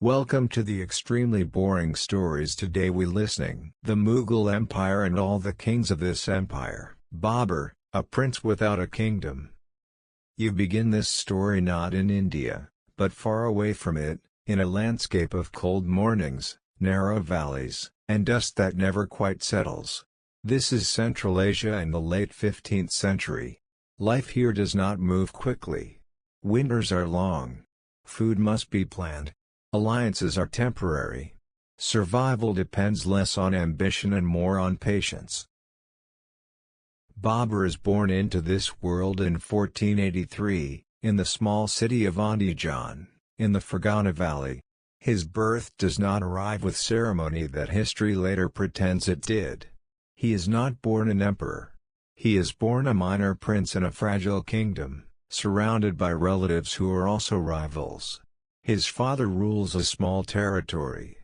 Welcome to the extremely boring stories. Today we listening the Mughal Empire and all the kings of this empire. Babur, a prince without a kingdom. You begin this story not in India, but far away from it, in a landscape of cold mornings, narrow valleys, and dust that never quite settles. This is Central Asia in the late 15th century. Life here does not move quickly. Winters are long. Food must be planned. Alliances are temporary. Survival depends less on ambition and more on patience. Babur is born into this world in 1483, in the small city of Andijan, in the Fergana Valley. His birth does not arrive with ceremony that history later pretends it did. He is not born an emperor. He is born a minor prince in a fragile kingdom, surrounded by relatives who are also rivals. His father rules a small territory.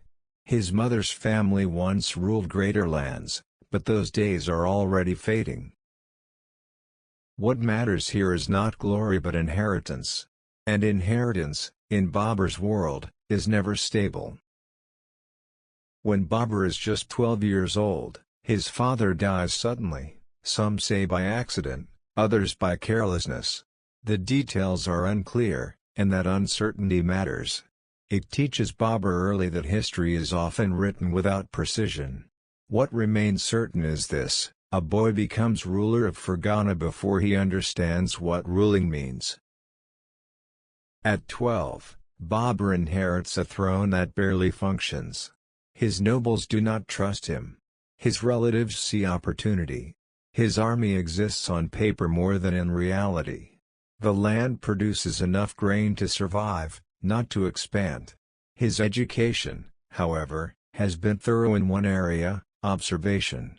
His mother's family once ruled greater lands, but those days are already fading. What matters here is not glory but inheritance. And inheritance, in Babur's world, is never stable. When Babur is just 12 years old, his father dies suddenly, some say by accident, others by carelessness. The details are unclear, and that uncertainty matters. It teaches Babur early that history is often written without precision. What remains certain is this: a boy becomes ruler of Fergana before he understands what ruling means. At 12, Babur inherits a throne that barely functions. His nobles do not trust him. His relatives see opportunity. His army exists on paper more than in reality. The land produces enough grain to survive, not to expand. His education, however, has been thorough in one area: observation.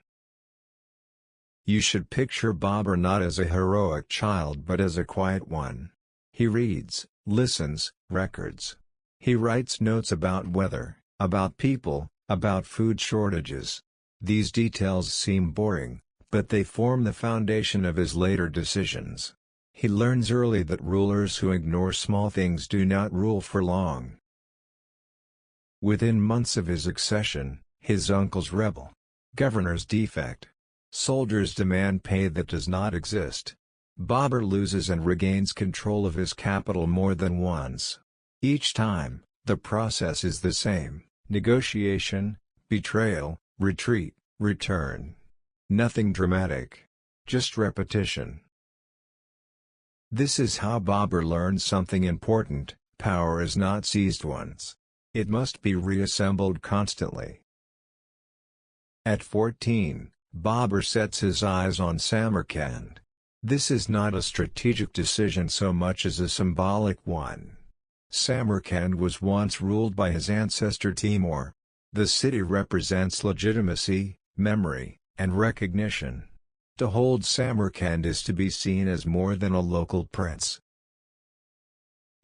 You should picture Babur not as a heroic child but as a quiet one. He reads, listens, records. He writes notes about weather, about people, about food shortages. These details seem boring, but they form the foundation of his later decisions. He learns early that rulers who ignore small things do not rule for long. Within months of his accession, his uncles rebel. Governors defect. Soldiers demand pay that does not exist. Babur loses and regains control of his capital more than once. Each time, the process is the same: negotiation, betrayal, retreat, return. Nothing dramatic. Just repetition. This is how Babur learns something important: power is not seized once. It must be reassembled constantly. At 14, Babur sets his eyes on Samarkand. This is not a strategic decision so much as a symbolic one. Samarkand was once ruled by his ancestor Timur. The city represents legitimacy, memory, and recognition. To hold Samarkand is to be seen as more than a local prince.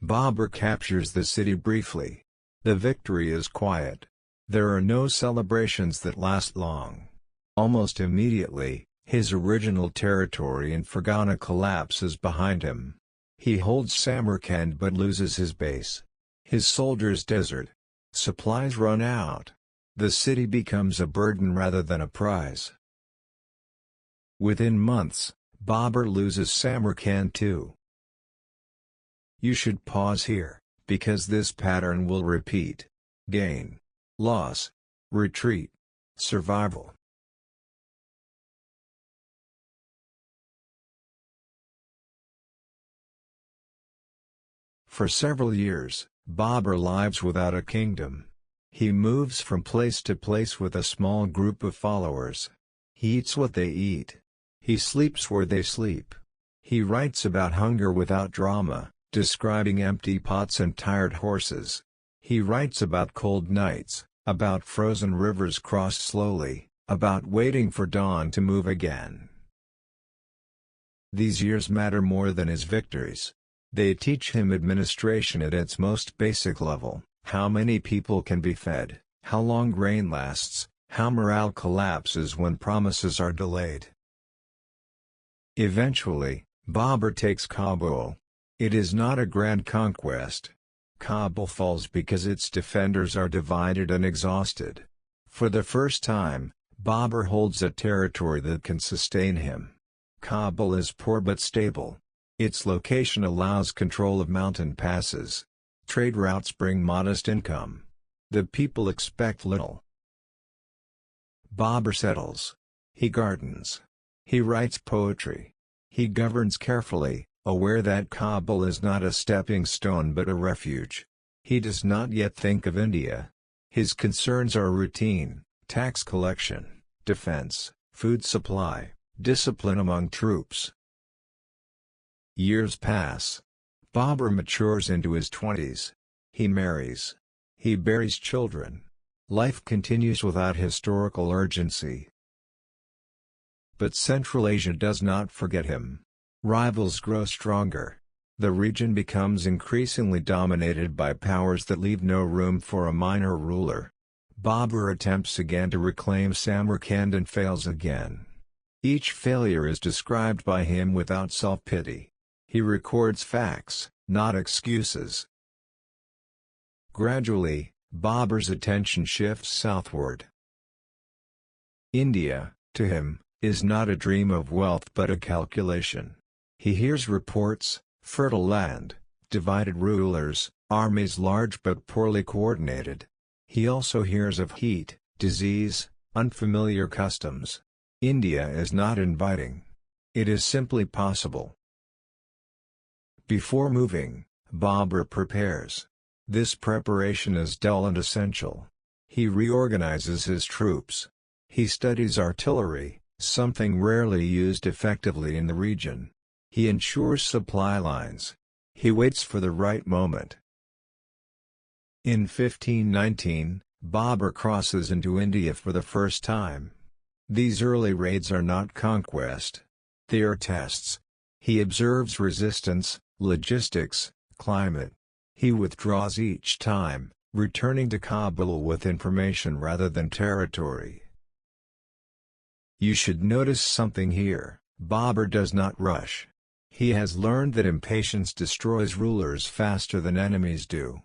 Babur captures the city briefly. The victory is quiet. There are no celebrations that last long. Almost immediately, his original territory in Fergana collapses behind him. He holds Samarkand but loses his base. His soldiers desert. Supplies run out. The city becomes a burden rather than a prize. Within months, Babur loses Samarkand too. You should pause here, because this pattern will repeat. Gain. Loss. Retreat. Survival. For several years, Babur lives without a kingdom. He moves from place to place with a small group of followers. He eats what they eat. He sleeps where they sleep. He writes about hunger without drama, describing empty pots and tired horses. He writes about cold nights, about frozen rivers crossed slowly, about waiting for dawn to move again. These years matter more than his victories. They teach him administration at its most basic level: how many people can be fed, how long grain lasts, how morale collapses when promises are delayed. Eventually, Babur takes Kabul. It is not a grand conquest. Kabul falls because its defenders are divided and exhausted. For the first time, Babur holds a territory that can sustain him. Kabul is poor but stable. Its location allows control of mountain passes. Trade routes bring modest income. The people expect little. Babur settles. He gardens. He writes poetry. He governs carefully, aware that Kabul is not a stepping stone but a refuge. He does not yet think of India. His concerns are routine, tax collection, defense, food supply, discipline among troops. Years pass. Babur matures into his 20s. He marries. He bears children. Life continues without historical urgency. But Central Asia does not forget him. Rivals grow stronger. The region becomes increasingly dominated by powers that leave no room for a minor ruler. Babur attempts again to reclaim Samarkand and fails again. Each failure is described by him without self-pity. He records facts, not excuses. Gradually, Babur's attention shifts southward. India, to him, is not a dream of wealth but a calculation. He hears reports: fertile land, divided rulers, armies large but poorly coordinated. He also hears of heat, disease, unfamiliar customs. India is not inviting. It is simply possible. Before moving, Babur prepares. This preparation is dull and essential. He reorganizes his troops. He studies artillery, something rarely used effectively in the region. He ensures supply lines. He waits for the right moment. In 1519, Babur crosses into India for the first time. These early raids are not conquest. They are tests. He observes resistance, logistics, climate. He withdraws each time, returning to Kabul with information rather than territory. You should notice something here. Babur does not rush. He has learned that impatience destroys rulers faster than enemies do.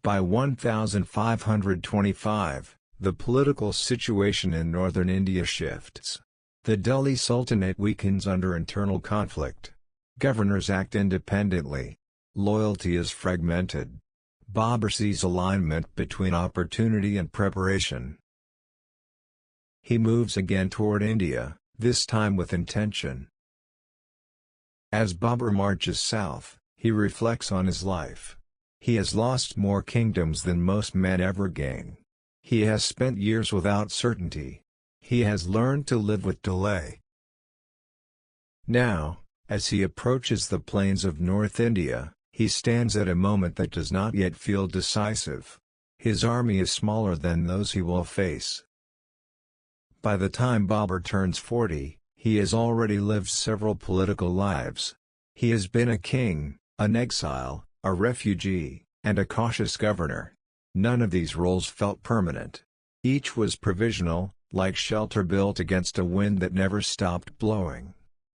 By 1525, the political situation in northern India shifts. The Delhi Sultanate weakens under internal conflict. Governors act independently. Loyalty is fragmented. Babur sees alignment between opportunity and preparation. He moves again toward India, this time with intention. As Babur marches south, he reflects on his life. He has lost more kingdoms than most men ever gain. He has spent years without certainty. He has learned to live with delay. Now, as he approaches the plains of North India, he stands at a moment that does not yet feel decisive. His army is smaller than those he will face. By the time Babur turns 40, he has already lived several political lives. He has been a king, an exile, a refugee, and a cautious governor. None of these roles felt permanent. Each was provisional, like shelter built against a wind that never stopped blowing.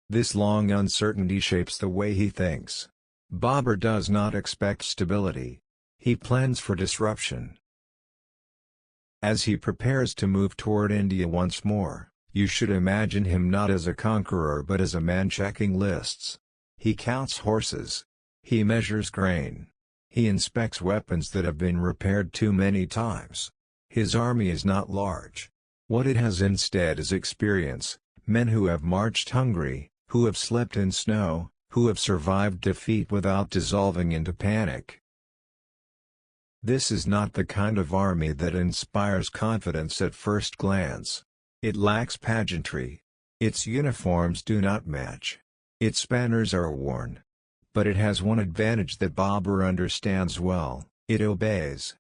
This long uncertainty shapes the way he thinks. Babur does not expect stability. He plans for disruption. As he prepares to move toward India once more, you should imagine him not as a conqueror but as a man checking lists. He counts horses. He measures grain. He inspects weapons that have been repaired too many times. His army is not large. What it has instead is experience, men who have marched hungry, who have slept in snow, who have survived defeat without dissolving into panic. This is not the kind of army that inspires confidence at first glance. It lacks pageantry. Its uniforms do not match. Its banners are worn. But it has one advantage that Babur understands well: it obeys.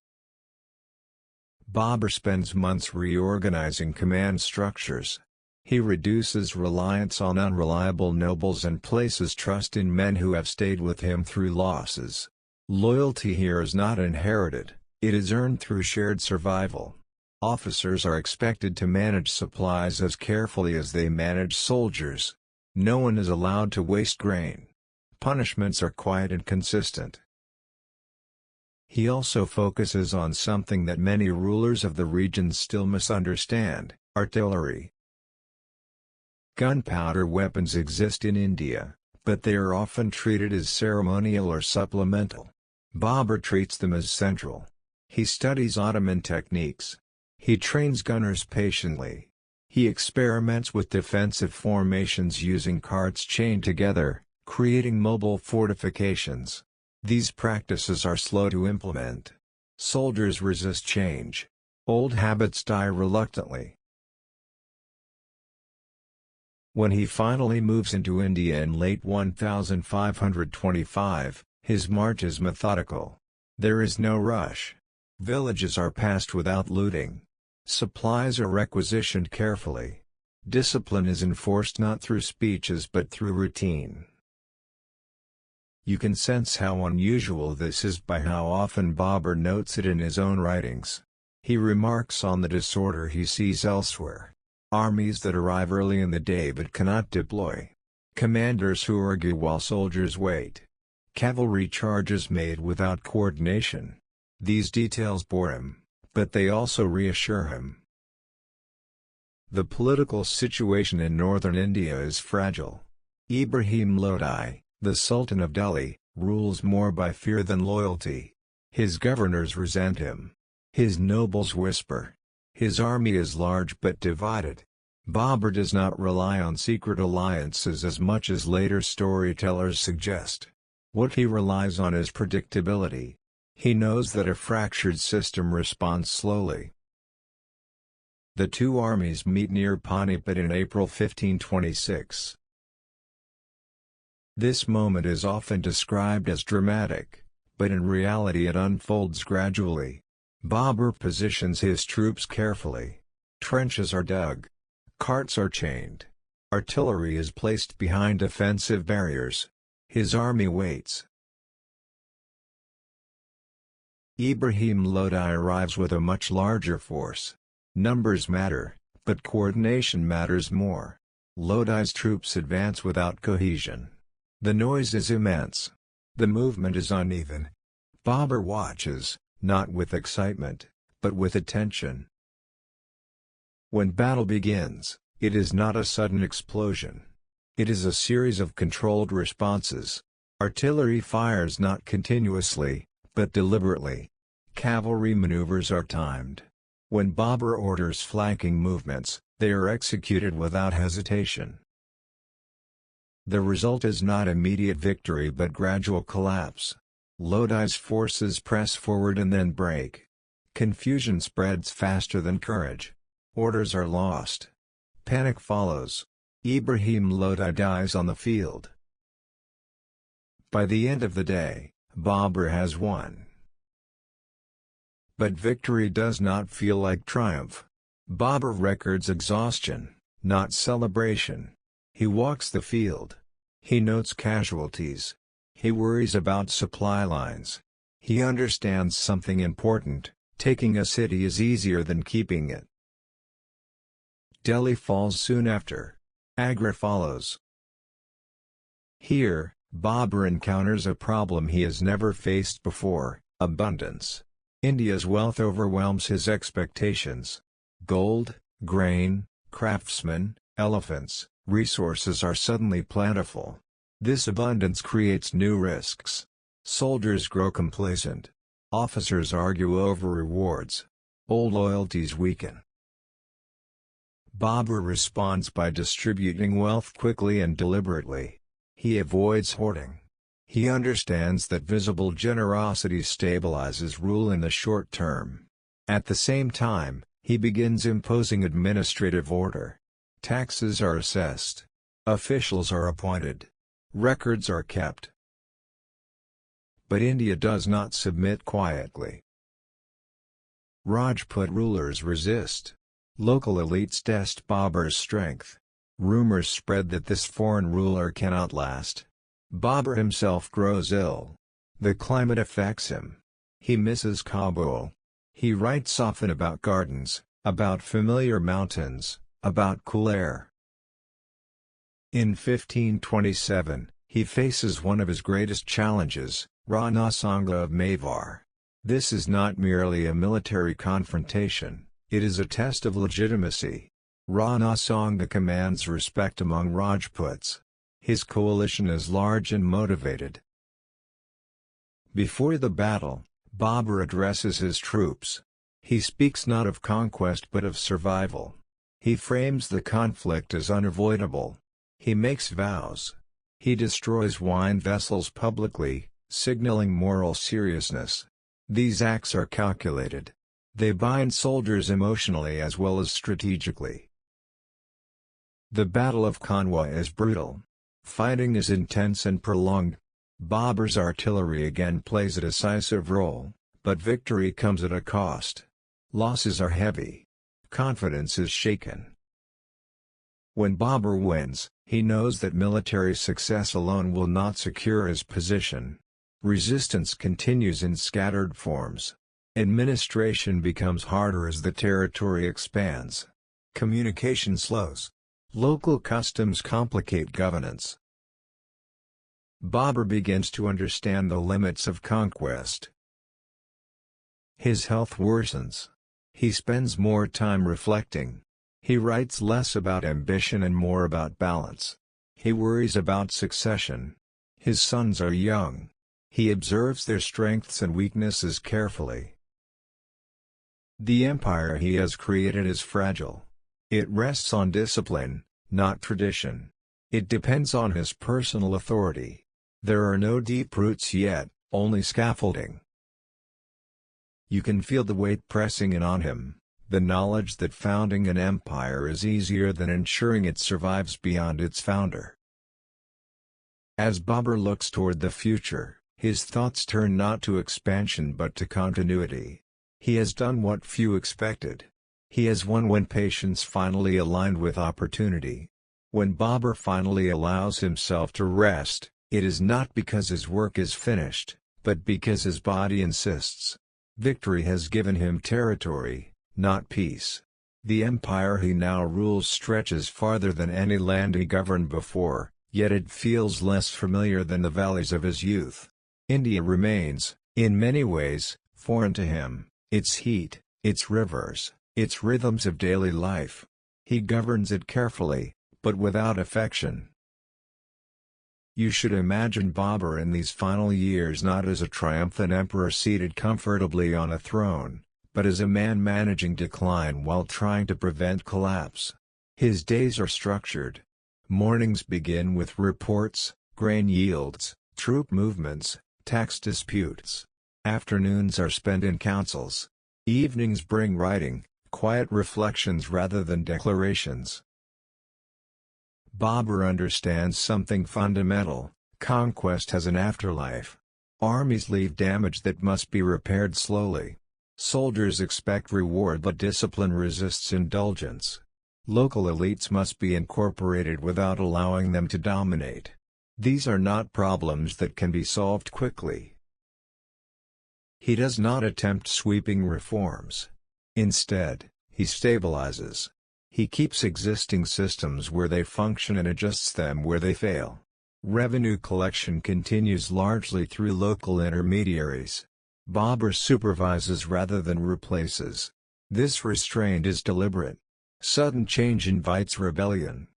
Babur spends months reorganizing command structures. He reduces reliance on unreliable nobles and places trust in men who have stayed with him through losses. Loyalty here is not inherited, it is earned through shared survival. Officers are expected to manage supplies as carefully as they manage soldiers. No one is allowed to waste grain. Punishments are quiet and consistent. He also focuses on something that many rulers of the region still misunderstand: artillery. Gunpowder weapons exist in India, but they are often treated as ceremonial or supplemental. Babur treats them as central. He studies Ottoman techniques. He trains gunners patiently. He experiments with defensive formations using carts chained together, creating mobile fortifications. These practices are slow to implement. Soldiers resist change. Old habits die reluctantly. When he finally moves into India in late 1525, his march is methodical. There is no rush. Villages are passed without looting. Supplies are requisitioned carefully. Discipline is enforced not through speeches but through routine. You can sense how unusual this is by how often Babur notes it in his own writings. He remarks on the disorder he sees elsewhere. Armies that arrive early in the day but cannot deploy. Commanders who argue while soldiers wait. Cavalry charges made without coordination. These details bore him, but they also reassure him. The political situation in northern India is fragile. Ibrahim Lodi, the Sultan of Delhi, rules more by fear than loyalty. His governors resent him. His nobles whisper. His army is large but divided. Babur does not rely on secret alliances as much as later storytellers suggest. What he relies on is predictability. He knows that a fractured system responds slowly. The two armies meet near Panipat in April 1526. This moment is often described as dramatic, but in reality it unfolds gradually. Babur positions his troops carefully. Trenches are dug. Carts are chained. Artillery is placed behind defensive barriers. His army waits. Ibrahim Lodi arrives with a much larger force. Numbers matter, but coordination matters more. Lodi's troops advance without cohesion. The noise is immense. The movement is uneven. Babur watches, not with excitement, but with attention. When battle begins, it is not a sudden explosion. It is a series of controlled responses. Artillery fires not continuously, but deliberately. Cavalry maneuvers are timed. When Babur orders flanking movements, they are executed without hesitation. The result is not immediate victory but gradual collapse. Lodi's forces press forward and then break. Confusion spreads faster than courage. Orders are lost. Panic follows. Ibrahim Lodi dies on the field. By the end of the day, Babur has won. But victory does not feel like triumph. Babur records exhaustion, not celebration. He walks the field. He notes casualties. He worries about supply lines. He understands something important: taking a city is easier than keeping it. Delhi falls soon after. Agra follows. Here, Babur encounters a problem he has never faced before: abundance. India's wealth overwhelms his expectations. Gold, grain, craftsmen, elephants, resources are suddenly plentiful. This abundance creates new risks. Soldiers grow complacent. Officers argue over rewards. Old loyalties weaken. Babur responds by distributing wealth quickly and deliberately. He avoids hoarding. He understands that visible generosity stabilizes rule in the short term. At the same time, he begins imposing administrative order. Taxes are assessed. Officials are appointed. Records are kept. But India does not submit quietly. Rajput rulers resist. Local elites test Babur's strength. Rumors spread that this foreign ruler cannot last. Babur himself grows ill. The climate affects him. He misses Kabul. He writes often about gardens, about familiar mountains, about cool air. In 1527, he faces one of his greatest challenges, Rana Sanga of Mewar. This is not merely a military confrontation, it is a test of legitimacy. Rana Sangha commands respect among Rajputs. His coalition is large and motivated. Before the battle, Babur addresses his troops. He speaks not of conquest but of survival. He frames the conflict as unavoidable. He makes vows. He destroys wine vessels publicly, signaling moral seriousness. These acts are calculated. They bind soldiers emotionally as well as strategically. The Battle of Kanwa is brutal. Fighting is intense and prolonged. Babur's artillery again plays a decisive role, but victory comes at a cost. Losses are heavy. Confidence is shaken. When Babur wins, he knows that military success alone will not secure his position. Resistance continues in scattered forms. Administration becomes harder as the territory expands. Communication slows. Local customs complicate governance. Babur begins to understand the limits of conquest. His health worsens. He spends more time reflecting. He writes less about ambition and more about balance. He worries about succession. His sons are young. He observes their strengths and weaknesses carefully. The empire he has created is fragile. It rests on discipline, not tradition. It depends on his personal authority. There are no deep roots yet, only scaffolding. You can feel the weight pressing in on him, the knowledge that founding an empire is easier than ensuring it survives beyond its founder. As Babur looks toward the future, his thoughts turn not to expansion but to continuity. He has done what few expected. He has won when patience finally aligned with opportunity. When Babur finally allows himself to rest, it is not because his work is finished, but because his body insists. Victory has given him territory, not peace. The empire he now rules stretches farther than any land he governed before, yet it feels less familiar than the valleys of his youth. India remains, in many ways, foreign to him, its heat, its rivers, its rhythms of daily life. He governs it carefully, but without affection. You should imagine Babur in these final years not as a triumphant emperor seated comfortably on a throne, but as a man managing decline while trying to prevent collapse. His days are structured. Mornings begin with reports, grain yields, troop movements, tax disputes. Afternoons are spent in councils. Evenings bring writing, quiet reflections rather than declarations. Babur understands something fundamental: conquest has an afterlife. Armies leave damage that must be repaired slowly. Soldiers expect reward but discipline resists indulgence. Local elites must be incorporated without allowing them to dominate. These are not problems that can be solved quickly. He does not attempt sweeping reforms. Instead, he stabilizes. He keeps existing systems where they function and adjusts them where they fail. Revenue collection continues largely through local intermediaries. Babur supervises rather than replaces. This restraint is deliberate. Sudden change invites rebellion.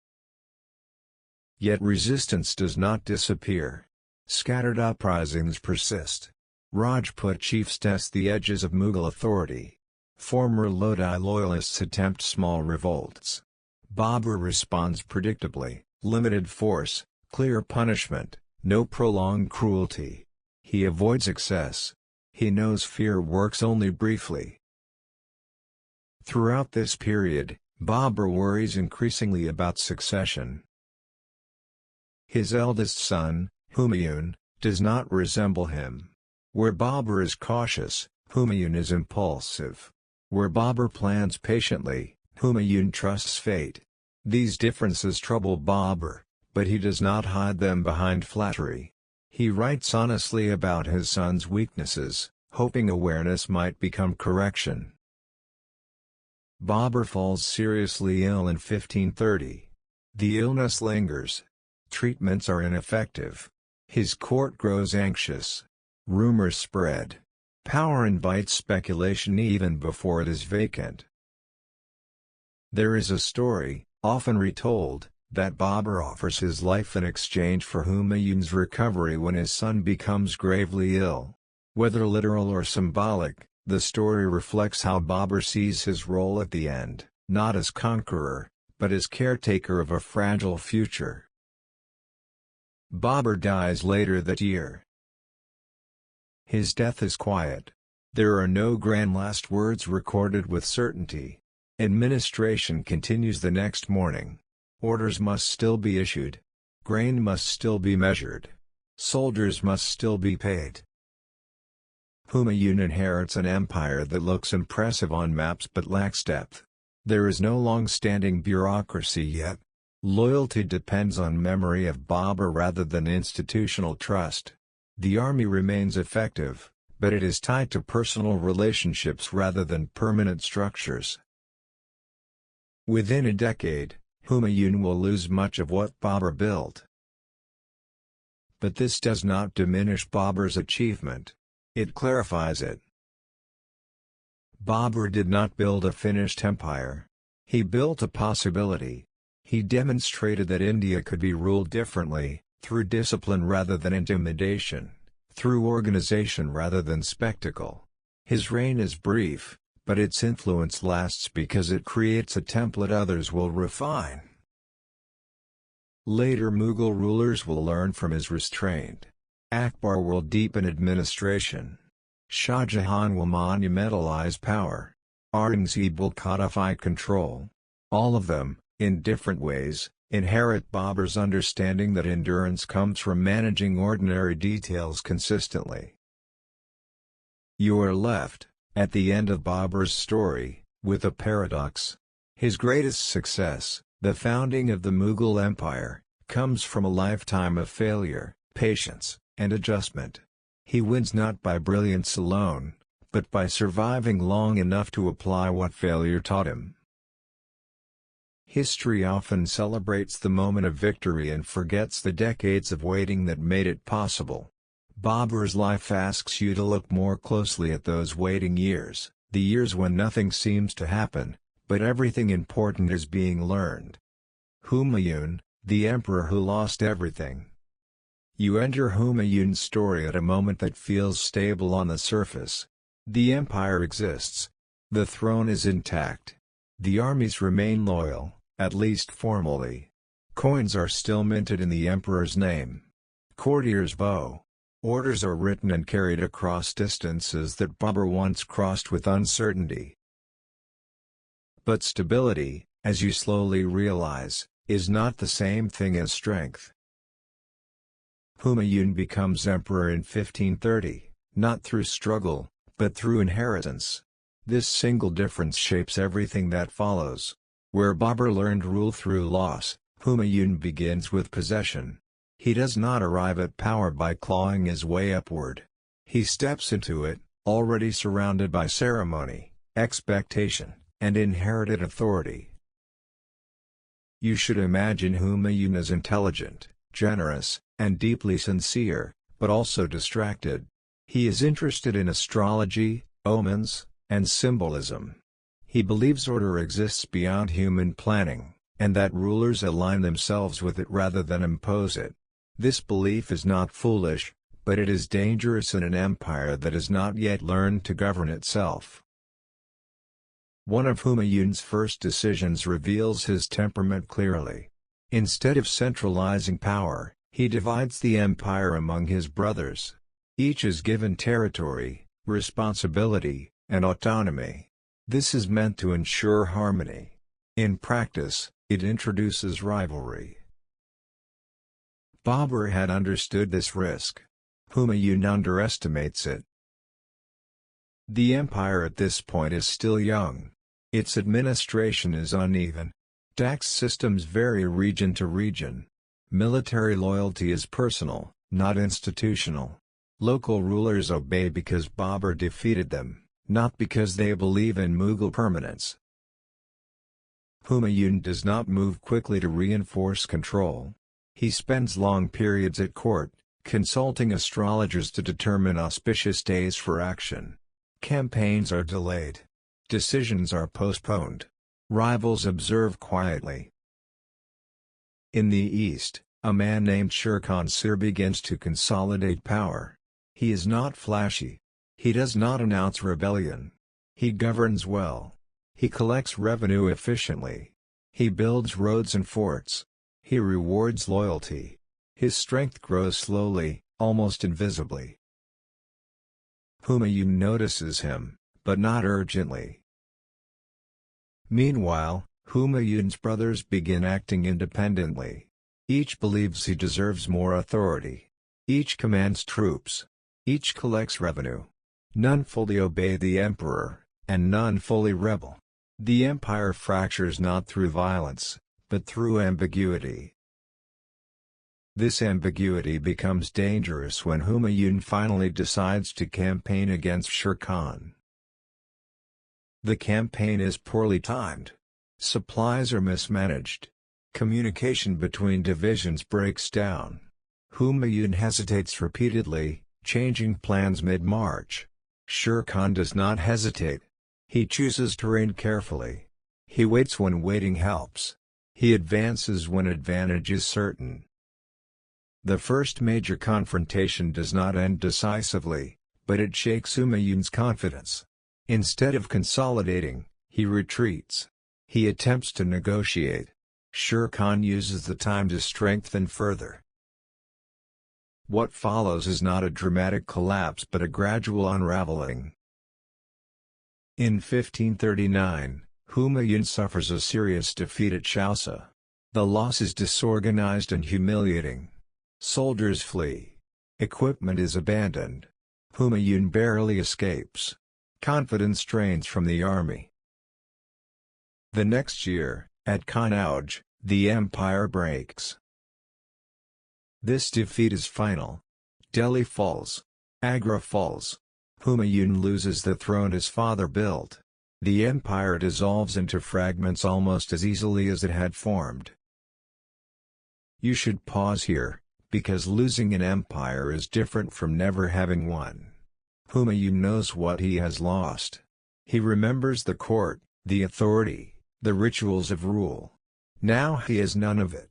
Yet resistance does not disappear. Scattered uprisings persist. Rajput chiefs test the edges of Mughal authority. Former Lodi loyalists attempt small revolts. Babur responds predictably: limited force, clear punishment, no prolonged cruelty. He avoids excess. He knows fear works only briefly. Throughout this period, Babur worries increasingly about succession. His eldest son, Humayun, does not resemble him. Where Babur is cautious, Humayun is impulsive. Where Babur plans patiently, Humayun trusts fate. These differences trouble Babur, but he does not hide them behind flattery. He writes honestly about his son's weaknesses, hoping awareness might become correction. Babur falls seriously ill in 1530. The illness lingers. Treatments are ineffective. His court grows anxious. Rumors spread. Power invites speculation even before it is vacant. There is a story, often retold, that Babur offers his life in exchange for Humayun's recovery when his son becomes gravely ill. Whether literal or symbolic, the story reflects how Babur sees his role at the end, not as conqueror, but as caretaker of a fragile future. Babur dies later that year. His death is quiet. There are no grand last words recorded with certainty. Administration continues the next morning. Orders must still be issued. Grain must still be measured. Soldiers must still be paid. Humayun inherits an empire that looks impressive on maps but lacks depth. There is no long-standing bureaucracy yet. Loyalty depends on memory of Babur rather than institutional trust. The army remains effective, but it is tied to personal relationships rather than permanent structures. Within a decade, Humayun will lose much of what Babur built. But this does not diminish Babur's achievement. It clarifies it. Babur did not build a finished empire. He built a possibility. He demonstrated that India could be ruled differently, through discipline rather than intimidation, through organization rather than spectacle. His reign is brief, but its influence lasts because it creates a template others will refine. Later Mughal rulers will learn from his restraint. Akbar will deepen administration. Shah Jahan will monumentalize power. Aurangzeb will codify control. All of them, in different ways, inherit Babur's understanding that endurance comes from managing ordinary details consistently. You are left, at the end of Babur's story, with a paradox. His greatest success, the founding of the Mughal Empire, comes from a lifetime of failure, patience, and adjustment. He wins not by brilliance alone, but by surviving long enough to apply what failure taught him. History often celebrates the moment of victory and forgets the decades of waiting that made it possible. Babur's life asks you to look more closely at those waiting years, the years when nothing seems to happen, but everything important is being learned. Humayun, the emperor who lost everything. You enter Humayun's story at a moment that feels stable on the surface. The empire exists. The throne is intact. The armies remain loyal, at least formally. Coins are still minted in the emperor's name. Courtiers bow. Orders are written and carried across distances that Babur once crossed with uncertainty. But stability, as you slowly realize, is not the same thing as strength. Humayun becomes emperor in 1530, not through struggle, but through inheritance. This single difference shapes everything that follows. Where Babur learned rule through loss, Humayun begins with possession. He does not arrive at power by clawing his way upward. He steps into it, already surrounded by ceremony, expectation, and inherited authority. You should imagine Humayun as intelligent, generous, and deeply sincere, but also distracted. He is interested in astrology, omens, and symbolism. He believes order exists beyond human planning, and that rulers align themselves with it rather than impose it. This belief is not foolish, but it is dangerous in an empire that has not yet learned to govern itself. One of Humayun's first decisions reveals his temperament clearly. Instead of centralizing power, he divides the empire among his brothers. Each is given territory, responsibility, and autonomy. This is meant to ensure harmony. In practice, it introduces rivalry. Babur had understood this risk. Humayun underestimates it. The empire at this point is still young. Its administration is uneven. Tax systems vary region to region. Military loyalty is personal, not institutional. Local rulers obey because Babur defeated them, not because they believe in Mughal permanence. Humayun does not move quickly to reinforce control. He spends long periods at court, consulting astrologers to determine auspicious days for action. Campaigns are delayed. Decisions are postponed. Rivals observe quietly. In the east, a man named Sher Khan begins to consolidate power. He is not flashy. He does not announce rebellion. He governs well. He collects revenue efficiently. He builds roads and forts. He rewards loyalty. His strength grows slowly, almost invisibly. Humayun notices him, but not urgently. Meanwhile, Humayun's brothers begin acting independently. Each believes he deserves more authority. Each commands troops. Each collects revenue. None fully obey the emperor, and none fully rebel. The empire fractures not through violence, but through ambiguity. This ambiguity becomes dangerous when Humayun finally decides to campaign against Sher Khan. The campaign is poorly timed. Supplies are mismanaged. Communication between divisions breaks down. Humayun hesitates repeatedly, changing plans mid-march. Sher Khan does not hesitate. He chooses terrain carefully. He waits when waiting helps. He advances when advantage is certain. The first major confrontation does not end decisively, but it shakes Humayun's confidence. Instead of consolidating, he retreats. He attempts to negotiate. Sher Khan uses the time to strengthen further. What follows is not a dramatic collapse but a gradual unraveling. In 1539, Humayun suffers a serious defeat at Chausa. The loss is disorganized and humiliating. Soldiers flee. Equipment is abandoned. Humayun barely escapes. Confidence drains from the army. The next year, at Kanauj, the empire breaks. This defeat is final. Delhi falls. Agra falls. Humayun loses the throne his father built. The empire dissolves into fragments almost as easily as it had formed. You should pause here, because losing an empire is different from never having one. Humayun knows what he has lost. He remembers the court, the authority, the rituals of rule. Now he has none of it.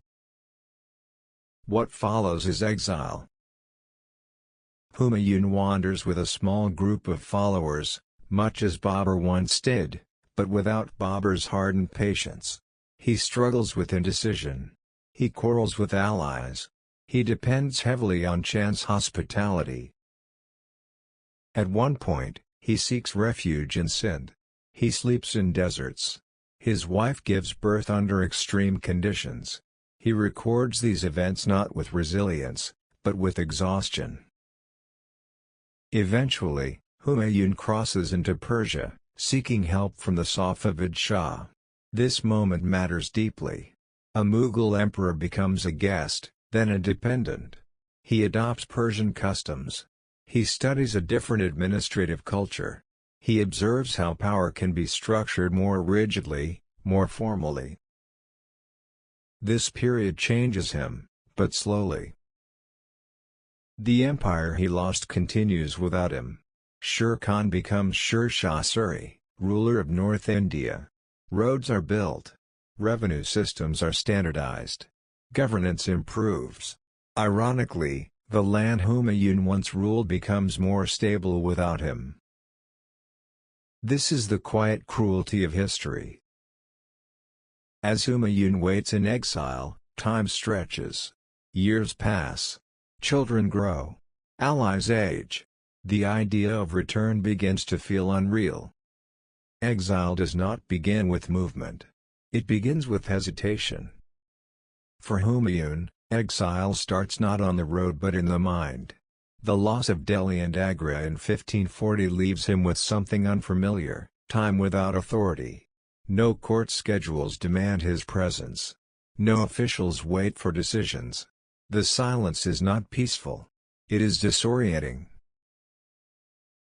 What follows is exile. Humayun wanders with a small group of followers, much as Babur once did, but without Babur's hardened patience. He struggles with indecision. He quarrels with allies. He depends heavily on chance hospitality. At one point, he seeks refuge in Sindh. He sleeps in deserts. His wife gives birth under extreme conditions. He records these events not with resilience, but with exhaustion. Eventually, Humayun crosses into Persia, seeking help from the Safavid Shah. This moment matters deeply. A Mughal emperor becomes a guest, then a dependent. He adopts Persian customs. He studies a different administrative culture. He observes how power can be structured more rigidly, more formally. This period changes him, but slowly. The empire he lost continues without him. Sher Khan becomes Sher Shah Suri, ruler of North India. Roads are built. Revenue systems are standardized. Governance improves. Ironically, the land Humayun once ruled becomes more stable without him. This is the quiet cruelty of history. As Humayun waits in exile, time stretches. Years pass. Children grow. Allies age. The idea of return begins to feel unreal. Exile does not begin with movement. It begins with hesitation. For Humayun, exile starts not on the road but in the mind. The loss of Delhi and Agra in 1540 leaves him with something unfamiliar, time without authority. No court schedules demand his presence. No officials wait for decisions. The silence is not peaceful. It is disorienting.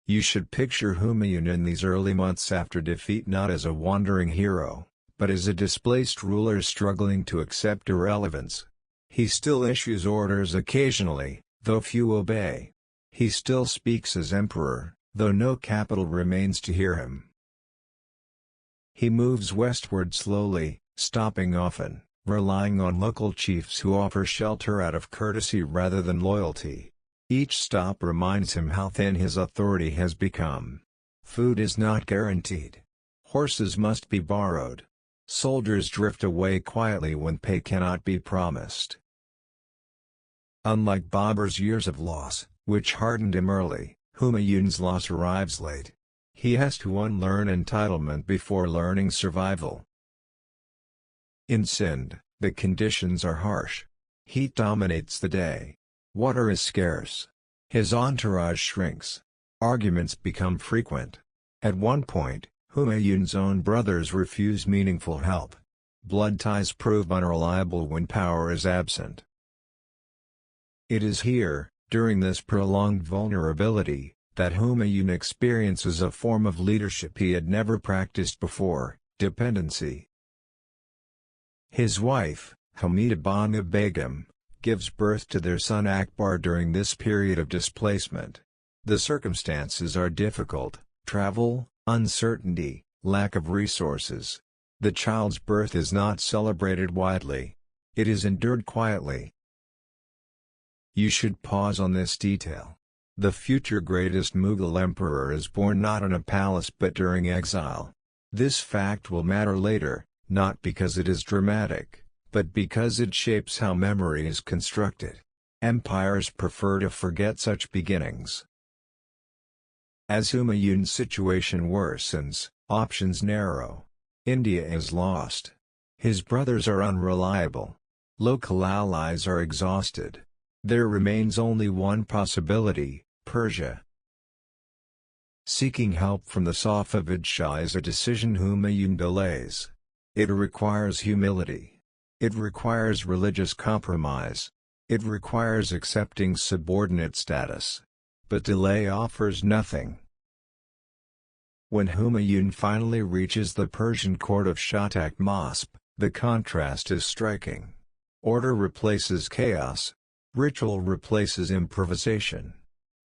You should picture Humayun in these early months after defeat not as a wandering hero, but as a displaced ruler struggling to accept irrelevance. He still issues orders occasionally, though few obey. He still speaks as emperor, though no capital remains to hear him. He moves westward slowly, stopping often, relying on local chiefs who offer shelter out of courtesy rather than loyalty. Each stop reminds him how thin his authority has become. Food is not guaranteed. Horses must be borrowed. Soldiers drift away quietly when pay cannot be promised. Unlike Babur's years of loss, which hardened him early, Humayun's loss arrives late. He has to unlearn entitlement before learning survival. In Sindh, the conditions are harsh. Heat dominates the day. Water is scarce. His entourage shrinks. Arguments become frequent. At one point, Humayun's own brothers refuse meaningful help. Blood ties prove unreliable when power is absent. It is here, during this prolonged vulnerability, that Humayun experiences a form of leadership he had never practiced before: dependency. His wife, Hamida Banu Begum, gives birth to their son Akbar during this period of displacement. The circumstances are difficult: travel, uncertainty, lack of resources. The child's birth is not celebrated widely. It is endured quietly. You should pause on this detail. The future greatest Mughal emperor is born not in a palace but during exile. This fact will matter later, not because it is dramatic, but because it shapes how memory is constructed. Empires prefer to forget such beginnings. As Humayun's situation worsens, options narrow. India is lost. His brothers are unreliable. Local allies are exhausted. There remains only one possibility: Persia. Seeking help from the Safavid Shah is a decision Humayun delays. It requires humility. It requires religious compromise. It requires accepting subordinate status. But delay offers nothing. When Humayun finally reaches the Persian court of Shah Tahmasp, the contrast is striking. Order replaces chaos. Ritual replaces improvisation.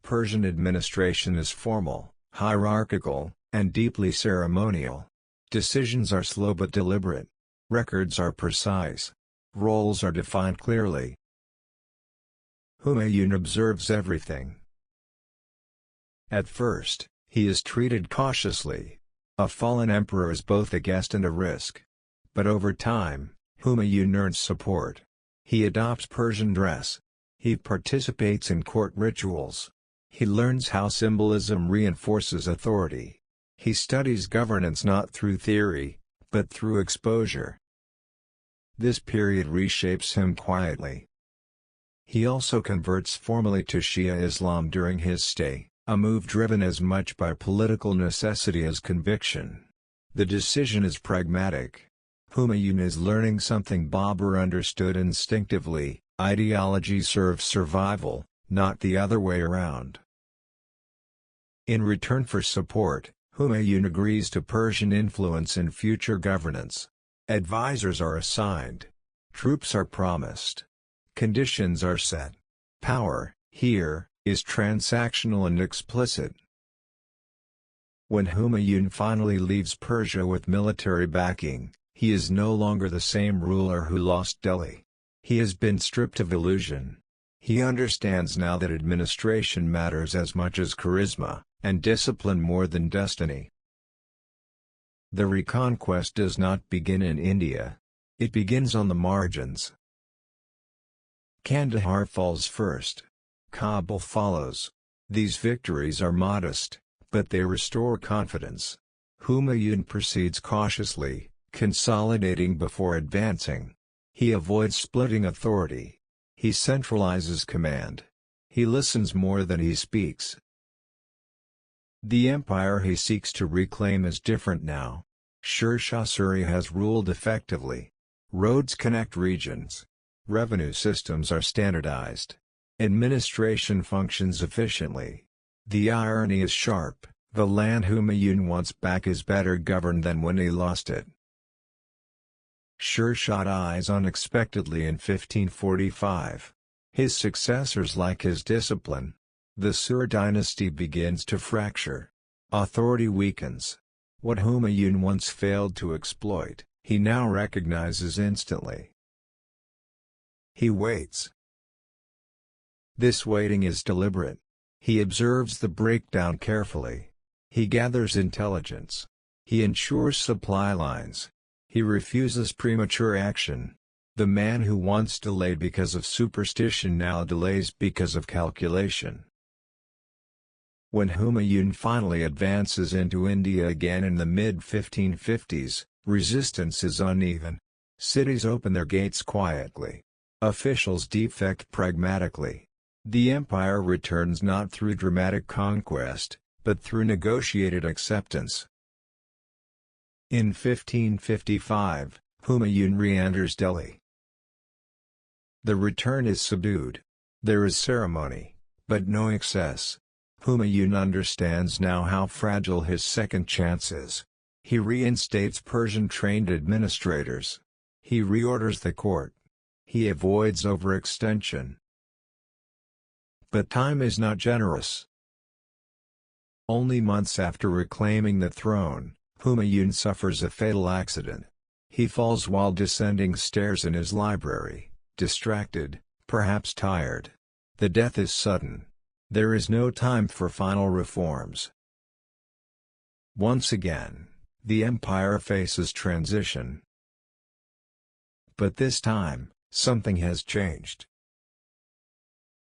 Persian administration is formal, hierarchical, and deeply ceremonial. Decisions are slow but deliberate. Records are precise. Roles are defined clearly. Humayun observes everything. At first, he is treated cautiously. A fallen emperor is both a guest and a risk. But over time, Humayun earns support. He adopts Persian dress. He participates in court rituals. He learns how symbolism reinforces authority. He studies governance not through theory, but through exposure. This period reshapes him quietly. He also converts formally to Shia Islam during his stay, a move driven as much by political necessity as conviction. The decision is pragmatic. Humayun is learning something Babur understood instinctively: ideology serves survival, not the other way around. In return for support, Humayun agrees to Persian influence in future governance. Advisors are assigned. Troops are promised. Conditions are set. Power, here, is transactional and explicit. When Humayun finally leaves Persia with military backing, he is no longer the same ruler who lost Delhi. He has been stripped of illusion. He understands now that administration matters as much as charisma, and discipline more than destiny. The reconquest does not begin in India. It begins on the margins. Kandahar falls first. Kabul follows. These victories are modest, but they restore confidence. Humayun proceeds cautiously, consolidating before advancing. He avoids splitting authority. He centralizes command. He listens more than he speaks. The empire he seeks to reclaim is different now. Sher Shah Suri has ruled effectively. Roads connect regions. Revenue systems are standardized. Administration functions efficiently. The irony is sharp: the land Humayun wants back is better governed than when he lost it. Sher Shah dies unexpectedly in 1545. His successors lack his discipline. The Sur dynasty begins to fracture. Authority weakens. What Humayun once failed to exploit, he now recognizes instantly. He waits. This waiting is deliberate. He observes the breakdown carefully. He gathers intelligence. He ensures supply lines. He refuses premature action. The man who once delayed because of superstition now delays because of calculation. When Humayun finally advances into India again in the mid-1550s, resistance is uneven. Cities open their gates quietly. Officials defect pragmatically. The empire returns not through dramatic conquest, but through negotiated acceptance. In 1555, Humayun re-enters Delhi. The return is subdued. There is ceremony, but no excess. Humayun understands now how fragile his second chance is. He reinstates Persian-trained administrators. He reorders the court. He avoids overextension. But time is not generous. Only months after reclaiming the throne, Humayun suffers a fatal accident. He falls while descending stairs in his library, distracted, perhaps tired. The death is sudden. There is no time for final reforms. Once again, the empire faces transition. But this time, something has changed.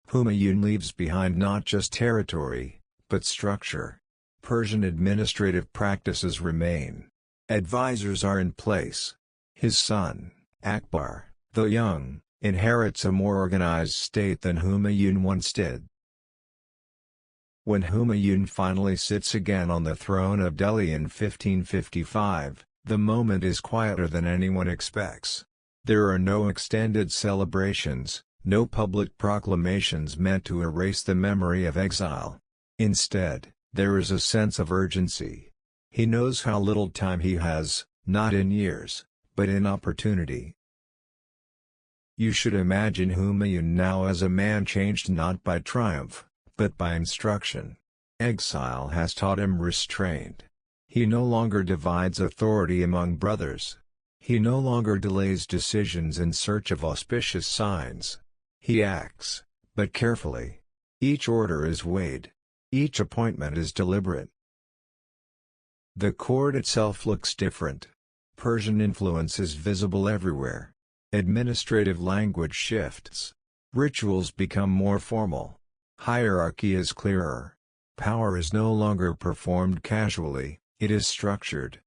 Humayun leaves behind not just territory, but structure. Persian administrative practices remain. Advisors are in place. His son, Akbar, though young, inherits a more organized state than Humayun once did. When Humayun finally sits again on the throne of Delhi in 1555, the moment is quieter than anyone expects. There are no extended celebrations, no public proclamations meant to erase the memory of exile. Instead, there is a sense of urgency. He knows how little time he has, not in years, but in opportunity. You should imagine Humayun now as a man changed not by triumph, but by instruction. Exile has taught him restraint. He no longer divides authority among brothers. He no longer delays decisions in search of auspicious signs. He acts, but carefully. Each order is weighed. Each appointment is deliberate. The court itself looks different. Persian influence is visible everywhere. Administrative language shifts. Rituals become more formal. Hierarchy is clearer. Power is no longer performed casually, it is structured.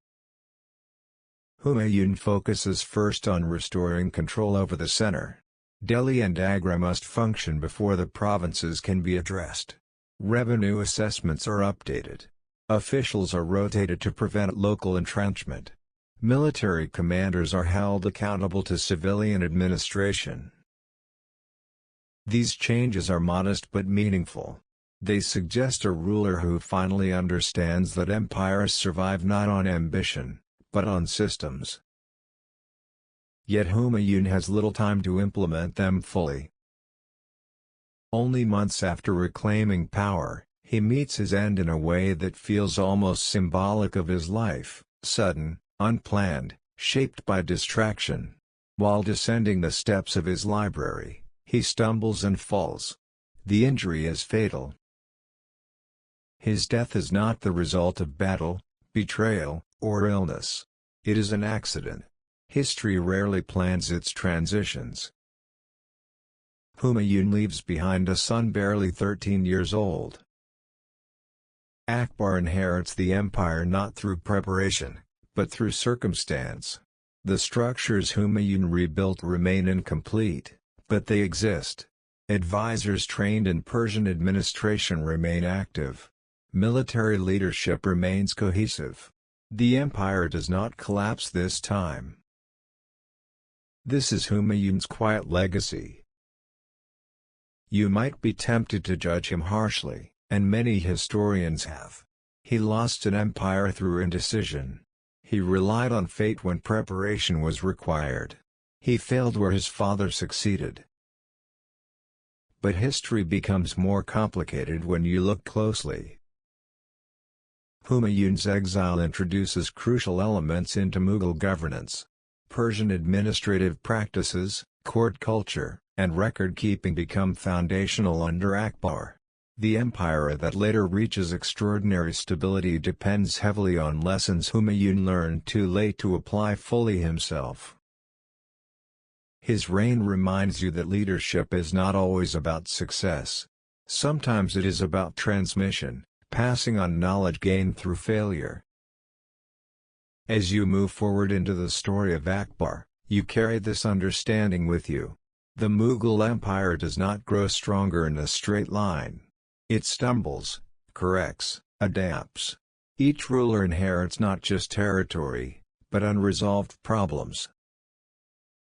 Humayun focuses first on restoring control over the center. Delhi and Agra must function before the provinces can be addressed. Revenue assessments are updated. Officials are rotated to prevent local entrenchment. Military commanders are held accountable to civilian administration. These changes are modest but meaningful. They suggest a ruler who finally understands that empires survive not on ambition, but on systems. Yet Humayun has little time to implement them fully. Only months after reclaiming power, he meets his end in a way that feels almost symbolic of his life, sudden, unplanned, shaped by distraction. While descending the steps of his library, he stumbles and falls. The injury is fatal. His death is not the result of battle, betrayal, or illness. It is an accident. History rarely plans its transitions. Humayun leaves behind a son barely 13 years old. Akbar inherits the empire not through preparation, but through circumstance. The structures Humayun rebuilt remain incomplete, but they exist. Advisors trained in Persian administration remain active. Military leadership remains cohesive. The empire does not collapse this time. This is Humayun's quiet legacy. You might be tempted to judge him harshly, and many historians have. He lost an empire through indecision. He relied on fate when preparation was required. He failed where his father succeeded. But history becomes more complicated when you look closely. Humayun's exile introduces crucial elements into Mughal governance. Persian administrative practices, court culture, and record-keeping become foundational under Akbar. The empire that later reaches extraordinary stability depends heavily on lessons Humayun learned too late to apply fully himself. His reign reminds you that leadership is not always about success. Sometimes it is about transmission, passing on knowledge gained through failure. As you move forward into the story of Akbar, you carry this understanding with you. The Mughal Empire does not grow stronger in a straight line. It stumbles, corrects, adapts. Each ruler inherits not just territory, but unresolved problems.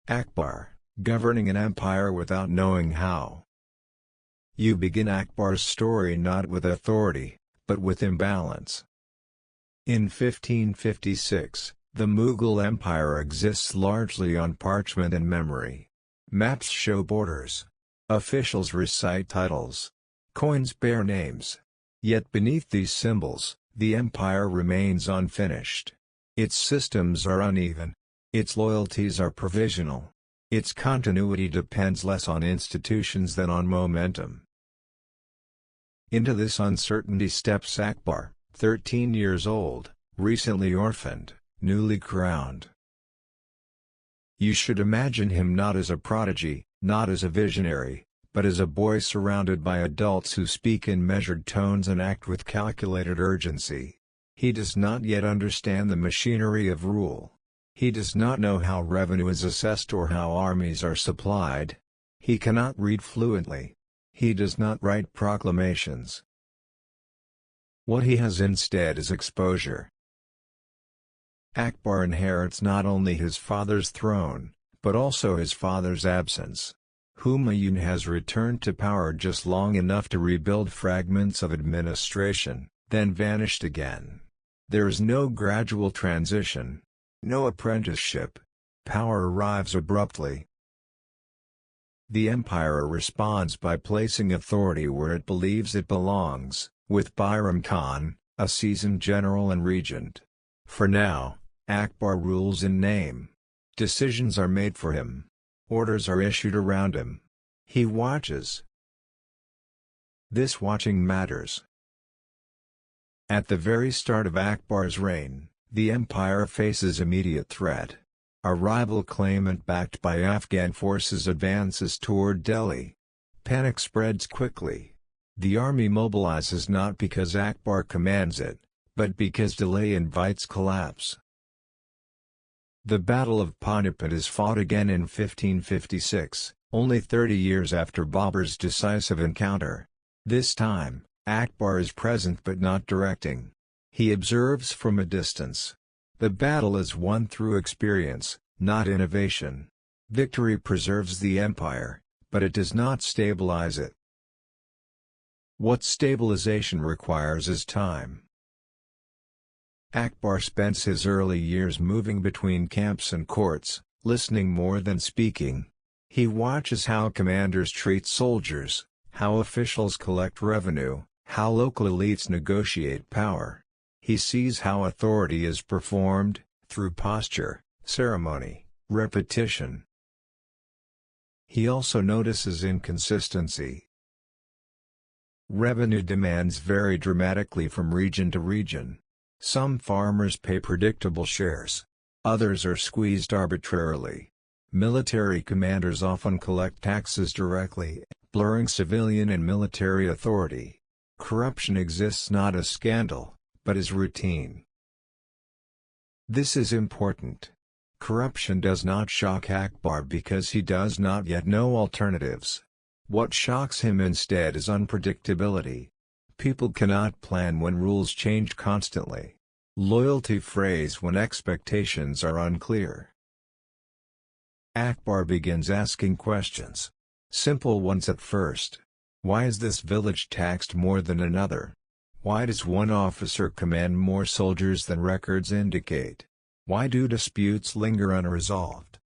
Akbar, governing an empire without knowing how. You begin Akbar's story not with authority, but with imbalance. In 1556, the Mughal Empire exists largely on parchment and memory. Maps show borders. Officials recite titles. Coins bear names. Yet beneath these symbols, the empire remains unfinished. Its systems are uneven. Its loyalties are provisional. Its continuity depends less on institutions than on momentum. Into this uncertainty steps Akbar, 13 years old, recently orphaned, newly crowned. You should imagine him not as a prodigy, not as a visionary, but as a boy surrounded by adults who speak in measured tones and act with calculated urgency. He does not yet understand the machinery of rule. He does not know how revenue is assessed or how armies are supplied. He cannot read fluently. He does not write proclamations. What he has instead is exposure. Akbar inherits not only his father's throne, but also his father's absence. Humayun has returned to power just long enough to rebuild fragments of administration, then vanished again. There is no gradual transition. No apprenticeship. Power arrives abruptly. The empire responds by placing authority where it believes it belongs, with Bayram Khan, a seasoned general and regent. For now, Akbar rules in name. Decisions are made for him. Orders are issued around him. He watches. This watching matters. At the very start of Akbar's reign, the empire faces immediate threat. A rival claimant backed by Afghan forces advances toward Delhi. Panic spreads quickly. The army mobilizes not because Akbar commands it, but because delay invites collapse. The Battle of Panipat is fought again in 1556, only 30 years after Babur's decisive encounter. This time, Akbar is present but not directing. He observes from a distance. The battle is won through experience, not innovation. Victory preserves the empire, but it does not stabilize it. What stabilization requires is time. Akbar spends his early years moving between camps and courts, listening more than speaking. He watches how commanders treat soldiers, how officials collect revenue, how local elites negotiate power. He sees how authority is performed, through posture, ceremony, repetition. He also notices inconsistency. Revenue demands vary dramatically from region to region. Some farmers pay predictable shares. Others are squeezed arbitrarily. Military commanders often collect taxes directly, blurring civilian and military authority. Corruption exists not as scandal, but as routine. This is important. Corruption does not shock Akbar because he does not yet know alternatives. What shocks him instead is unpredictability. People cannot plan when rules change constantly. Loyalty frays when expectations are unclear. Akbar begins asking questions. Simple ones at first. Why is this village taxed more than another? Why does one officer command more soldiers than records indicate? Why do disputes linger unresolved?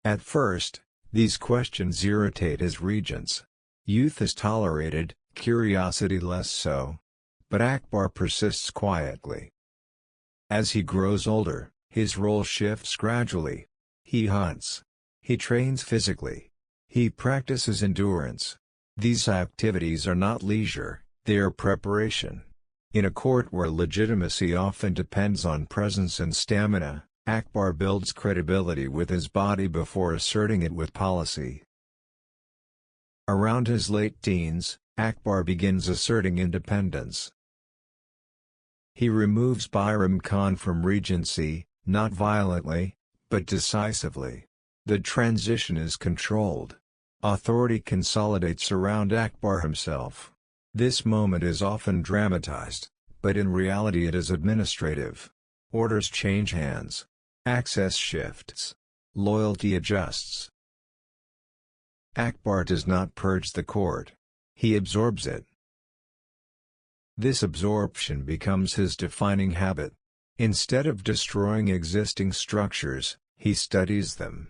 At first, These questions irritate his regents. Youth is tolerated, curiosity less so. But Akbar persists quietly. As he grows older, his role shifts gradually. He hunts. He trains physically. He practices endurance. These activities are not leisure, they are preparation. In a court where legitimacy often depends on presence and stamina, Akbar builds credibility with his body before asserting it with policy. Around his late teens, Akbar begins asserting independence. He removes Bairam Khan from regency, not violently, but decisively. The transition is controlled. Authority consolidates around Akbar himself. This moment is often dramatized, but in reality it is administrative. Orders change hands. Access shifts. Loyalty adjusts. Akbar does not purge the court. He absorbs it. This absorption becomes his defining habit. Instead of destroying existing structures, he studies them.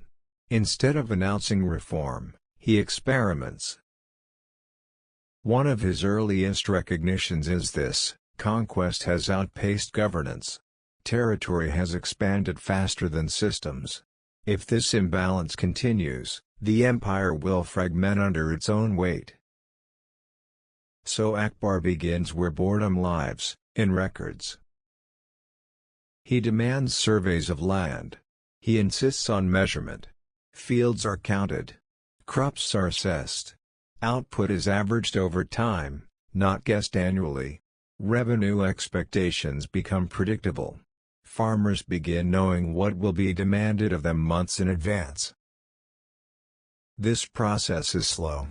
Instead of announcing reform, he experiments. One of his earliest recognitions is this: conquest has outpaced governance. Territory has expanded faster than systems. If this imbalance continues, the empire will fragment under its own weight. So Akbar begins where boredom lives, in records. He demands surveys of land. He insists on measurement. Fields are counted. Crops are assessed. Output is averaged over time, not guessed annually. Revenue expectations become predictable. Farmers begin knowing what will be demanded of them months in advance. This process is slow.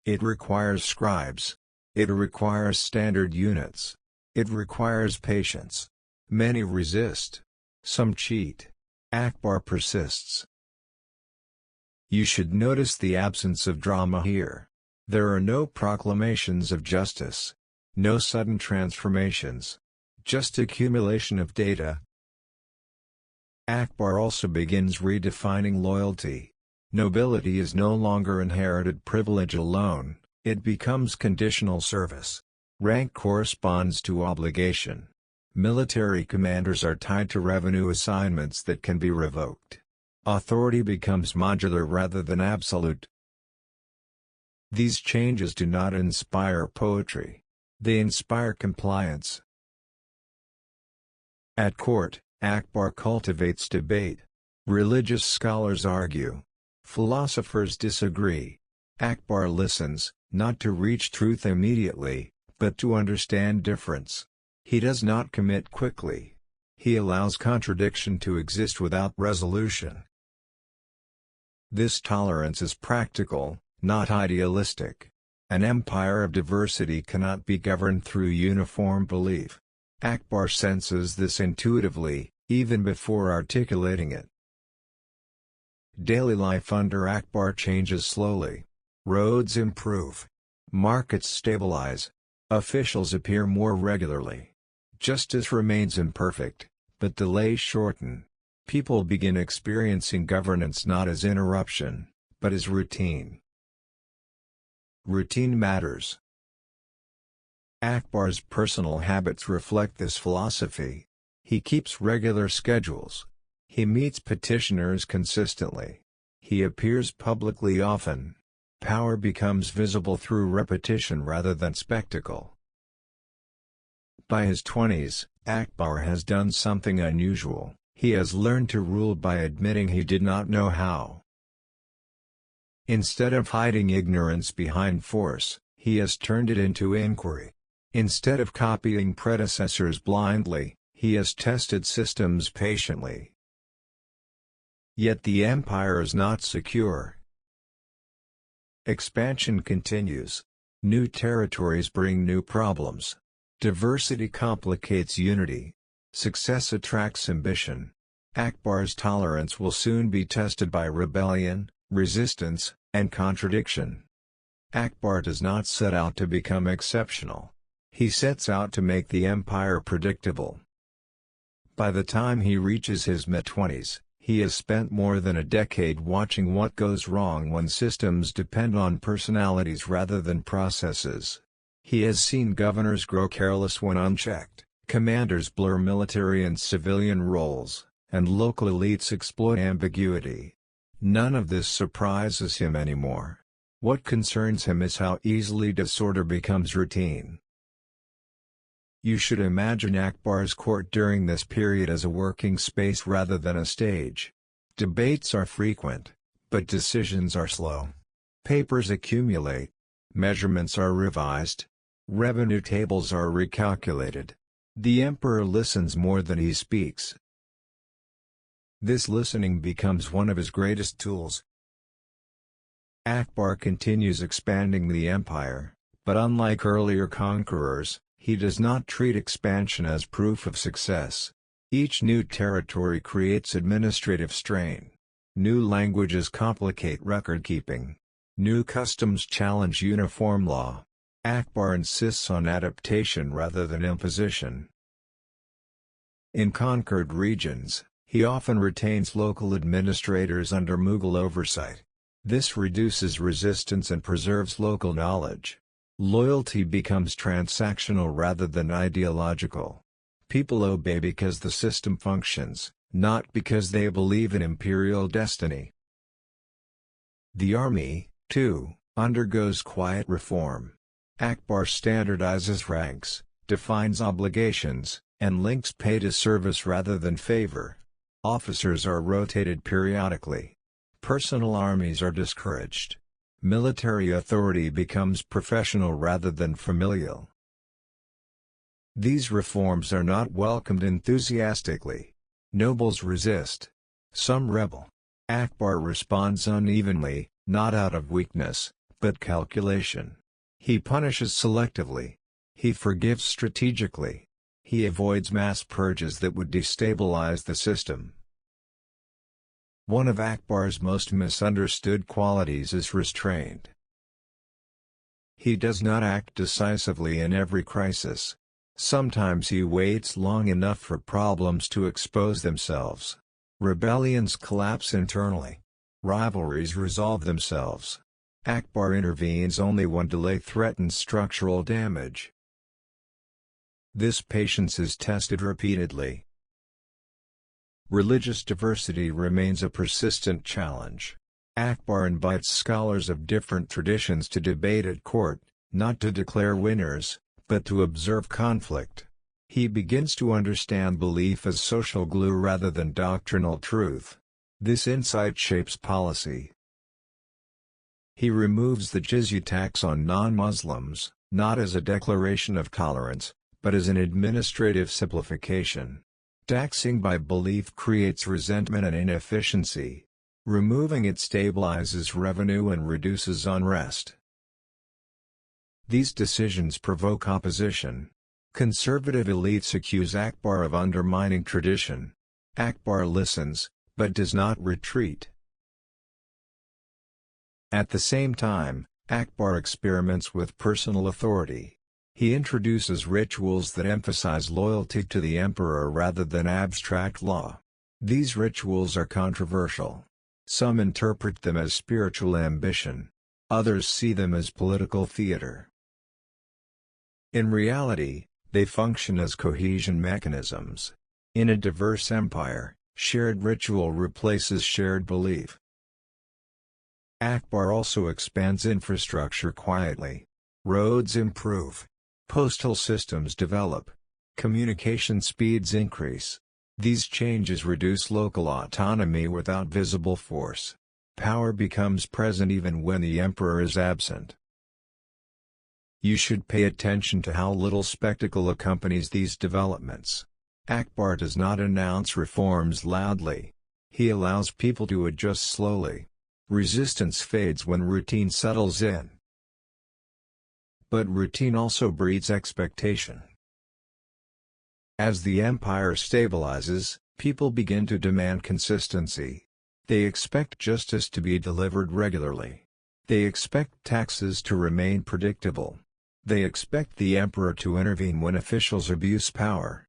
It requires scribes. It requires standard units. It requires patience. Many resist. Some cheat. Akbar persists. You should notice the absence of drama here. There are no proclamations of justice. No sudden transformations. Just accumulation of data. Akbar also begins redefining loyalty. Nobility is no longer inherited privilege alone, it becomes conditional service. Rank corresponds to obligation. Military commanders are tied to revenue assignments that can be revoked. Authority becomes modular rather than absolute. These changes do not inspire poetry. They inspire compliance. At court, Akbar cultivates debate. Religious scholars argue. Philosophers disagree. Akbar listens, not to reach truth immediately, but to understand difference. He does not commit quickly. He allows contradiction to exist without resolution. This tolerance is practical, not idealistic. An empire of diversity cannot be governed through uniform belief. Akbar senses this intuitively, even before articulating it. Daily life under Akbar changes slowly. Roads improve. Markets stabilize. Officials appear more regularly. Justice remains imperfect, but delays shorten. People begin experiencing governance not as interruption, but as routine. Routine matters. Akbar's personal habits reflect this philosophy. He keeps regular schedules. He meets petitioners consistently. He appears publicly often. Power becomes visible through repetition rather than spectacle. By his 20s, Akbar has done something unusual. He has learned to rule by admitting he did not know how. Instead of hiding ignorance behind force, he has turned it into inquiry. Instead of copying predecessors blindly, he has tested systems patiently. Yet the empire is not secure. Expansion continues. New territories bring new problems. Diversity complicates unity. Success attracts ambition. Akbar's tolerance will soon be tested by rebellion, resistance, and contradiction. Akbar does not set out to become exceptional. He sets out to make the empire predictable. By the time he reaches his mid-20s, He has spent more than a decade watching what goes wrong when systems depend on personalities rather than processes. He has seen governors grow careless when unchecked, commanders blur military and civilian roles, and local elites exploit ambiguity. None of this surprises him anymore. What concerns him is how easily disorder becomes routine. You should imagine Akbar's court during this period as a working space rather than a stage. Debates are frequent, but decisions are slow. Papers accumulate. Measurements are revised. Revenue tables are recalculated. The emperor listens more than he speaks. This listening becomes one of his greatest tools. Akbar continues expanding the empire, but unlike earlier conquerors, he does not treat expansion as proof of success. Each new territory creates administrative strain. New languages complicate record-keeping. New customs challenge uniform law. Akbar insists on adaptation rather than imposition. In conquered regions, he often retains local administrators under Mughal oversight. This reduces resistance and preserves local knowledge. Loyalty becomes transactional rather than ideological. People obey because the system functions, not because they believe in imperial destiny. The army, too, undergoes quiet reform. Akbar standardizes ranks, defines obligations, and links pay to service rather than favor. Officers are rotated periodically. Personal armies are discouraged. Military authority becomes professional rather than familial. These reforms are not welcomed enthusiastically. Nobles resist. Some rebel. Akbar responds unevenly, not out of weakness, but calculation. He punishes selectively. He forgives strategically. He avoids mass purges that would destabilize the system. One of Akbar's most misunderstood qualities is restraint. He does not act decisively in every crisis. Sometimes he waits long enough for problems to expose themselves. Rebellions collapse internally. Rivalries resolve themselves. Akbar intervenes only when delay threatens structural damage. This patience is tested repeatedly. Religious diversity remains a persistent challenge. Akbar invites scholars of different traditions to debate at court, not to declare winners, but to observe conflict. He begins to understand belief as social glue rather than doctrinal truth. This insight shapes policy. He removes the jizya tax on non-Muslims, not as a declaration of tolerance, but as an administrative simplification. Taxing by belief creates resentment and inefficiency. Removing it stabilizes revenue and reduces unrest. These decisions provoke opposition. Conservative elites accuse Akbar of undermining tradition. Akbar listens, but does not retreat. At the same time, Akbar experiments with personal authority. He introduces rituals that emphasize loyalty to the emperor rather than abstract law. These rituals are controversial. Some interpret them as spiritual ambition. Others see them as political theater. In reality, they function as cohesion mechanisms. In a diverse empire, shared ritual replaces shared belief. Akbar also expands infrastructure quietly. Roads improve. Postal systems develop. Communication speeds increase. These changes reduce local autonomy without visible force. Power becomes present even when the emperor is absent. You should pay attention to how little spectacle accompanies these developments. Akbar does not announce reforms loudly. He allows people to adjust slowly. Resistance fades when routine settles in. But routine also breeds expectation. As the empire stabilizes, people begin to demand consistency. They expect justice to be delivered regularly. They expect taxes to remain predictable. They expect the emperor to intervene when officials abuse power.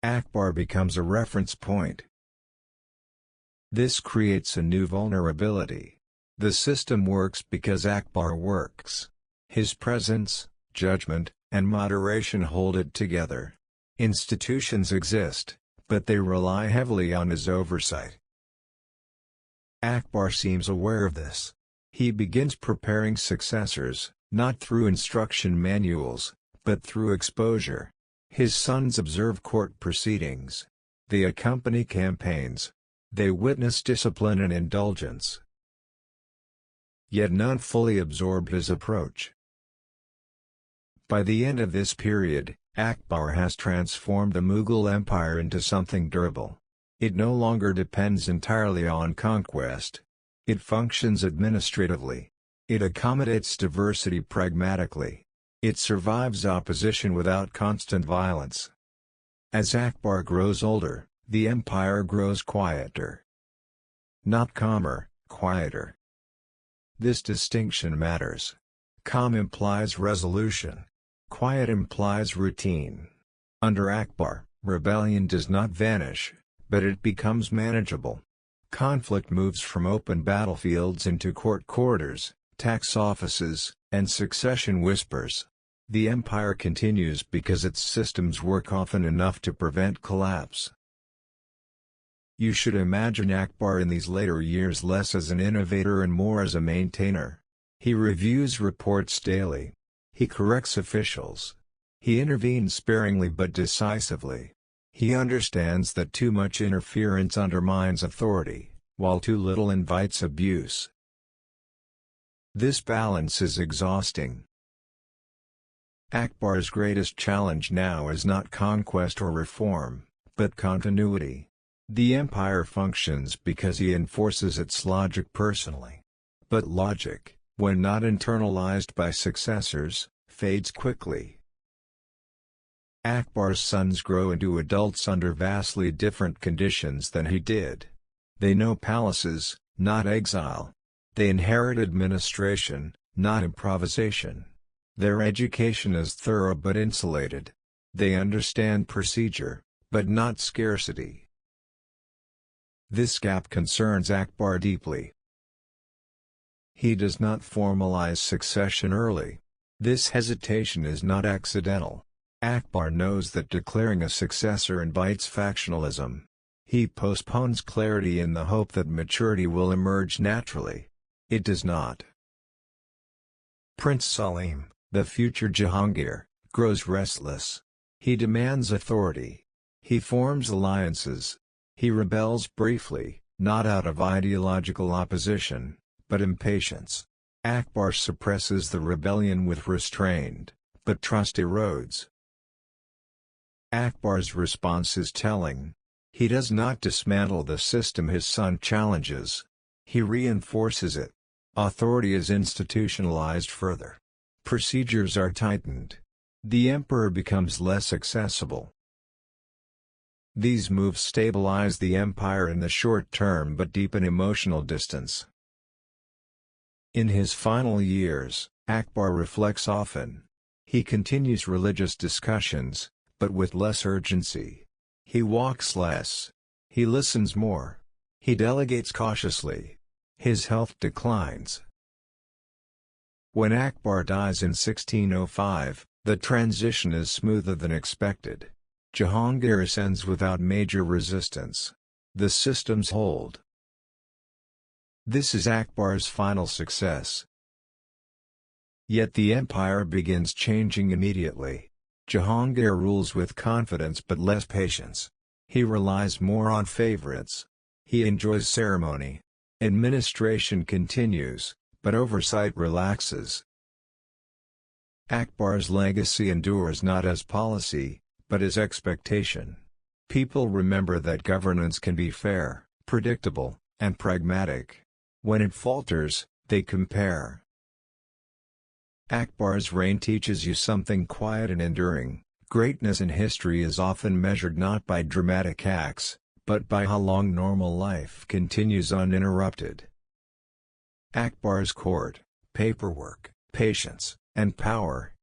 Akbar becomes a reference point. This creates a new vulnerability. The system works because Akbar works. His presence, judgment, and moderation hold it together. Institutions exist, but they rely heavily on his oversight. Akbar seems aware of this. He begins preparing successors, not through instruction manuals, but through exposure. His sons observe court proceedings. They accompany campaigns. They witness discipline and indulgence. Yet none fully absorb his approach. By the end of this period, Akbar has transformed the Mughal Empire into something durable. It no longer depends entirely on conquest. It functions administratively. It accommodates diversity pragmatically. It survives opposition without constant violence. As Akbar grows older, the empire grows quieter. Not calmer, quieter. This distinction matters. Calm implies resolution. Quiet implies routine. Under Akbar, rebellion does not vanish, but it becomes manageable. Conflict moves from open battlefields into court corridors, tax offices, and succession whispers. The empire continues because its systems work often enough to prevent collapse. You should imagine Akbar in these later years less as an innovator and more as a maintainer. He reviews reports daily. He corrects officials. He intervenes sparingly but decisively. He understands that too much interference undermines authority, while too little invites abuse. This balance is exhausting. Akbar's greatest challenge now is not conquest or reform, but continuity. The empire functions because he enforces its logic personally. But logic, when not internalized by successors, fades quickly. Akbar's sons grow into adults under vastly different conditions than he did. They know palaces, not exile. They inherit administration, not improvisation. Their education is thorough but insulated. They understand procedure, but not scarcity. This gap concerns Akbar deeply. He does not formalize succession early. This hesitation is not accidental. Akbar knows that declaring a successor invites factionalism. He postpones clarity in the hope that maturity will emerge naturally. It does not. Prince Salim, the future Jahangir, grows restless. He demands authority. He forms alliances. He rebels briefly, not out of ideological opposition, but impatience. Akbar suppresses the rebellion with restraint, but trust erodes. Akbar's response is telling. He does not dismantle the system his son challenges. He reinforces it. Authority is institutionalized further. Procedures are tightened. The emperor becomes less accessible. These moves stabilize the empire in the short term but deepen emotional distance. In his final years, Akbar reflects often. He continues religious discussions, but with less urgency. He walks less. He listens more. He delegates cautiously. His health declines. When Akbar dies in 1605, the transition is smoother than expected. Jahangir ascends without major resistance. The systems hold. This is Akbar's final success. Yet the empire begins changing immediately. Jahangir rules with confidence but less patience. He relies more on favorites. He enjoys ceremony. Administration continues, but oversight relaxes. Akbar's legacy endures not as policy, but as expectation. People remember that governance can be fair, predictable, and pragmatic. When it falters, they compare. Akbar's reign teaches you something quiet and enduring. Greatness in history is often measured not by dramatic acts, but by how long normal life continues uninterrupted. Akbar's court, paperwork, patience, and power.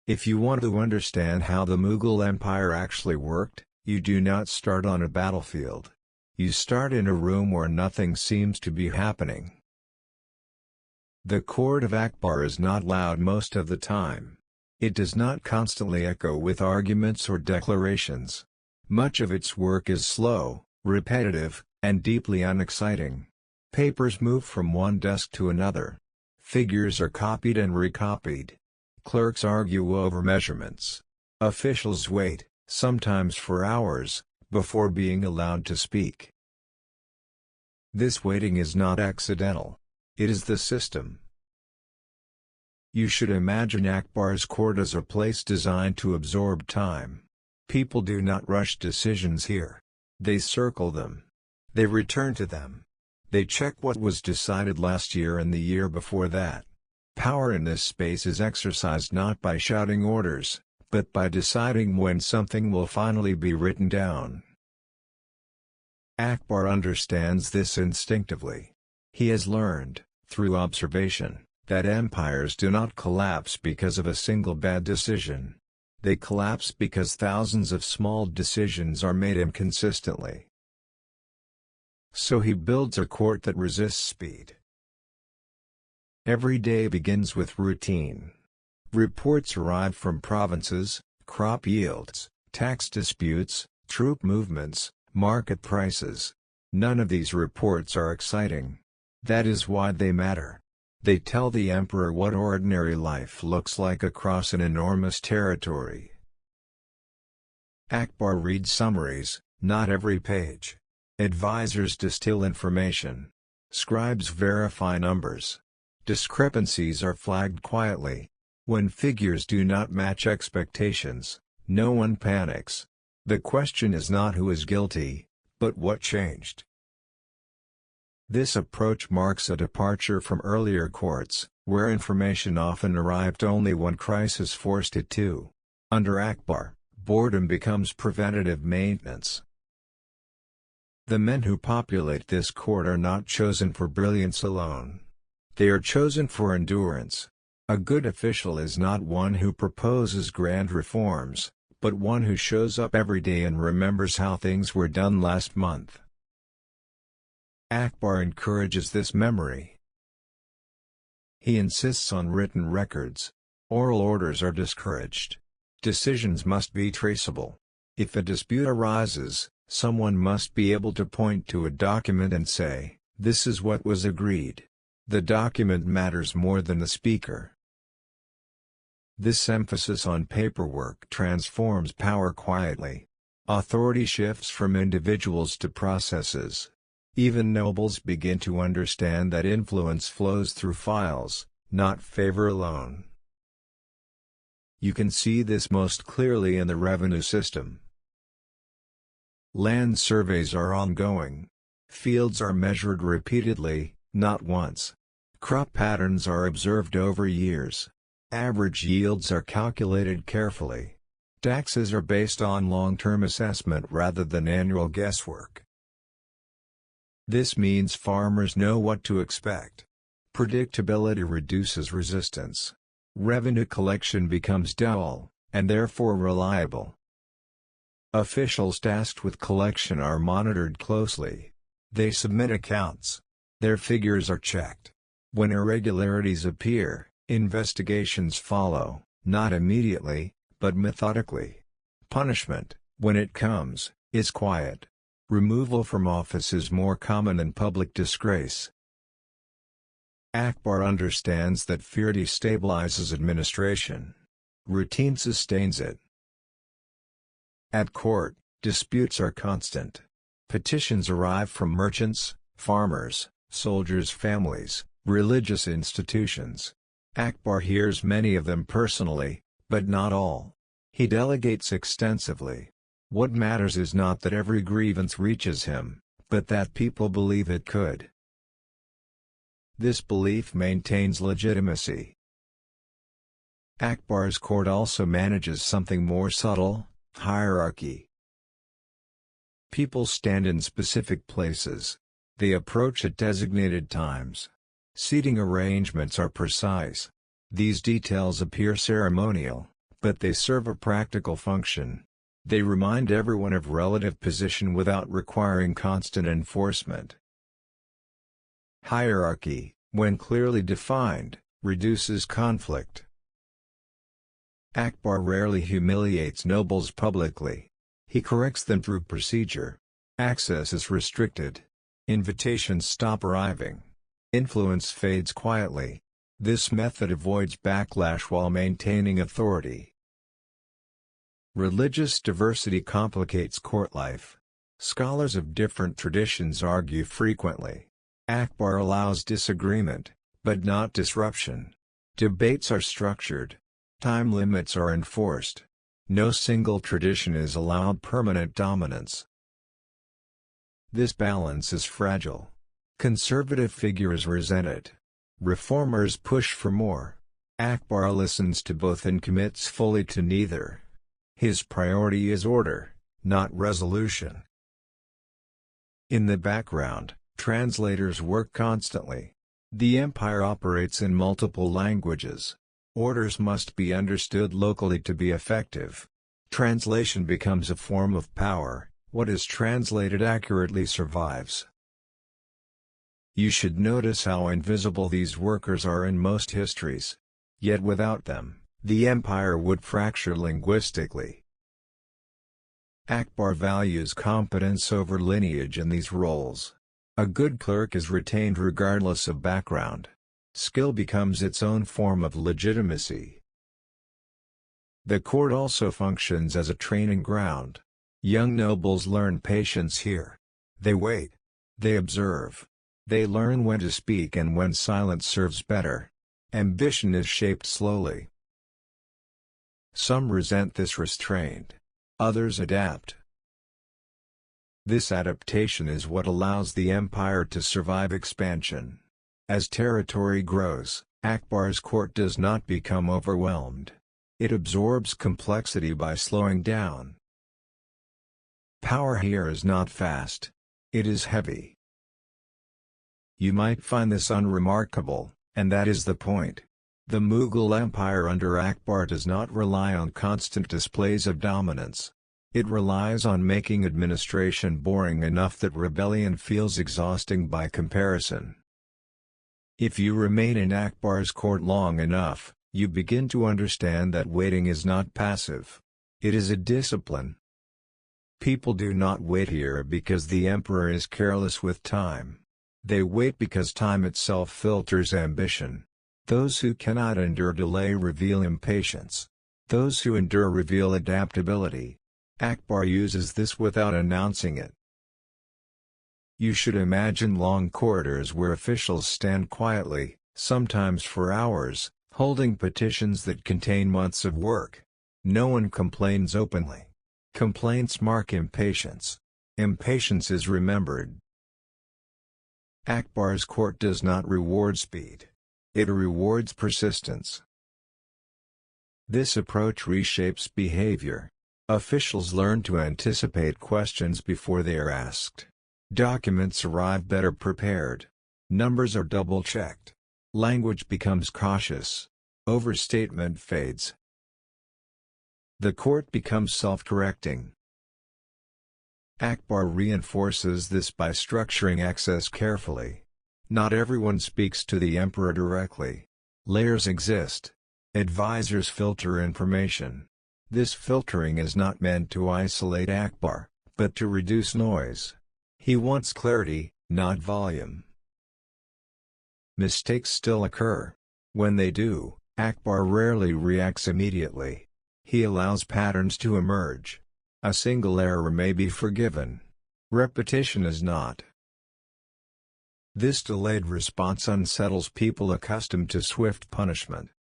If you want to understand how the Mughal Empire actually worked, you do not start on a battlefield. You start in a room where nothing seems to be happening. The court of Akbar is not loud most of the time. It does not constantly echo with arguments or declarations. Much of its work is slow, repetitive, and deeply unexciting. Papers move from one desk to another. Figures are copied and recopied. Clerks argue over measurements. Officials wait, sometimes for hours, before being allowed to speak. This waiting is not accidental. It is the system. You should imagine Akbar's court as a place designed to absorb time. People do not rush decisions here. They circle them. They return to them. They check what was decided last year and the year before that. Power in this space is exercised not by shouting orders, but by deciding when something will finally be written down. Akbar understands this instinctively. He has learned, through observation, that empires do not collapse because of a single bad decision. They collapse because thousands of small decisions are made inconsistently. So he builds a court that resists speed. Every day begins with routine. Reports arrive from provinces, crop yields, tax disputes, troop movements, market prices. None of these reports are exciting. That is why they matter. They tell the emperor what ordinary life looks like across an enormous territory. Akbar reads summaries, not every page. Advisors distill information. Scribes verify numbers. Discrepancies are flagged quietly. When figures do not match expectations, no one panics. The question is not who is guilty, but what changed. This approach marks a departure from earlier courts, where information often arrived only when crisis forced it to. Under Akbar, boredom becomes preventative maintenance. The men who populate this court are not chosen for brilliance alone. They are chosen for endurance. A good official is not one who proposes grand reforms, but one who shows up every day and remembers how things were done last month. Akbar encourages this memory. He insists on written records. Oral orders are discouraged. Decisions must be traceable. If a dispute arises, someone must be able to point to a document and say, "This is what was agreed." The document matters more than the speaker. This emphasis on paperwork transforms power quietly. Authority shifts from individuals to processes. Even nobles begin to understand that influence flows through files, not favor alone. You can see this most clearly in the revenue system. Land surveys are ongoing. Fields are measured repeatedly, not once. Crop patterns are observed over years. Average yields are calculated carefully. Taxes are based on long-term assessment rather than annual guesswork. This means farmers know what to expect. Predictability reduces resistance. Revenue collection becomes dull, and therefore reliable. Officials tasked with collection are monitored closely. They submit accounts. Their figures are checked. When irregularities appear, investigations follow, not immediately, but methodically. Punishment, when it comes, is quiet. Removal from office is more common than public disgrace. Akbar understands that fear destabilizes administration. Routine sustains it. At court, disputes are constant. Petitions arrive from merchants, farmers, soldiers' families, religious institutions. Akbar hears many of them personally, but not all. He delegates extensively. What matters is not that every grievance reaches him, but that people believe it could. This belief maintains legitimacy. Akbar's court also manages something more subtle: hierarchy. People stand in specific places. They approach at designated times. Seating arrangements are precise. These details appear ceremonial, but they serve a practical function. They remind everyone of relative position without requiring constant enforcement. Hierarchy, when clearly defined, reduces conflict. Akbar rarely humiliates nobles publicly. He corrects them through procedure. Access is restricted. Invitations stop arriving. Influence fades quietly. This method avoids backlash while maintaining authority. Religious diversity complicates court life. Scholars of different traditions argue frequently. Akbar allows disagreement, but not disruption. Debates are structured. Time limits are enforced. No single tradition is allowed permanent dominance. This balance is fragile. Conservative figures resent it. Reformers push for more. Akbar listens to both and commits fully to neither. His priority is order, not resolution. In the background, translators work constantly. The empire operates in multiple languages. Orders must be understood locally to be effective. Translation becomes a form of power. What is translated accurately survives. You should notice how invisible these workers are in most histories. Yet without them, the empire would fracture linguistically. Akbar values competence over lineage in these roles. A good clerk is retained regardless of background. Skill becomes its own form of legitimacy. The court also functions as a training ground. Young nobles learn patience here. They wait. They observe. They learn when to speak and when silence serves better. Ambition is shaped slowly. Some resent this restraint. Others adapt. This adaptation is what allows the empire to survive expansion. As territory grows, Akbar's court does not become overwhelmed. It absorbs complexity by slowing down. Power here is not fast. It is heavy. You might find this unremarkable, and that is the point. The Mughal Empire under Akbar does not rely on constant displays of dominance. It relies on making administration boring enough that rebellion feels exhausting by comparison. If you remain in Akbar's court long enough, you begin to understand that waiting is not passive. It is a discipline. People do not wait here because the emperor is careless with time. They wait because time itself filters ambition. Those who cannot endure delay reveal impatience. Those who endure reveal adaptability. Akbar uses this without announcing it. You should imagine long corridors where officials stand quietly, sometimes for hours, holding petitions that contain months of work. No one complains openly. Complaints mark impatience. Impatience is remembered. Akbar's court does not reward speed. It rewards persistence. This approach reshapes behavior. Officials learn to anticipate questions before they are asked. Documents arrive better prepared. Numbers are double-checked. Language becomes cautious. Overstatement fades. The court becomes self-correcting. Akbar reinforces this by structuring access carefully. Not everyone speaks to the emperor directly. Layers exist. Advisors filter information. This filtering is not meant to isolate Akbar, but to reduce noise. He wants clarity, not volume. Mistakes still occur. When they do, Akbar rarely reacts immediately. He allows patterns to emerge. A single error may be forgiven. Repetition is not. This delayed response unsettles people accustomed to swift punishment.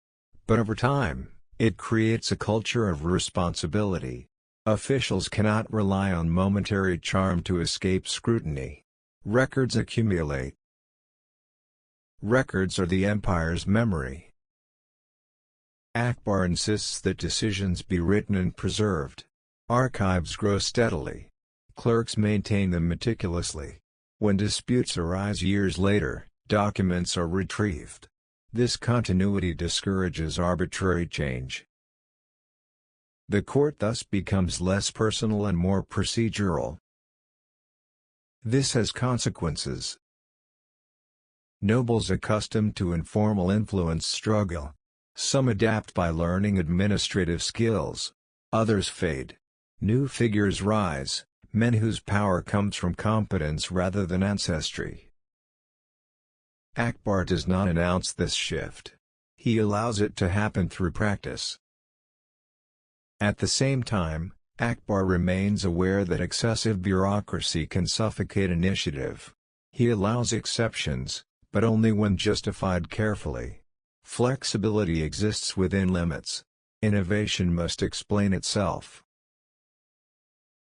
But over time, it creates a culture of responsibility. Officials cannot rely on momentary charm to escape scrutiny. Records accumulate. Records are the empire's memory. Akbar insists that decisions be written and preserved. Archives grow steadily. Clerks maintain them meticulously. When disputes arise years later, documents are retrieved. This continuity discourages arbitrary change. The court thus becomes less personal and more procedural. This has consequences. Nobles accustomed to informal influence struggle. Some adapt by learning administrative skills. Others fade. New figures rise, men whose power comes from competence rather than ancestry. Akbar does not announce this shift. He allows it to happen through practice. At the same time, Akbar remains aware that excessive bureaucracy can suffocate initiative. He allows exceptions, but only when justified carefully. Flexibility exists within limits. Innovation must explain itself.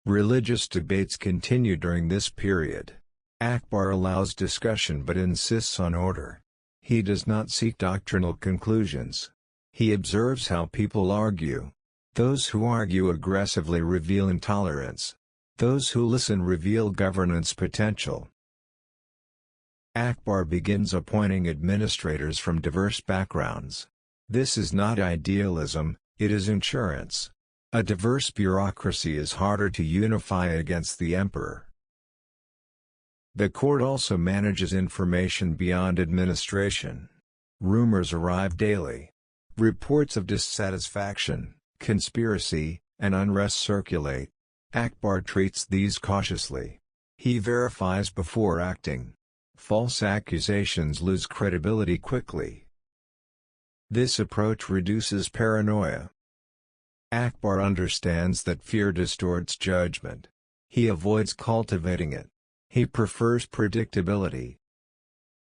Religious debates continue during this period. Akbar allows discussion but insists on order. He does not seek doctrinal conclusions. He observes how people argue. Those who argue aggressively reveal intolerance. Those who listen reveal governance potential. Akbar begins appointing administrators from diverse backgrounds. This is not idealism, it is insurance. A diverse bureaucracy is harder to unify against the emperor. The court also manages information beyond administration. Rumors arrive daily. Reports of dissatisfaction, conspiracy, and unrest circulate. Akbar treats these cautiously. He verifies before acting. False accusations lose credibility quickly. This approach reduces paranoia. Akbar understands that fear distorts judgment. He avoids cultivating it. He prefers predictability.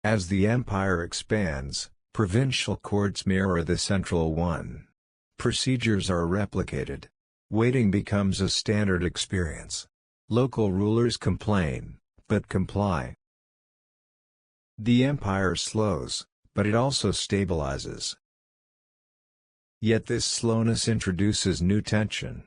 As the empire expands, provincial courts mirror the central one. Procedures are replicated. Waiting becomes a standard experience. Local rulers complain, but comply. The empire slows, but it also stabilizes. Yet this slowness introduces new tension.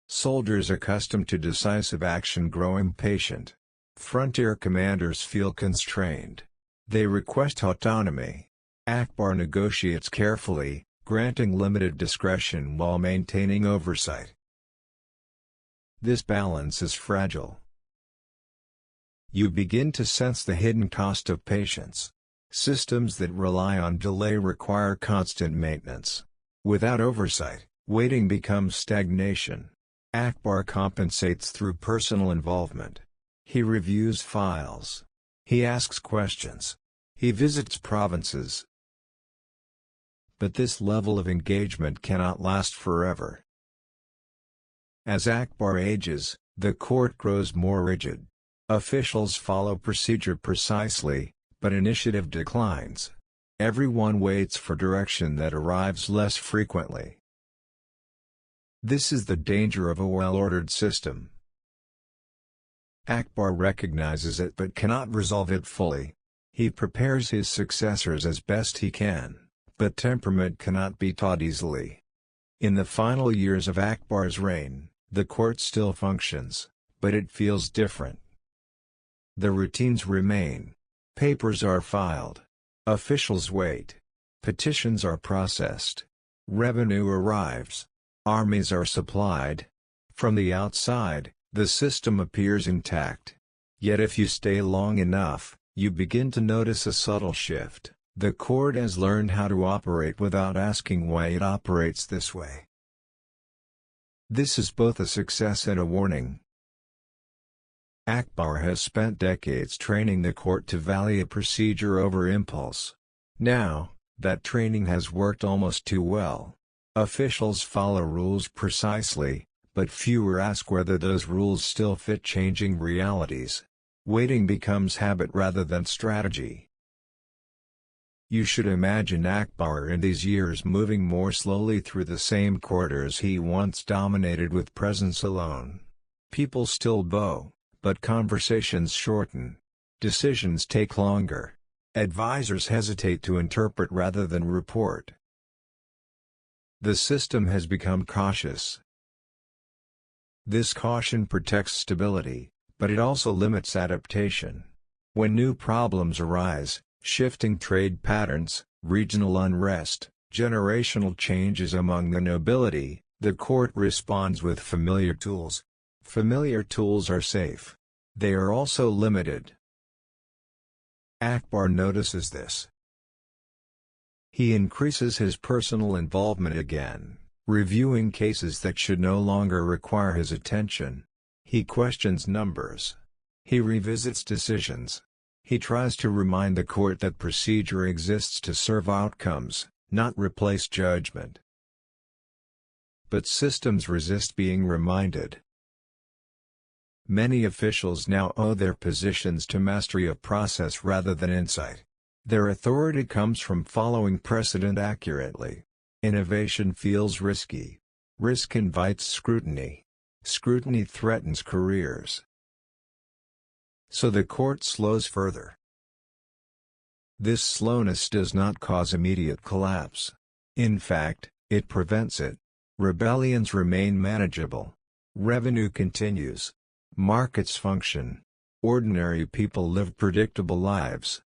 Soldiers accustomed to decisive action grow impatient. Frontier commanders feel constrained. They request autonomy. Akbar negotiates carefully, granting limited discretion while maintaining oversight. This balance is fragile. You begin to sense the hidden cost of patience. Systems that rely on delay require constant maintenance. Without oversight, waiting becomes stagnation. Akbar compensates through personal involvement. He reviews files. He asks questions. He visits provinces. But this level of engagement cannot last forever. As Akbar ages, the court grows more rigid. Officials follow procedure precisely, but initiative declines. Everyone waits for direction that arrives less frequently. This is the danger of a well-ordered system. Akbar recognizes it but cannot resolve it fully. He prepares his successors as best he can, but temperament cannot be taught easily. In the final years of Akbar's reign, the court still functions, but it feels different. The routines remain. Papers are filed. Officials wait. Petitions are processed. Revenue arrives. Armies are supplied. From the outside, the system appears intact. Yet if you stay long enough, you begin to notice a subtle shift. The court has learned how to operate without asking why it operates this way. This is both a success and a warning. Akbar has spent decades training the court to value procedure over impulse. Now, that training has worked almost too well. Officials follow rules precisely, but fewer ask whether those rules still fit changing realities. Waiting becomes habit rather than strategy. You should imagine Akbar in these years moving more slowly through the same corridors he once dominated with presence alone. People still bow, but conversations shorten. Decisions take longer. Advisors hesitate to interpret rather than report. The system has become cautious. This caution protects stability, but it also limits adaptation. When new problems arise, shifting trade patterns, regional unrest, generational changes among the nobility, The court responds with familiar tools. Familiar tools are safe. They are also limited. Akbar notices this. He increases his personal involvement again, reviewing cases that should no longer require his attention. He questions numbers. He revisits decisions. He tries to remind the court that procedure exists to serve outcomes, not replace judgment. But systems resist being reminded. Many officials now owe their positions to mastery of process rather than insight. Their authority comes from following precedent accurately. Innovation feels risky. Risk invites scrutiny. Scrutiny threatens careers. So the court slows further. This slowness does not cause immediate collapse. In fact, it prevents it. Rebellions remain manageable. Revenue continues. Markets function. Ordinary people live predictable lives.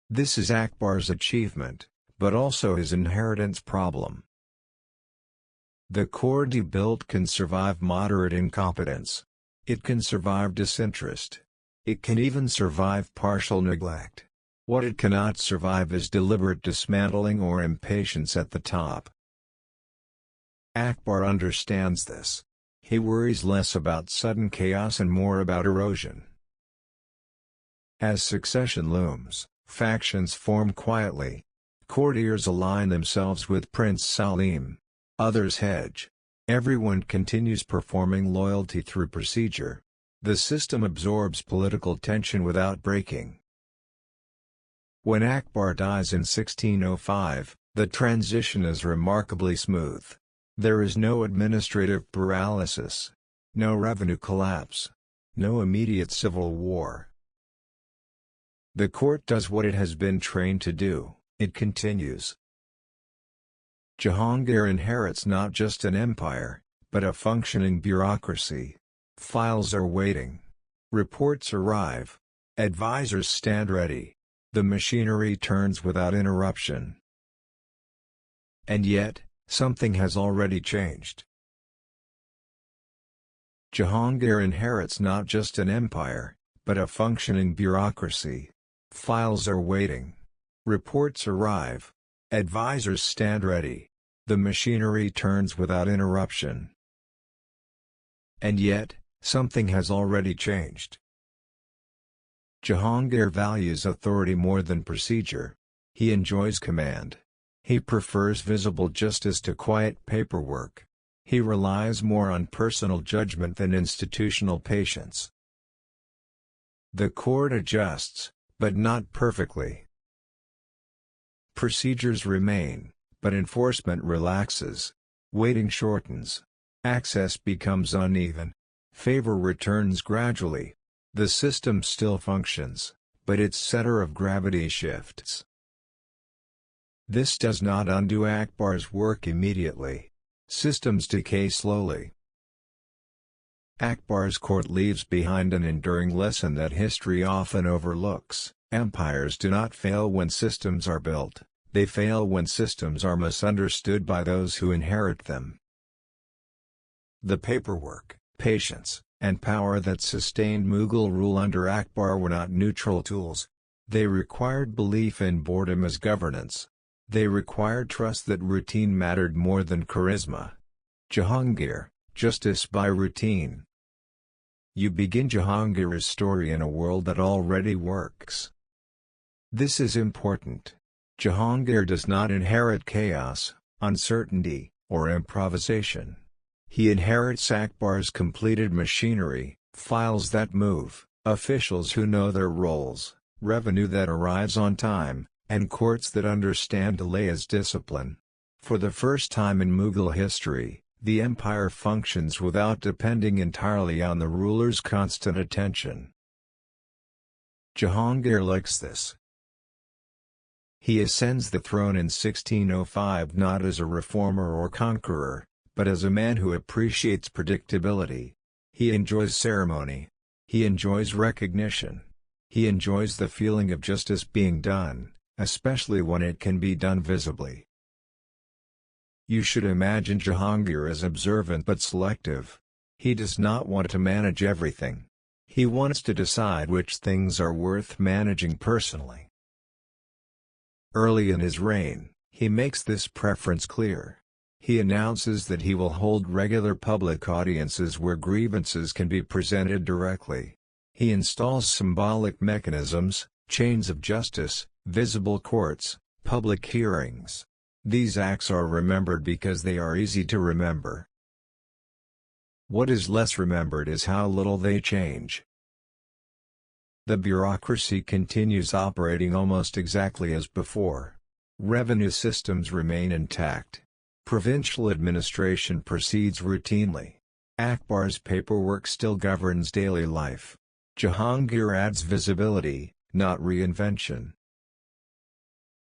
This is Akbar's achievement, but also his inheritance problem. The court he built can survive moderate incompetence. It can survive disinterest. It can even survive partial neglect. What it cannot survive is deliberate dismantling or impatience at the top. Akbar understands this. He worries less about sudden chaos and more about erosion. As succession looms, factions form quietly. Courtiers align themselves with Prince Salim. Others hedge. Everyone continues performing loyalty through procedure. The system absorbs political tension without breaking. When Akbar dies in 1605, the transition is remarkably smooth. There is no administrative paralysis. No revenue collapse. No immediate civil war. The court does what it has been trained to do, it continues. Jahangir inherits not just an empire, but a functioning bureaucracy. Files are waiting. Reports arrive. Advisors stand ready. The machinery turns without interruption. And yet, something has already changed. Jahangir inherits not just an empire, but a functioning bureaucracy. Files are waiting. Reports arrive. Advisors stand ready. The machinery turns without interruption. And yet, something has already changed. Jahangir values authority more than procedure. He enjoys command. He prefers visible justice to quiet paperwork. He relies more on personal judgment than institutional patience. The court adjusts, but not perfectly. Procedures remain, but enforcement relaxes. Waiting shortens. Access becomes uneven. Favor returns gradually. The system still functions, but its center of gravity shifts. This does not undo Akbar's work immediately. Systems decay slowly. Akbar's court leaves behind an enduring lesson that history often overlooks. Empires do not fail when systems are built, they fail when systems are misunderstood by those who inherit them. The paperwork, patience, and power that sustained Mughal rule under Akbar were not neutral tools. They required belief in boredom as governance. They required trust that routine mattered more than charisma. Jahangir, justice by routine. You begin Jahangir's story in a world that already works. This is important. Jahangir does not inherit chaos, uncertainty, or improvisation. He inherits Akbar's completed machinery, files that move, officials who know their roles, revenue that arrives on time, and courts that understand delay as discipline. For the first time in Mughal history, the empire functions without depending entirely on the ruler's constant attention. Jahangir likes this. He ascends the throne in 1605 not as a reformer or conqueror, but as a man who appreciates predictability. He enjoys ceremony. He enjoys recognition. He enjoys the feeling of justice being done, especially when it can be done visibly. You should imagine Jahangir as observant but selective. He does not want to manage everything. He wants to decide which things are worth managing personally. Early in his reign, he makes this preference clear. He announces that he will hold regular public audiences where grievances can be presented directly. He installs symbolic mechanisms, chains of justice, visible courts, public hearings. These acts are remembered because they are easy to remember. What is less remembered is how little they change. The bureaucracy continues operating almost exactly as before. Revenue systems remain intact. Provincial administration proceeds routinely. Akbar's paperwork still governs daily life. Jahangir adds visibility, not reinvention.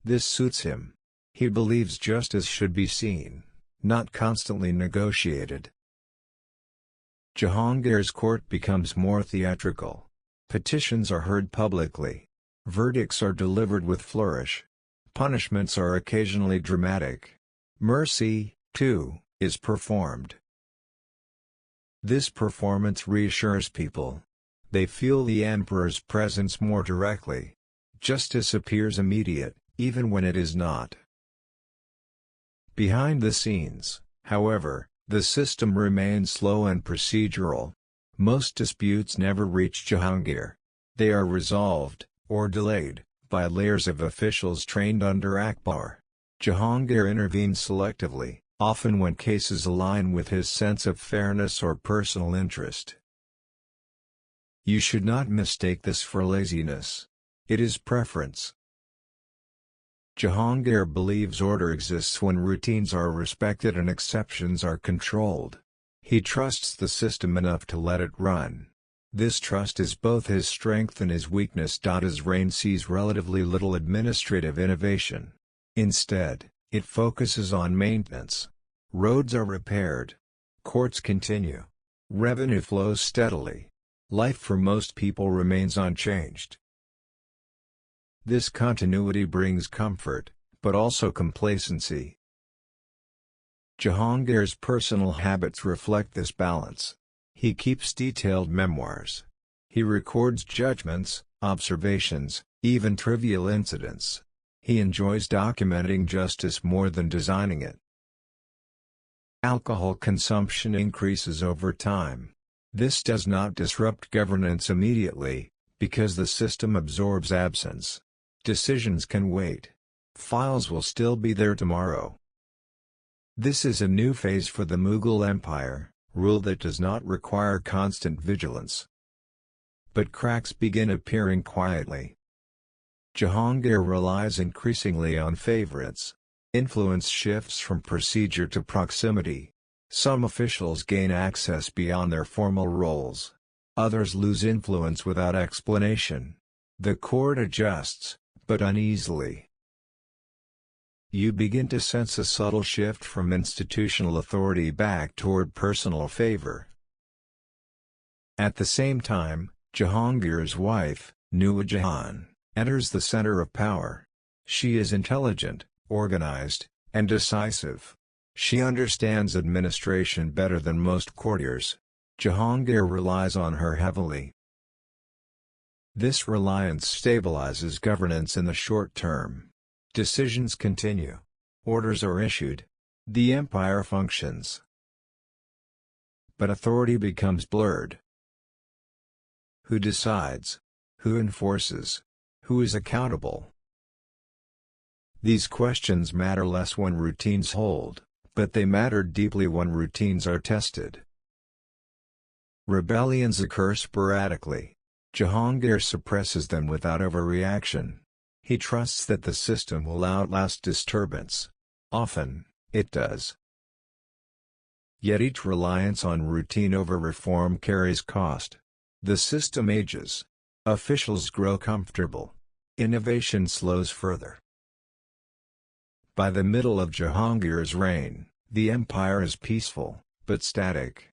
This suits him. He believes justice should be seen, not constantly negotiated. Jahangir's court becomes more theatrical. Petitions are heard publicly. Verdicts are delivered with flourish. Punishments are occasionally dramatic. Mercy, too, is performed. This performance reassures people. They feel the emperor's presence more directly. Justice appears immediate, even when it is not. Behind the scenes, however, the system remains slow and procedural. Most disputes never reach Jahangir. They are resolved, or delayed, by layers of officials trained under Akbar. Jahangir intervenes selectively, often when cases align with his sense of fairness or personal interest. You should not mistake this for laziness. It is preference. Jahangir believes order exists when routines are respected and exceptions are controlled. He trusts the system enough to let it run. This trust is both his strength and his weakness. His reign sees relatively little administrative innovation. Instead, it focuses on maintenance. Roads are repaired. Courts continue. Revenue flows steadily. Life for most people remains unchanged. This continuity brings comfort, but also complacency. Jahangir's personal habits reflect this balance. He keeps detailed memoirs. He records judgments, observations, even trivial incidents. He enjoys documenting justice more than designing it. Alcohol consumption increases over time. This does not disrupt governance immediately, because the system absorbs absence. Decisions can wait. Files will still be there tomorrow. This is a new phase for the Mughal Empire, rule that does not require constant vigilance. But cracks begin appearing quietly. Jahangir relies increasingly on favorites. Influence shifts from procedure to proximity. Some officials gain access beyond their formal roles. Others lose influence without explanation. The court adjusts, but uneasily. You begin to sense a subtle shift from institutional authority back toward personal favor. At the same time, Jahangir's wife, Nur Jahan, enters the center of power. She is intelligent, organized, and decisive. She understands administration better than most courtiers. Jahangir relies on her heavily. This reliance stabilizes governance in the short term. Decisions continue. Orders are issued. The empire functions. But authority becomes blurred. Who decides? Who enforces? Who is accountable? These questions matter less when routines hold, but they matter deeply when routines are tested. Rebellions occur sporadically. Jahangir suppresses them without overreaction. He trusts that the system will outlast disturbance. Often, it does. Yet each reliance on routine over reform carries cost. The system ages. Officials grow comfortable. Innovation slows further. By the middle of Jahangir's reign, the empire is peaceful, but static.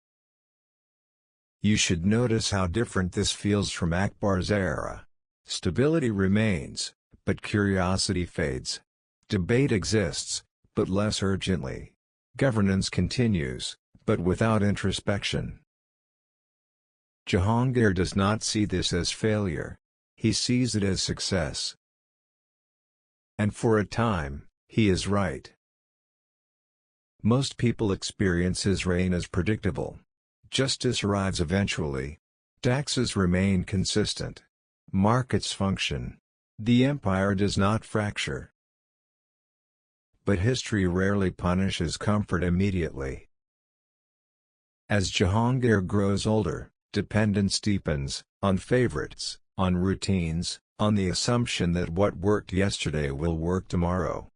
You should notice how different this feels from Akbar's era. Stability remains, but curiosity fades. Debate exists, but less urgently. Governance continues, but without introspection. Jahangir does not see this as failure. He sees it as success. And for a time, he is right. Most people experience his reign as predictable. Justice arrives eventually. Taxes remain consistent. Markets function. The empire does not fracture. But history rarely punishes comfort immediately. As Jahangir grows older, dependence deepens, on favorites, on routines, on the assumption that what worked yesterday will work tomorrow.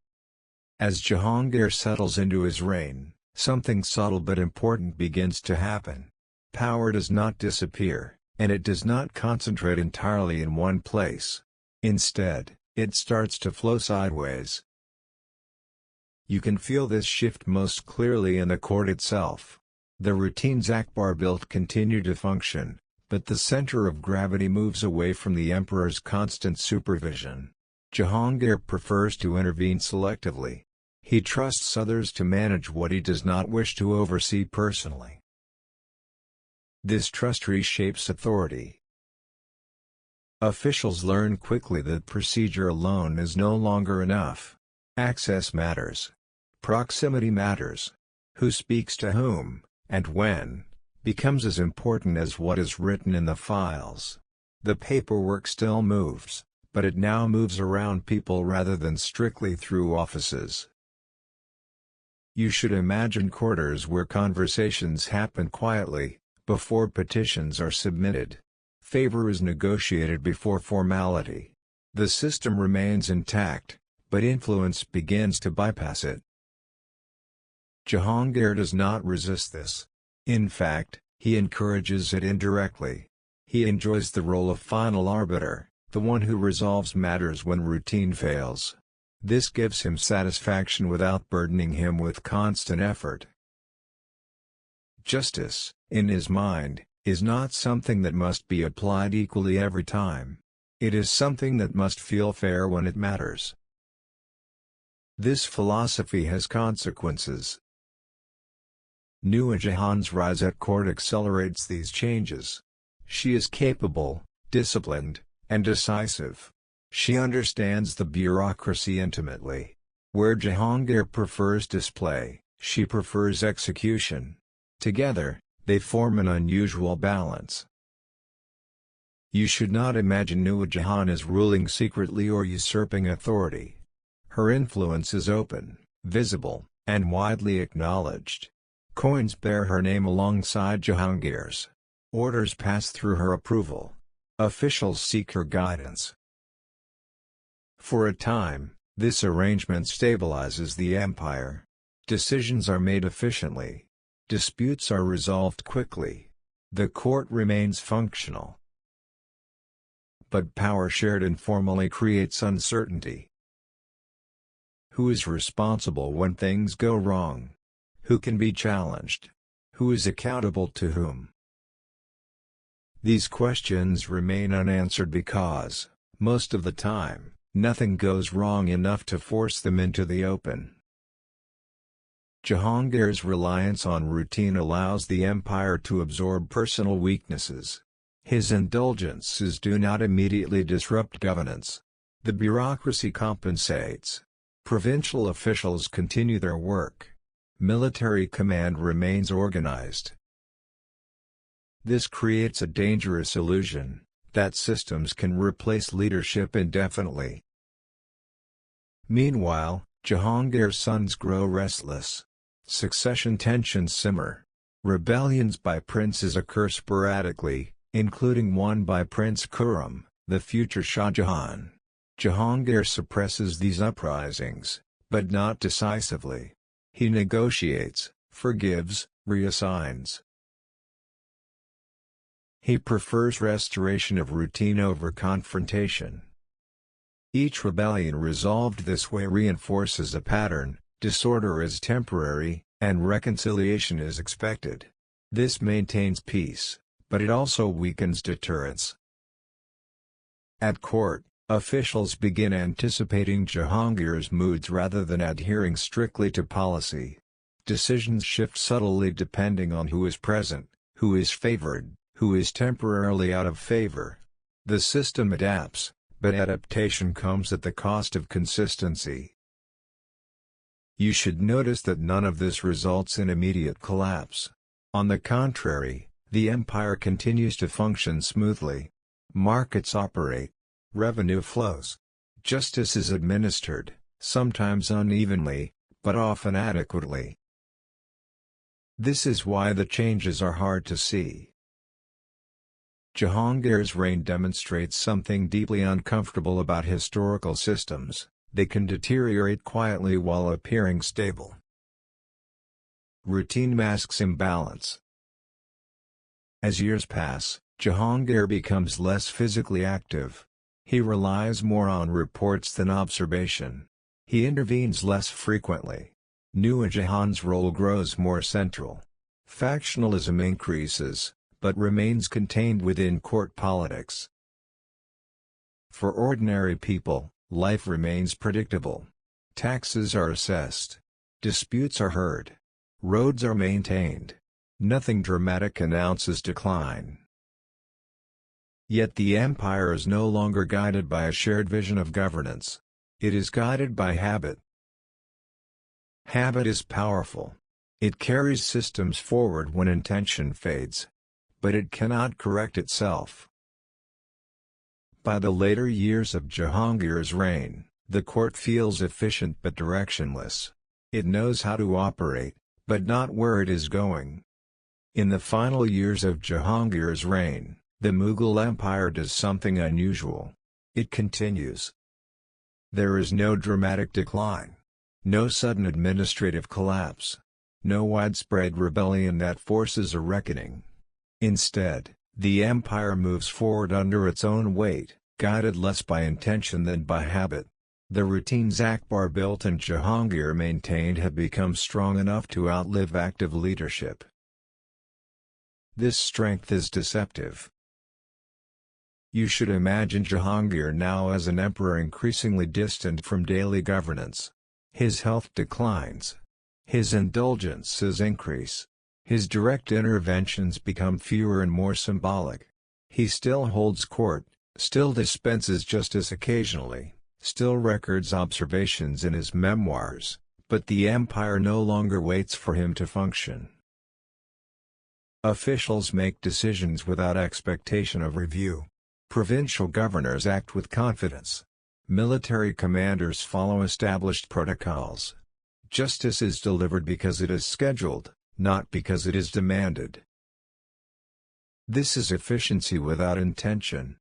As Jahangir settles into his reign, something subtle but important begins to happen. Power does not disappear, and it does not concentrate entirely in one place. Instead, it starts to flow sideways. You can feel this shift most clearly in the court itself. The routines Akbar built continue to function, but the center of gravity moves away from the emperor's constant supervision. Jahangir prefers to intervene selectively. He trusts others to manage what he does not wish to oversee personally. This trust reshapes authority. Officials learn quickly that procedure alone is no longer enough. Access matters. Proximity matters. Who speaks to whom, and when, becomes as important as what is written in the files. The paperwork still moves, but it now moves around people rather than strictly through offices. You should imagine quarters where conversations happen quietly, before petitions are submitted. Favor is negotiated before formality. The system remains intact, but influence begins to bypass it. Jahangir does not resist this. In fact, he encourages it indirectly. He enjoys the role of final arbiter, the one who resolves matters when routine fails. This gives him satisfaction without burdening him with constant effort. Justice, in his mind, is not something that must be applied equally every time. It is something that must feel fair when it matters. This philosophy has consequences. Nura Jahan's rise at court accelerates these changes. She is capable, disciplined, and decisive. She understands the bureaucracy intimately. Where Jahangir prefers display, she prefers execution. Together, they form an unusual balance. You should not imagine Nura Jahan as ruling secretly or usurping authority. Her influence is open, visible, and widely acknowledged. Coins bear her name alongside Jahangir's. Orders pass through her approval. Officials seek her guidance. For a time, this arrangement stabilizes the empire. Decisions are made efficiently. Disputes are resolved quickly. The court remains functional. But power shared informally creates uncertainty. Who is responsible when things go wrong? Who can be challenged? Who is accountable to whom? These questions remain unanswered because, most of the time, nothing goes wrong enough to force them into the open. Jahangir's reliance on routine allows the empire to absorb personal weaknesses. His indulgences do not immediately disrupt governance. The bureaucracy compensates. Provincial officials continue their work. Military command remains organized. This creates a dangerous illusion that systems can replace leadership indefinitely. Meanwhile, Jahangir's sons grow restless. Succession tensions simmer. Rebellions by princes occur sporadically, including one by Prince Khurram, the future Shah Jahan. Jahangir suppresses these uprisings, but not decisively. He negotiates, forgives, reassigns. He prefers restoration of routine over confrontation. Each rebellion resolved this way reinforces a pattern: disorder is temporary, and reconciliation is expected. This maintains peace, but it also weakens deterrence. At court, officials begin anticipating Jahangir's moods rather than adhering strictly to policy. Decisions shift subtly depending on who is present, who is favored, who is temporarily out of favor. The system adapts, but adaptation comes at the cost of consistency. You should notice that none of this results in immediate collapse. On the contrary, the empire continues to function smoothly. Markets operate. Revenue flows. Justice is administered, sometimes unevenly, but often adequately. This is why the changes are hard to see. Jahangir's reign demonstrates something deeply uncomfortable about historical systems: they can deteriorate quietly while appearing stable. Routine masks imbalance. As years pass, Jahangir becomes less physically active. He relies more on reports than observation. He intervenes less frequently. Nura Jahan's role grows more central. Factionalism increases, but remains contained within court politics. For ordinary people, life remains predictable. Taxes are assessed. Disputes are heard. Roads are maintained. Nothing dramatic announces decline. Yet the empire is no longer guided by a shared vision of governance. It is guided by habit. Habit is powerful. It carries systems forward when intention fades. But it cannot correct itself. By the later years of Jahangir's reign, the court feels efficient but directionless. It knows how to operate, but not where it is going. In the final years of Jahangir's reign, the Mughal Empire does something unusual. It continues. There is no dramatic decline. No sudden administrative collapse. No widespread rebellion that forces a reckoning. Instead, the empire moves forward under its own weight, guided less by intention than by habit. The routines Akbar built and Jahangir maintained have become strong enough to outlive active leadership. This strength is deceptive. You should imagine Jahangir now as an emperor increasingly distant from daily governance. His health declines. His indulgences increase. His direct interventions become fewer and more symbolic. He still holds court, still dispenses justice occasionally, still records observations in his memoirs, but the empire no longer waits for him to function. Officials make decisions without expectation of review. Provincial governors act with confidence. Military commanders follow established protocols. Justice is delivered because it is scheduled, not because it is demanded. This is efficiency without intention.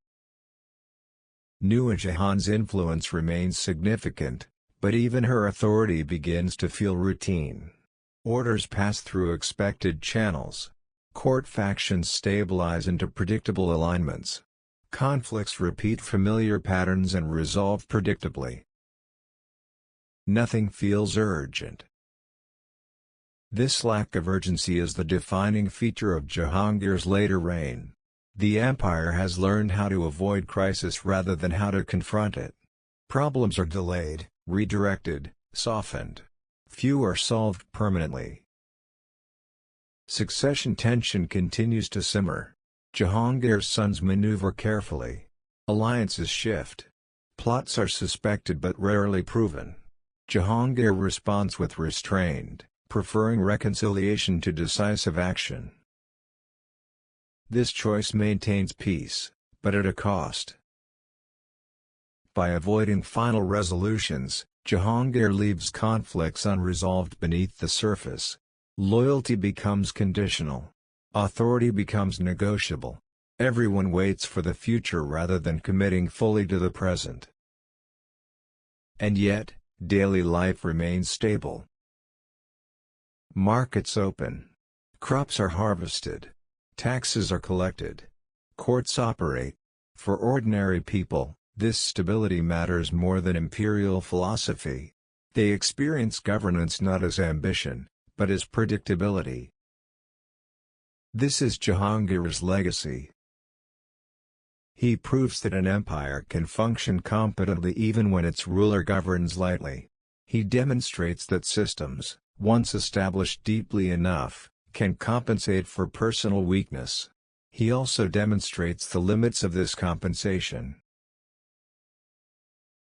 Nura Jahan's influence remains significant, but even her authority begins to feel routine. Orders pass through expected channels. Court factions stabilize into predictable alignments. Conflicts repeat familiar patterns and resolve predictably. Nothing feels urgent. This lack of urgency is the defining feature of Jahangir's later reign. The empire has learned how to avoid crisis rather than how to confront it. Problems are delayed, redirected, softened. Few are solved permanently. Succession tension continues to simmer. Jahangir's sons maneuver carefully. Alliances shift. Plots are suspected but rarely proven. Jahangir responds with restraint, preferring reconciliation to decisive action. This choice maintains peace, but at a cost. By avoiding final resolutions, Jahangir leaves conflicts unresolved beneath the surface. Loyalty becomes conditional. Authority becomes negotiable. Everyone waits for the future rather than committing fully to the present. And yet, daily life remains stable. Markets open. Crops are harvested. Taxes are collected. Courts operate. For ordinary people, this stability matters more than imperial philosophy. They experience governance not as ambition, but as predictability. This is Jahangir's legacy. He proves that an empire can function competently even when its ruler governs lightly. He demonstrates that systems, once established deeply enough, can compensate for personal weakness. He also demonstrates the limits of this compensation.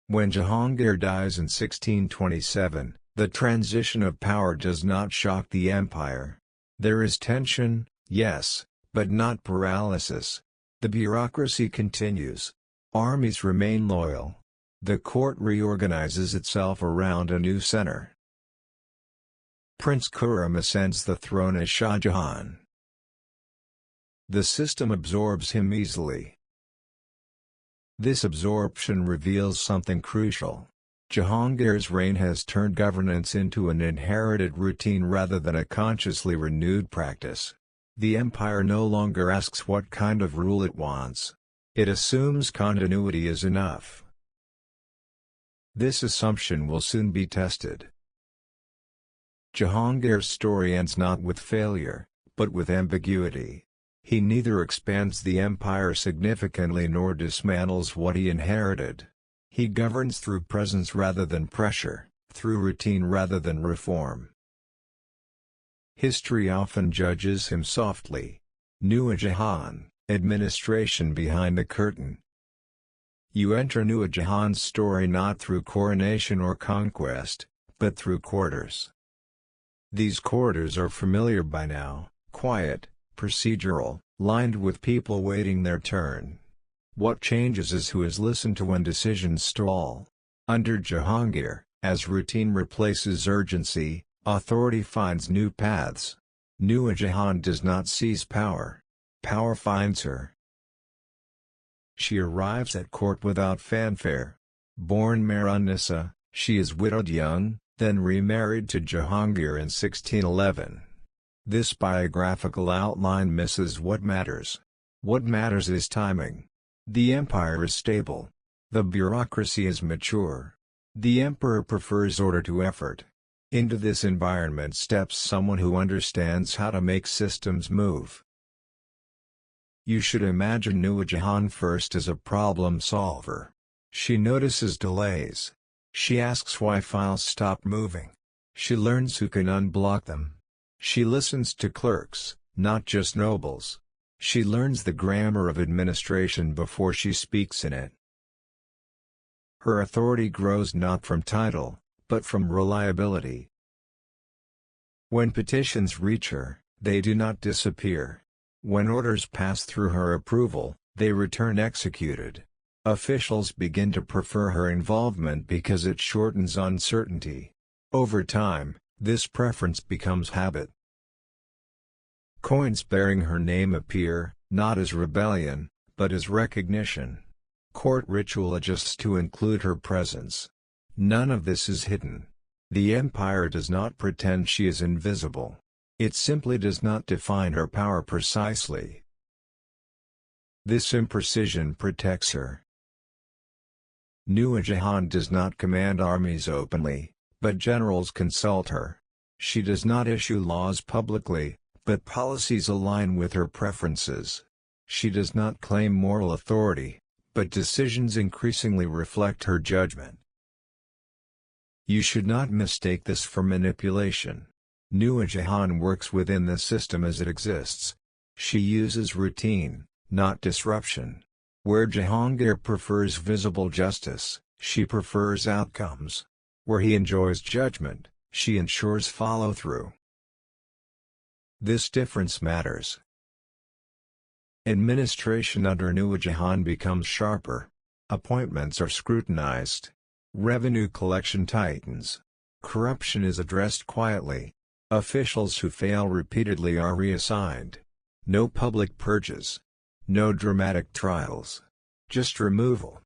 When Jahangir dies in 1627, the transition of power does not shock the empire. There is tension, yes, but not paralysis. The bureaucracy continues. Armies remain loyal. The court reorganizes itself around a new center. Prince Khurram ascends the throne as Shah Jahan. The system absorbs him easily. This absorption reveals something crucial. Jahangir's reign has turned governance into an inherited routine rather than a consciously renewed practice. The empire no longer asks what kind of rule it wants. It assumes continuity is enough. This assumption will soon be tested. Jahangir's story ends not with failure, but with ambiguity. He neither expands the empire significantly nor dismantles what he inherited. He governs through presence rather than pressure, through routine rather than reform. History often judges him softly. Nur Jahan, administration behind the curtain. You enter Nur Jahan's story not through coronation or conquest, but through quarters. These quarters are familiar by now, quiet, procedural, lined with people waiting their turn. What changes is who is listened to when decisions stall. Under Jahangir, as routine replaces urgency, authority finds new paths. Nur Jahan does not seize power. Power finds her. She arrives at court without fanfare. Born Mehrunnisa, she is widowed young, then remarried to Jahangir in 1611. This biographical outline misses what matters. What matters is timing. The empire is stable. The bureaucracy is mature. The emperor prefers order to effort. Into this environment steps someone who understands how to make systems move. You should imagine Nur Jahan first as a problem solver. She notices delays. She asks why files stop moving. She learns who can unblock them. She listens to clerks, not just nobles. She learns the grammar of administration before she speaks in it. Her authority grows not from title, but from reliability. When petitions reach her, they do not disappear. When orders pass through her approval, they return executed. Officials begin to prefer her involvement because it shortens uncertainty. Over time, this preference becomes habit. Coins bearing her name appear, not as rebellion, but as recognition. Court ritual adjusts to include her presence. None of this is hidden. The empire does not pretend she is invisible. It simply does not define her power precisely. This imprecision protects her. Nur Jahan does not command armies openly, but generals consult her. She does not issue laws publicly, but policies align with her preferences. She does not claim moral authority, but decisions increasingly reflect her judgment. You should not mistake this for manipulation. Nur Jahan works within the system as it exists. She uses routine, not disruption. Where Jahangir prefers visible justice, she prefers outcomes. Where he enjoys judgment, she ensures follow-through. This difference matters. Administration under Nur Jahan becomes sharper. Appointments are scrutinized. Revenue collection tightens. Corruption is addressed quietly. Officials who fail repeatedly are reassigned. No public purges. No dramatic trials. Just removal.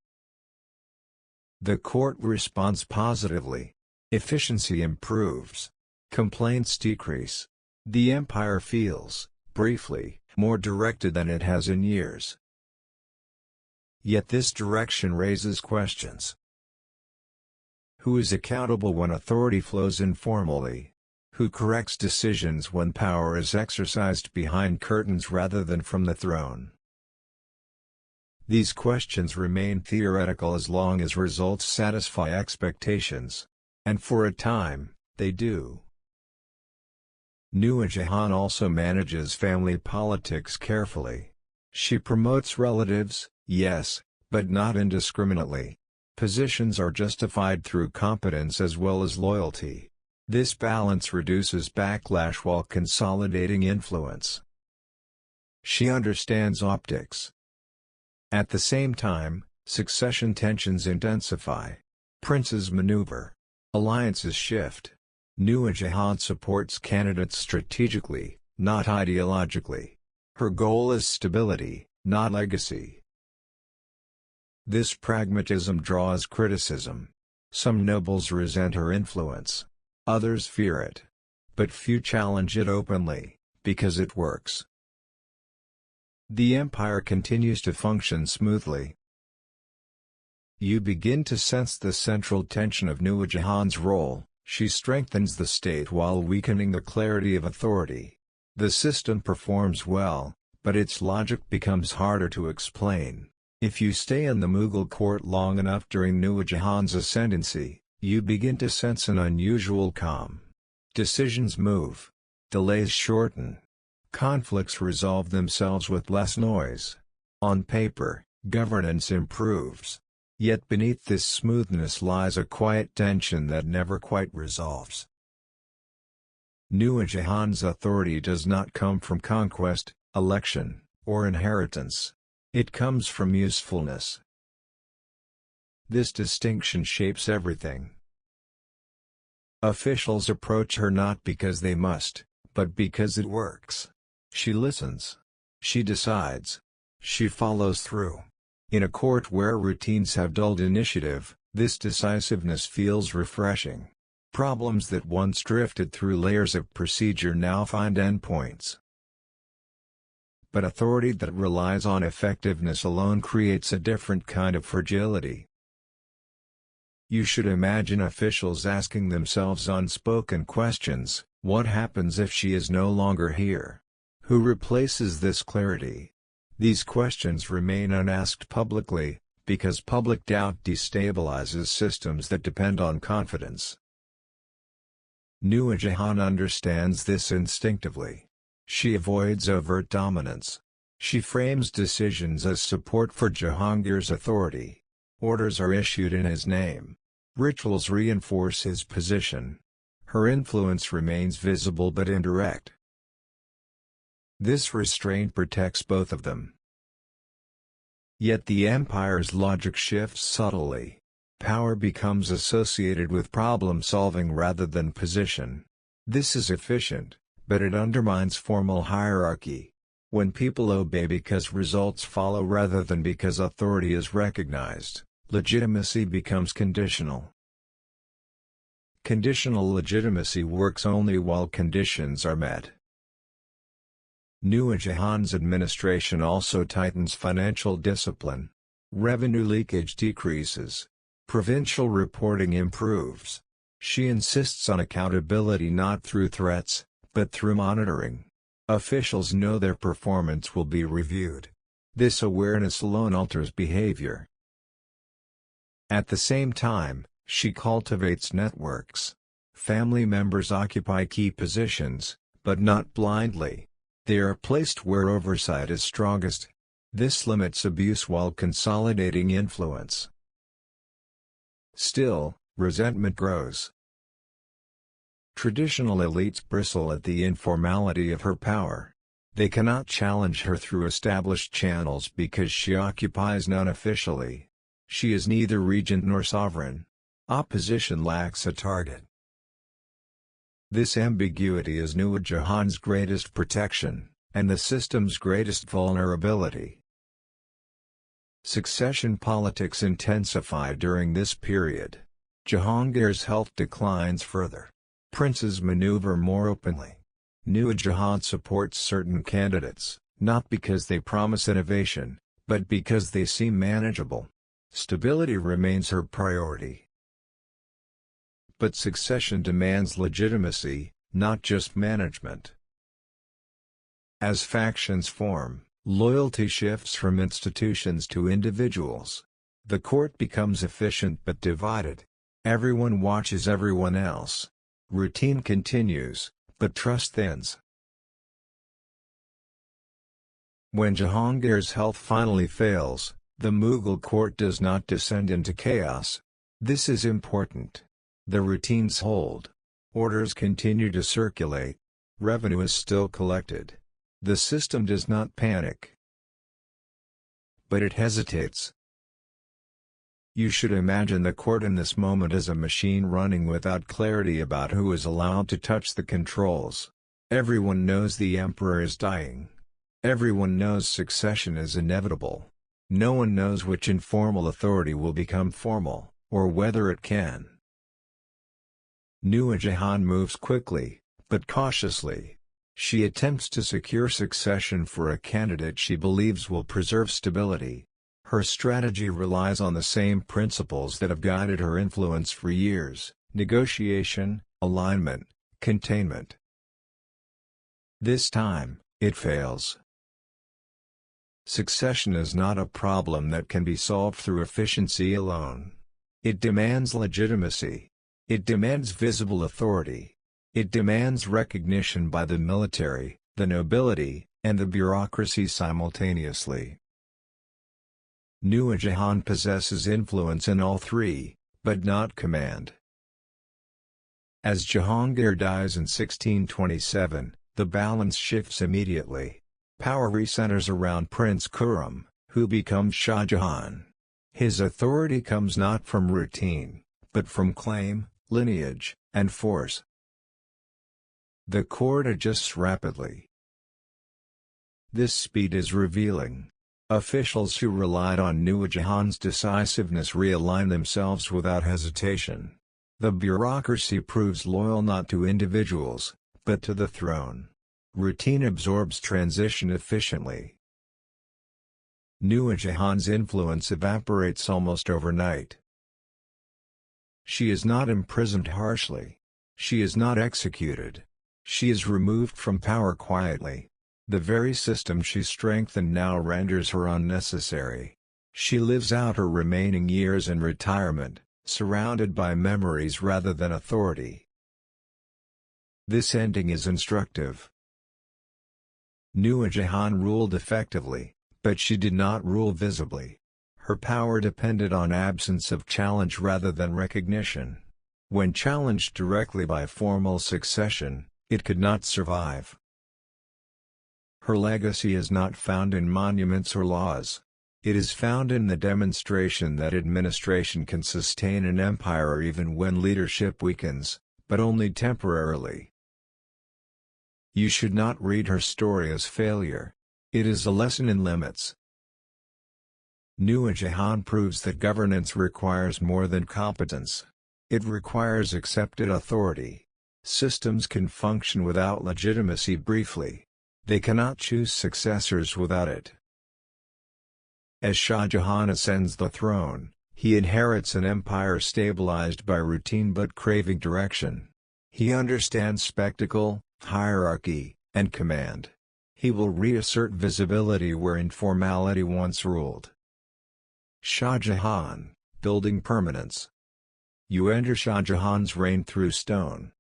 The court responds positively. Efficiency improves. Complaints decrease. The empire feels, briefly, more directed than it has in years. Yet this direction raises questions. Who is accountable when authority flows informally? Who corrects decisions when power is exercised behind curtains rather than from the throne? These questions remain theoretical as long as results satisfy expectations. And for a time, they do. Nur Jahan also manages family politics carefully. She promotes relatives, yes, but not indiscriminately. Positions are justified through competence as well as loyalty. This balance reduces backlash while consolidating influence. She understands optics. At the same time, succession tensions intensify. Princes maneuver. Alliances shift. Nur Jahan supports candidates strategically, not ideologically. Her goal is stability, not legacy. This pragmatism draws criticism. Some nobles resent her influence. Others fear it. But few challenge it openly, because it works. The empire continues to function smoothly. You begin to sense the central tension of Nur Jahan's role. She strengthens the state while weakening the clarity of authority. The system performs well, but its logic becomes harder to explain. If you stay in the Mughal court long enough during Nur Jahan's ascendancy, you begin to sense an unusual calm. Decisions move. Delays shorten. Conflicts resolve themselves with less noise. On paper, governance improves. Yet beneath this smoothness lies a quiet tension that never quite resolves. Nur Jahan's authority does not come from conquest, election, or inheritance. It comes from usefulness. This distinction shapes everything. Officials approach her not because they must, but because it works. She listens. She decides. She follows through. In a court where routines have dulled initiative, this decisiveness feels refreshing. Problems that once drifted through layers of procedure now find endpoints. But authority that relies on effectiveness alone creates a different kind of fragility. You should imagine officials asking themselves unspoken questions: what happens if she is no longer here? Who replaces this clarity? These questions remain unasked publicly, because public doubt destabilizes systems that depend on confidence. Nur Jahan understands this instinctively. She avoids overt dominance. She frames decisions as support for Jahangir's authority. Orders are issued in his name. Rituals reinforce his position. Her influence remains visible but indirect. This restraint protects both of them. Yet the empire's logic shifts subtly. Power becomes associated with problem-solving rather than position. This is efficient, but it undermines formal hierarchy. When people obey because results follow rather than because authority is recognized, legitimacy becomes conditional. Conditional legitimacy works only while conditions are met. Nur Jahan's administration also tightens financial discipline. Revenue leakage decreases. Provincial reporting improves. She insists on accountability not through threats, but through monitoring. Officials know their performance will be reviewed. This awareness alone alters behavior. At the same time, she cultivates networks. Family members occupy key positions, but not blindly. They are placed where oversight is strongest. This limits abuse while consolidating influence. Still, resentment grows. Traditional elites bristle at the informality of her power. They cannot challenge her through established channels because she occupies none officially. She is neither regent nor sovereign. Opposition lacks a target. This ambiguity is Nur Jahan's greatest protection, and the system's greatest vulnerability. Succession politics intensify during this period. Jahangir's health declines further. Princes maneuver more openly. Nur Jahan supports certain candidates, not because they promise innovation, but because they seem manageable. Stability remains her priority. But succession demands legitimacy, not just management. As factions form, loyalty shifts from institutions to individuals. The court becomes efficient but divided. Everyone watches everyone else. Routine continues, but trust thins. When Jahangir's health finally fails, the Mughal court does not descend into chaos. This is important. The routines hold. Orders continue to circulate. Revenue is still collected. The system does not panic. But it hesitates. You should imagine the court in this moment as a machine running without clarity about who is allowed to touch the controls. Everyone knows the emperor is dying. Everyone knows succession is inevitable. No one knows which informal authority will become formal, or whether it can. Nur Jahan moves quickly, but cautiously. She attempts to secure succession for a candidate she believes will preserve stability. Her strategy relies on the same principles that have guided her influence for years: negotiation, alignment, containment. This time, it fails. Succession is not a problem that can be solved through efficiency alone. It demands legitimacy. It demands visible authority. It demands recognition by the military, the nobility, and the bureaucracy simultaneously. Nur Jahan possesses influence in all three, but not command. As Jahangir dies in 1627, the balance shifts immediately. Power recenters around Prince Khurram, who becomes Shah Jahan. His authority comes not from routine, but from claim, lineage, and force. The court adjusts rapidly. This speed is revealing. Officials who relied on Nur Jahan's decisiveness realign themselves without hesitation. The bureaucracy proves loyal not to individuals, but to the throne. Routine absorbs transition efficiently. Nur Jahan's influence evaporates almost overnight. She is not imprisoned harshly. She is not executed. She is removed from power quietly. The very system she strengthened now renders her unnecessary. She lives out her remaining years in retirement, surrounded by memories rather than authority. This ending is instructive. Nur Jahan ruled effectively, but she did not rule visibly. Her power depended on absence of challenge rather than recognition. When challenged directly by formal succession, it could not survive. Her legacy is not found in monuments or laws. It is found in the demonstration that administration can sustain an empire even when leadership weakens, but only temporarily. You should not read her story as failure. It is a lesson in limits. Nur Jahan proves that governance requires more than competence. It requires accepted authority. Systems can function without legitimacy briefly. They cannot choose successors without it. As Shah Jahan ascends the throne, he inherits an empire stabilized by routine but craving direction. He understands spectacle, hierarchy, and command. He will reassert visibility where informality once ruled. Shah Jahan, building permanence. You enter Shah Jahan's reign through stone.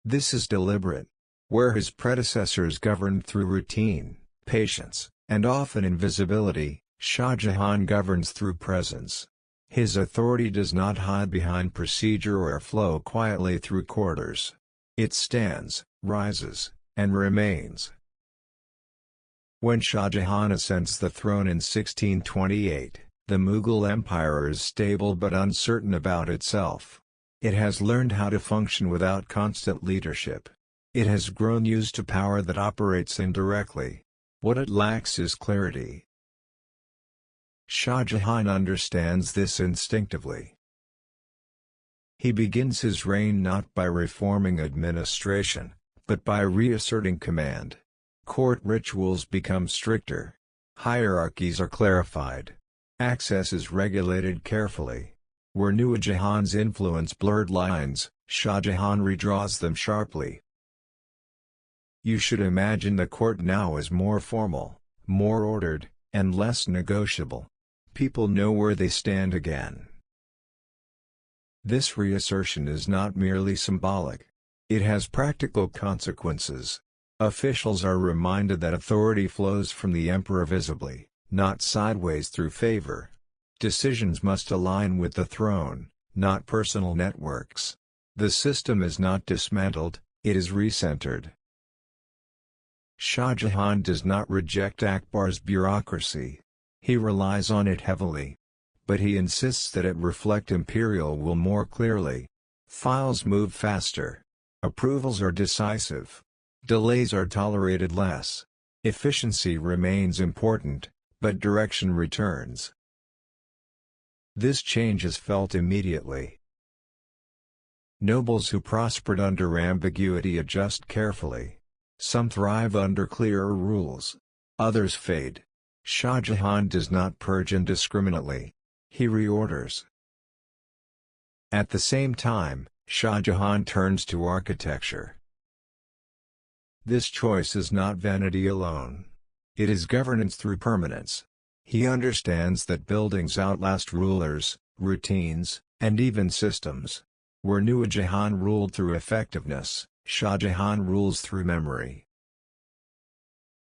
This is deliberate. Where his predecessors governed through routine, patience, and often invisibility, Shah Jahan governs through presence. His authority does not hide behind procedure or flow quietly through corridors. It stands, rises, and remains. When Shah Jahan ascends the throne in 1628, the Mughal Empire is stable but uncertain about itself. It has learned how to function without constant leadership. It has grown used to power that operates indirectly. What it lacks is clarity. Shah Jahan understands this instinctively. He begins his reign not by reforming administration, but by reasserting command. Court rituals become stricter. Hierarchies are clarified. Access is regulated carefully. Where Nur Jahan's influence blurred lines, Shah Jahan redraws them sharply. You should imagine the court now as more formal, more ordered, and less negotiable. People know where they stand again. This reassertion is not merely symbolic. It has practical consequences. Officials are reminded that authority flows from the emperor visibly, not sideways through favor. Decisions must align with the throne, not personal networks. The system is not dismantled, it is recentered. Shah Jahan does not reject Akbar's bureaucracy. He relies on it heavily. But he insists that it reflect imperial will more clearly. Files move faster. Approvals are decisive. Delays are tolerated less. Efficiency remains important, but direction returns. This change is felt immediately. Nobles who prospered under ambiguity adjust carefully. Some thrive under clearer rules. Others fade. Shah Jahan does not purge indiscriminately. He reorders. At the same time, Shah Jahan turns to architecture. This choice is not vanity alone. It is governance through permanence. He understands that buildings outlast rulers, routines, and even systems. Where Nura Jahan ruled through effectiveness, Shah Jahan rules through memory.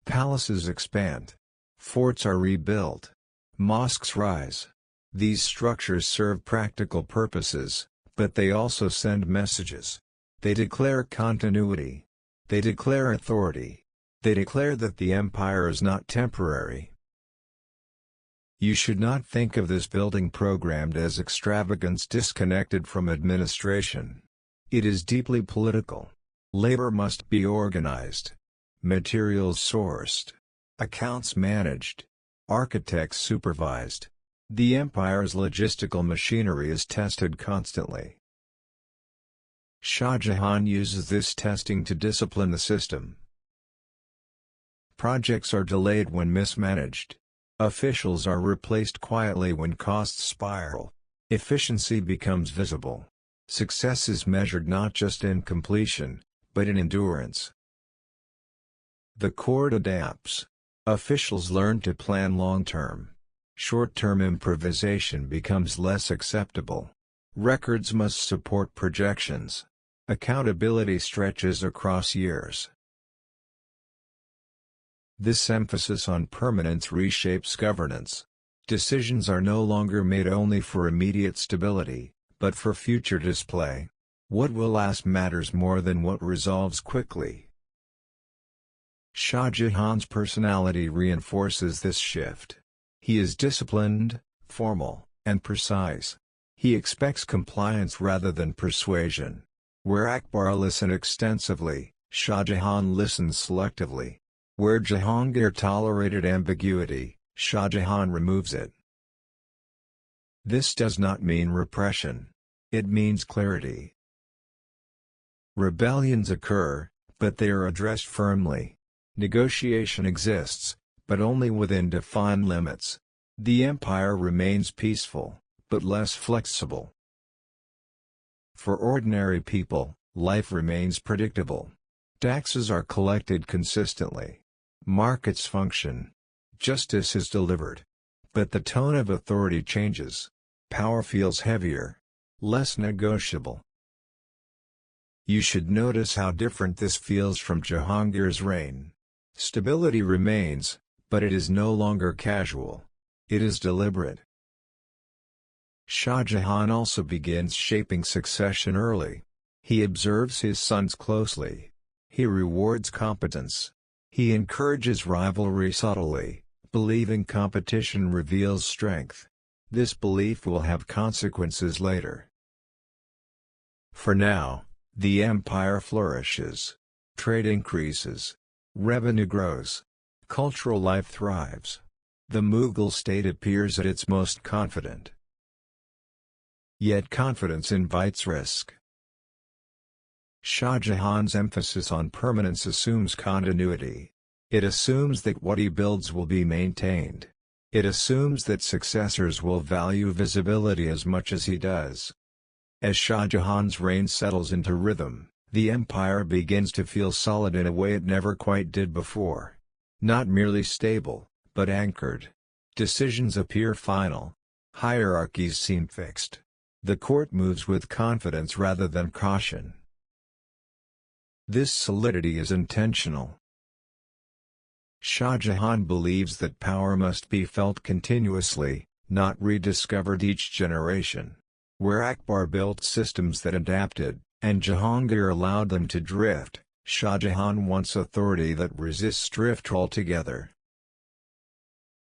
Palaces expand. Forts are rebuilt. Mosques rise. These structures serve practical purposes, but they also send messages. They declare continuity. They declare authority. They declare that the empire is not temporary. You should not think of this building programmed as extravagance disconnected from administration. It is deeply political. Labor must be organized. Materials sourced. Accounts managed. Architects supervised. The empire's logistical machinery is tested constantly. Shah Jahan uses this testing to discipline the system. Projects are delayed when mismanaged. Officials are replaced quietly when costs spiral. Efficiency becomes visible. Success is measured not just in completion, but in endurance. The court adapts. Officials learn to plan long-term. Short-term improvisation becomes less acceptable. Records must support projections. Accountability stretches across years. This emphasis on permanence reshapes governance. Decisions are no longer made only for immediate stability, but for future display. What will last matters more than what resolves quickly. Shah Jahan's personality reinforces this shift. He is disciplined, formal, and precise. He expects compliance rather than persuasion. Where Akbar listened extensively, Shah Jahan listens selectively. Where Jahangir tolerated ambiguity, Shah Jahan removes it. This does not mean repression. It means clarity. Rebellions occur, but they are addressed firmly. Negotiation exists, but only within defined limits. The empire remains peaceful, but less flexible. For ordinary people, life remains predictable. Taxes are collected consistently. Markets function. Justice is delivered. But the tone of authority changes. Power feels heavier. Less negotiable. You should notice how different this feels from Jahangir's reign. Stability remains, but it is no longer casual. It is deliberate. Shah Jahan also begins shaping succession early. He observes his sons closely. He rewards competence. He encourages rivalry subtly, believing competition reveals strength. This belief will have consequences later. For now, the empire flourishes. Trade increases. Revenue grows. Cultural life thrives. The Mughal state appears at its most confident. Yet confidence invites risk. Shah Jahan's emphasis on permanence assumes continuity. It assumes that what he builds will be maintained. It assumes that successors will value visibility as much as he does. As Shah Jahan's reign settles into rhythm, the empire begins to feel solid in a way it never quite did before. Not merely stable, but anchored. Decisions appear final. Hierarchies seem fixed. The court moves with confidence rather than caution. This solidity is intentional. Shah Jahan believes that power must be felt continuously, not rediscovered each generation. Where Akbar built systems that adapted, and Jahangir allowed them to drift, Shah Jahan wants authority that resists drift altogether.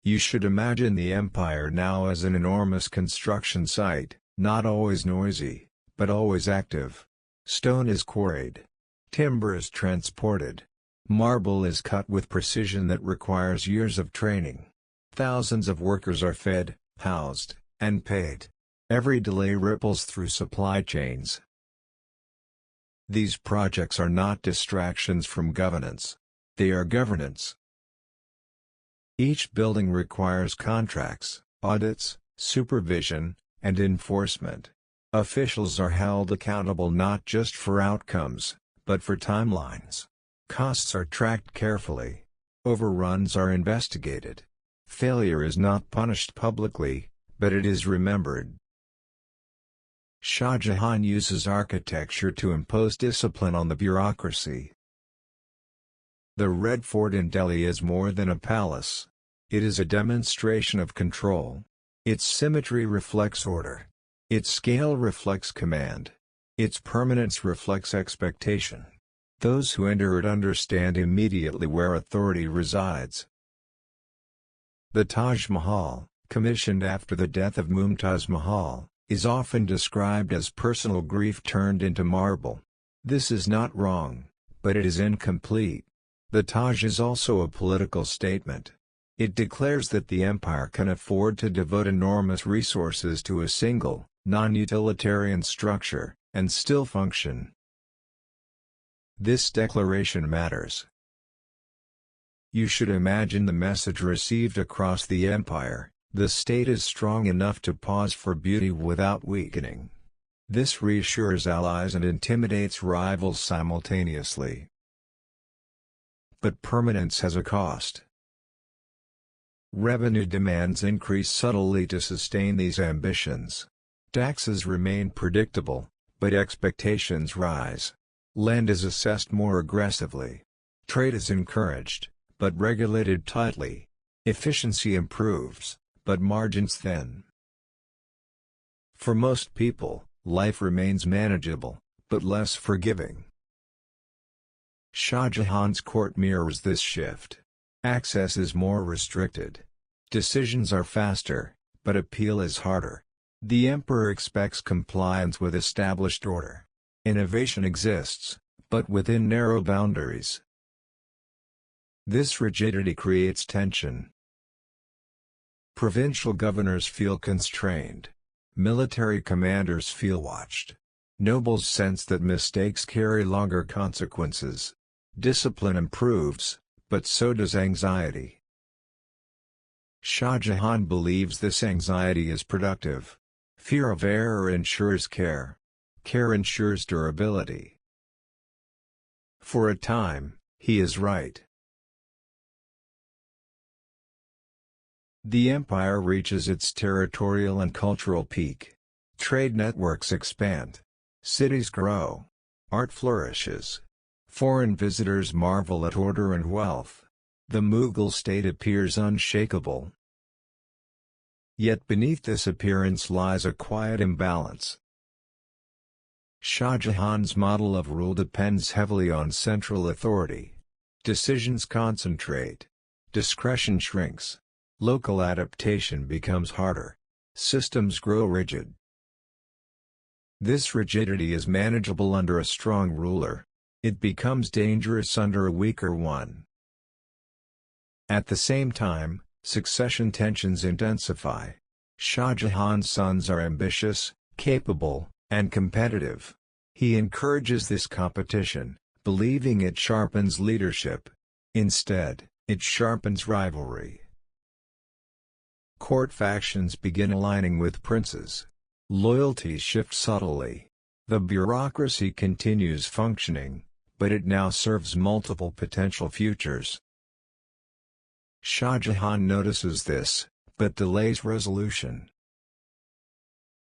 You should imagine the empire now as an enormous construction site, not always noisy, but always active. Stone is quarried. Timber is transported. Marble is cut with precision that requires years of training. Thousands of workers are fed, housed, and paid. Every delay ripples through supply chains. These projects are not distractions from governance. They are governance. Each building requires contracts, audits, supervision, and enforcement. Officials are held accountable not just for outcomes, but for timelines. Costs are tracked carefully. Overruns are investigated. Failure is not punished publicly, but it is remembered. Shah Jahan uses architecture to impose discipline on the bureaucracy. The Red Fort in Delhi is more than a palace. It is a demonstration of control. Its symmetry reflects order. Its scale reflects command. Its permanence reflects expectation. Those who enter it understand immediately where authority resides. The Taj Mahal, commissioned after the death of Mumtaz Mahal, is often described as personal grief turned into marble. This is not wrong, but it is incomplete. The Taj is also a political statement. It declares that the empire can afford to devote enormous resources to a single, non-utilitarian structure, and still function. This declaration matters. You should imagine the message received across the empire: the state is strong enough to pause for beauty without weakening. This reassures allies and intimidates rivals simultaneously. But permanence has a cost. Revenue demands increase subtly to sustain these ambitions. Taxes remain predictable, but expectations rise. Land is assessed more aggressively. Trade is encouraged, but regulated tightly. Efficiency improves, but margins thin. For most people, life remains manageable, but less forgiving. Shah Jahan's court mirrors this shift. Access is more restricted. Decisions are faster, but appeal is harder. The emperor expects compliance with established order. Innovation exists, but within narrow boundaries. This rigidity creates tension. Provincial governors feel constrained. Military commanders feel watched. Nobles sense that mistakes carry longer consequences. Discipline improves, but so does anxiety. Shah Jahan believes this anxiety is productive. Fear of error ensures care. Care ensures durability. For a time, he is right. The empire reaches its territorial and cultural peak. Trade networks expand. Cities grow. Art flourishes. Foreign visitors marvel at order and wealth. The Mughal state appears unshakable. Yet beneath this appearance lies a quiet imbalance. Shah Jahan's model of rule depends heavily on central authority. Decisions concentrate. Discretion shrinks. Local adaptation becomes harder. Systems grow rigid. This rigidity is manageable under a strong ruler. It becomes dangerous under a weaker one. At the same time, succession tensions intensify. Shah Jahan's sons are ambitious, capable, and competitive. He encourages this competition, believing it sharpens leadership. Instead, it sharpens rivalry. Court factions begin aligning with princes. Loyalties shift subtly. The bureaucracy continues functioning, but it now serves multiple potential futures. Shah Jahan notices this, but delays resolution.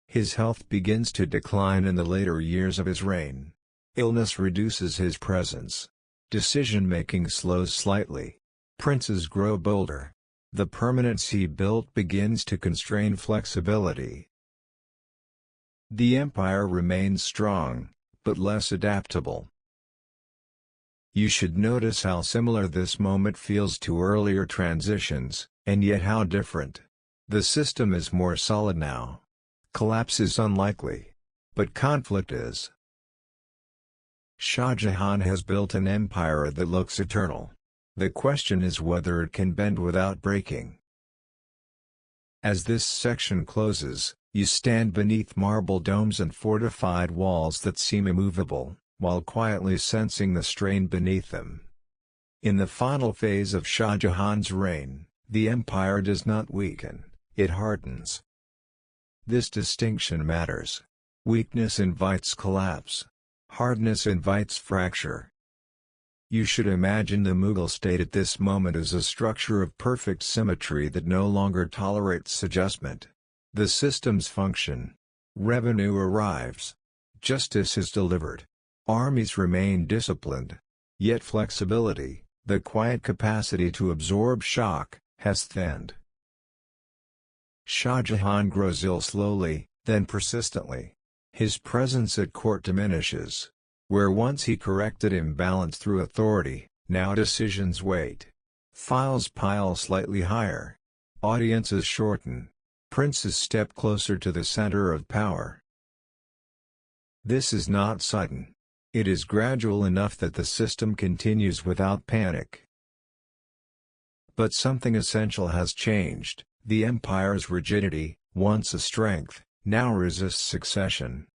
His health begins to decline in the later years of his reign. Illness reduces his presence. Decision-making slows slightly. Princes grow bolder. The permanence he built begins to constrain flexibility. The empire remains strong, but less adaptable. You should notice how similar this moment feels to earlier transitions, and yet how different. The system is more solid now. Collapse is unlikely. But conflict is. Shah Jahan has built an empire that looks eternal. The question is whether it can bend without breaking. As this section closes, you stand beneath marble domes and fortified walls that seem immovable, while quietly sensing the strain beneath them. In the final phase of Shah Jahan's reign, the empire does not weaken, it hardens. This distinction matters. Weakness invites collapse. Hardness invites fracture. You should imagine the Mughal state at this moment as a structure of perfect symmetry that no longer tolerates adjustment. The systems function. Revenue arrives. Justice is delivered. Armies remain disciplined. Yet flexibility, the quiet capacity to absorb shock, has thinned. Shah Jahan grows ill slowly, then persistently. His presence at court diminishes. Where once he corrected imbalance through authority, now decisions wait. Files pile slightly higher. Audiences shorten. Princes step closer to the center of power. This is not sudden. It is gradual enough that the system continues without panic. But something essential has changed. The empire's rigidity, once a strength, now resists succession.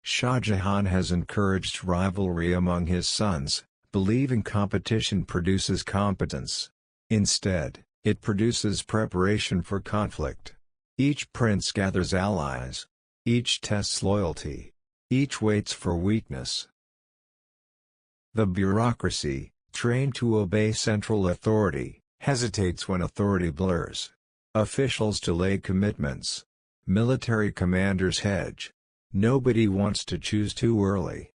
Shah Jahan has encouraged rivalry among his sons, believing competition produces competence. Instead, it produces preparation for conflict. Each prince gathers allies. Each tests loyalty. Each waits for weakness. The bureaucracy, trained to obey central authority, hesitates when authority blurs. Officials delay commitments. Military commanders hedge. Nobody wants to choose too early.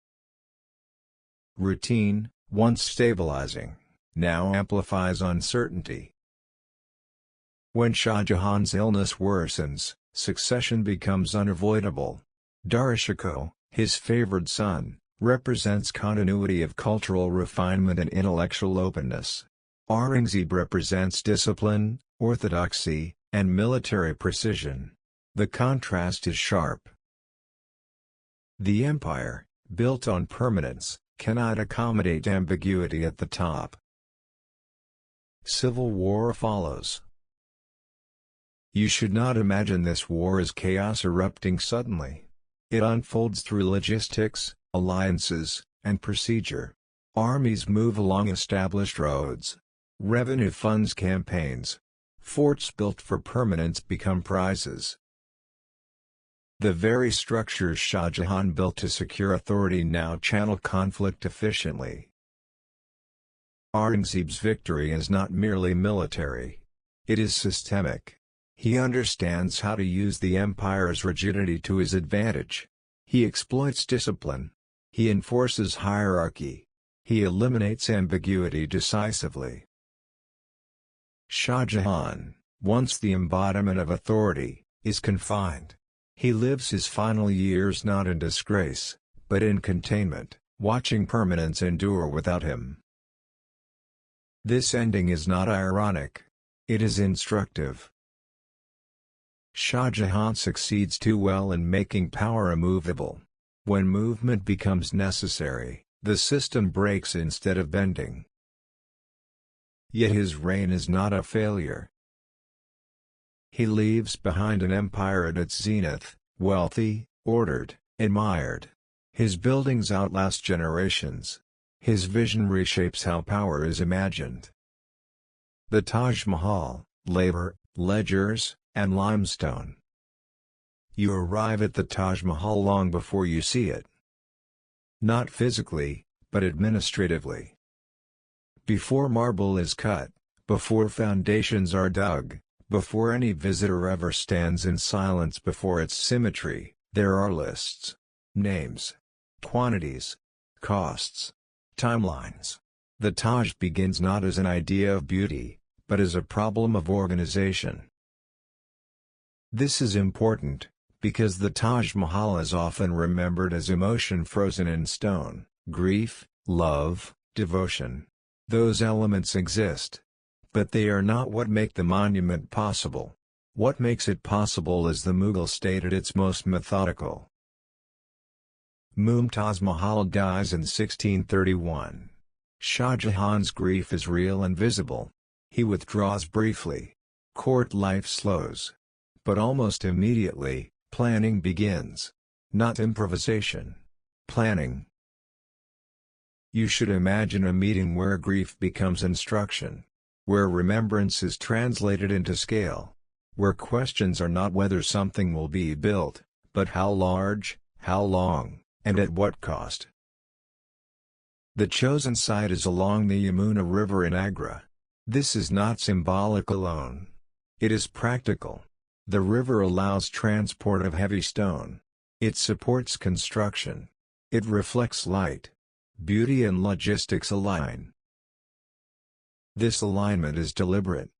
Routine, once stabilizing, now amplifies uncertainty. When Shah Jahan's illness worsens, succession becomes unavoidable. Darishikoh, his favored son, represents continuity of cultural refinement and intellectual openness. Aurangzeb represents discipline, orthodoxy, and military precision. The contrast is sharp. The empire, built on permanence, cannot accommodate ambiguity at the top. Civil war follows. You should not imagine this war as chaos erupting suddenly. It unfolds through logistics, alliances, and procedure. Armies move along established roads. Revenue funds campaigns. Forts built for permanence become prizes. The very structures Shah Jahan built to secure authority now channel conflict efficiently. Aurangzeb's victory is not merely military. It is systemic. He understands how to use the empire's rigidity to his advantage. He exploits discipline. He enforces hierarchy. He eliminates ambiguity decisively. Shah Jahan, once the embodiment of authority, is confined. He lives his final years not in disgrace, but in containment, watching permanence endure without him. This ending is not ironic. It is instructive. Shah Jahan succeeds too well in making power immovable. When movement becomes necessary, the system breaks instead of bending. Yet his reign is not a failure. He leaves behind an empire at its zenith, wealthy, ordered, admired. His buildings outlast generations. His vision reshapes how power is imagined. The Taj Mahal, labor, ledgers, and limestone. You arrive at the Taj Mahal long before you see it. Not physically, but administratively. Before marble is cut, before foundations are dug, before any visitor ever stands in silence before its symmetry, there are lists. Names. Quantities. Costs. Timelines. The Taj begins not as an idea of beauty, but as a problem of organization. This is important, because the Taj Mahal is often remembered as emotion frozen in stone: grief, love, devotion. Those elements exist. But they are not what make the monument possible. What makes it possible is the Mughal state at its most methodical. Mumtaz Mahal dies in 1631. Shah Jahan's grief is real and visible. He withdraws briefly. Court life slows. But almost immediately, planning begins. Not improvisation. Planning. You should imagine a meeting where grief becomes instruction. Where remembrance is translated into scale. Where questions are not whether something will be built, but how large, how long, and at what cost. The chosen site is along the Yamuna River in Agra. This is not symbolic alone. It is practical. The river allows transport of heavy stone. It supports construction. It reflects light. Beauty and logistics align. This alignment is deliberate.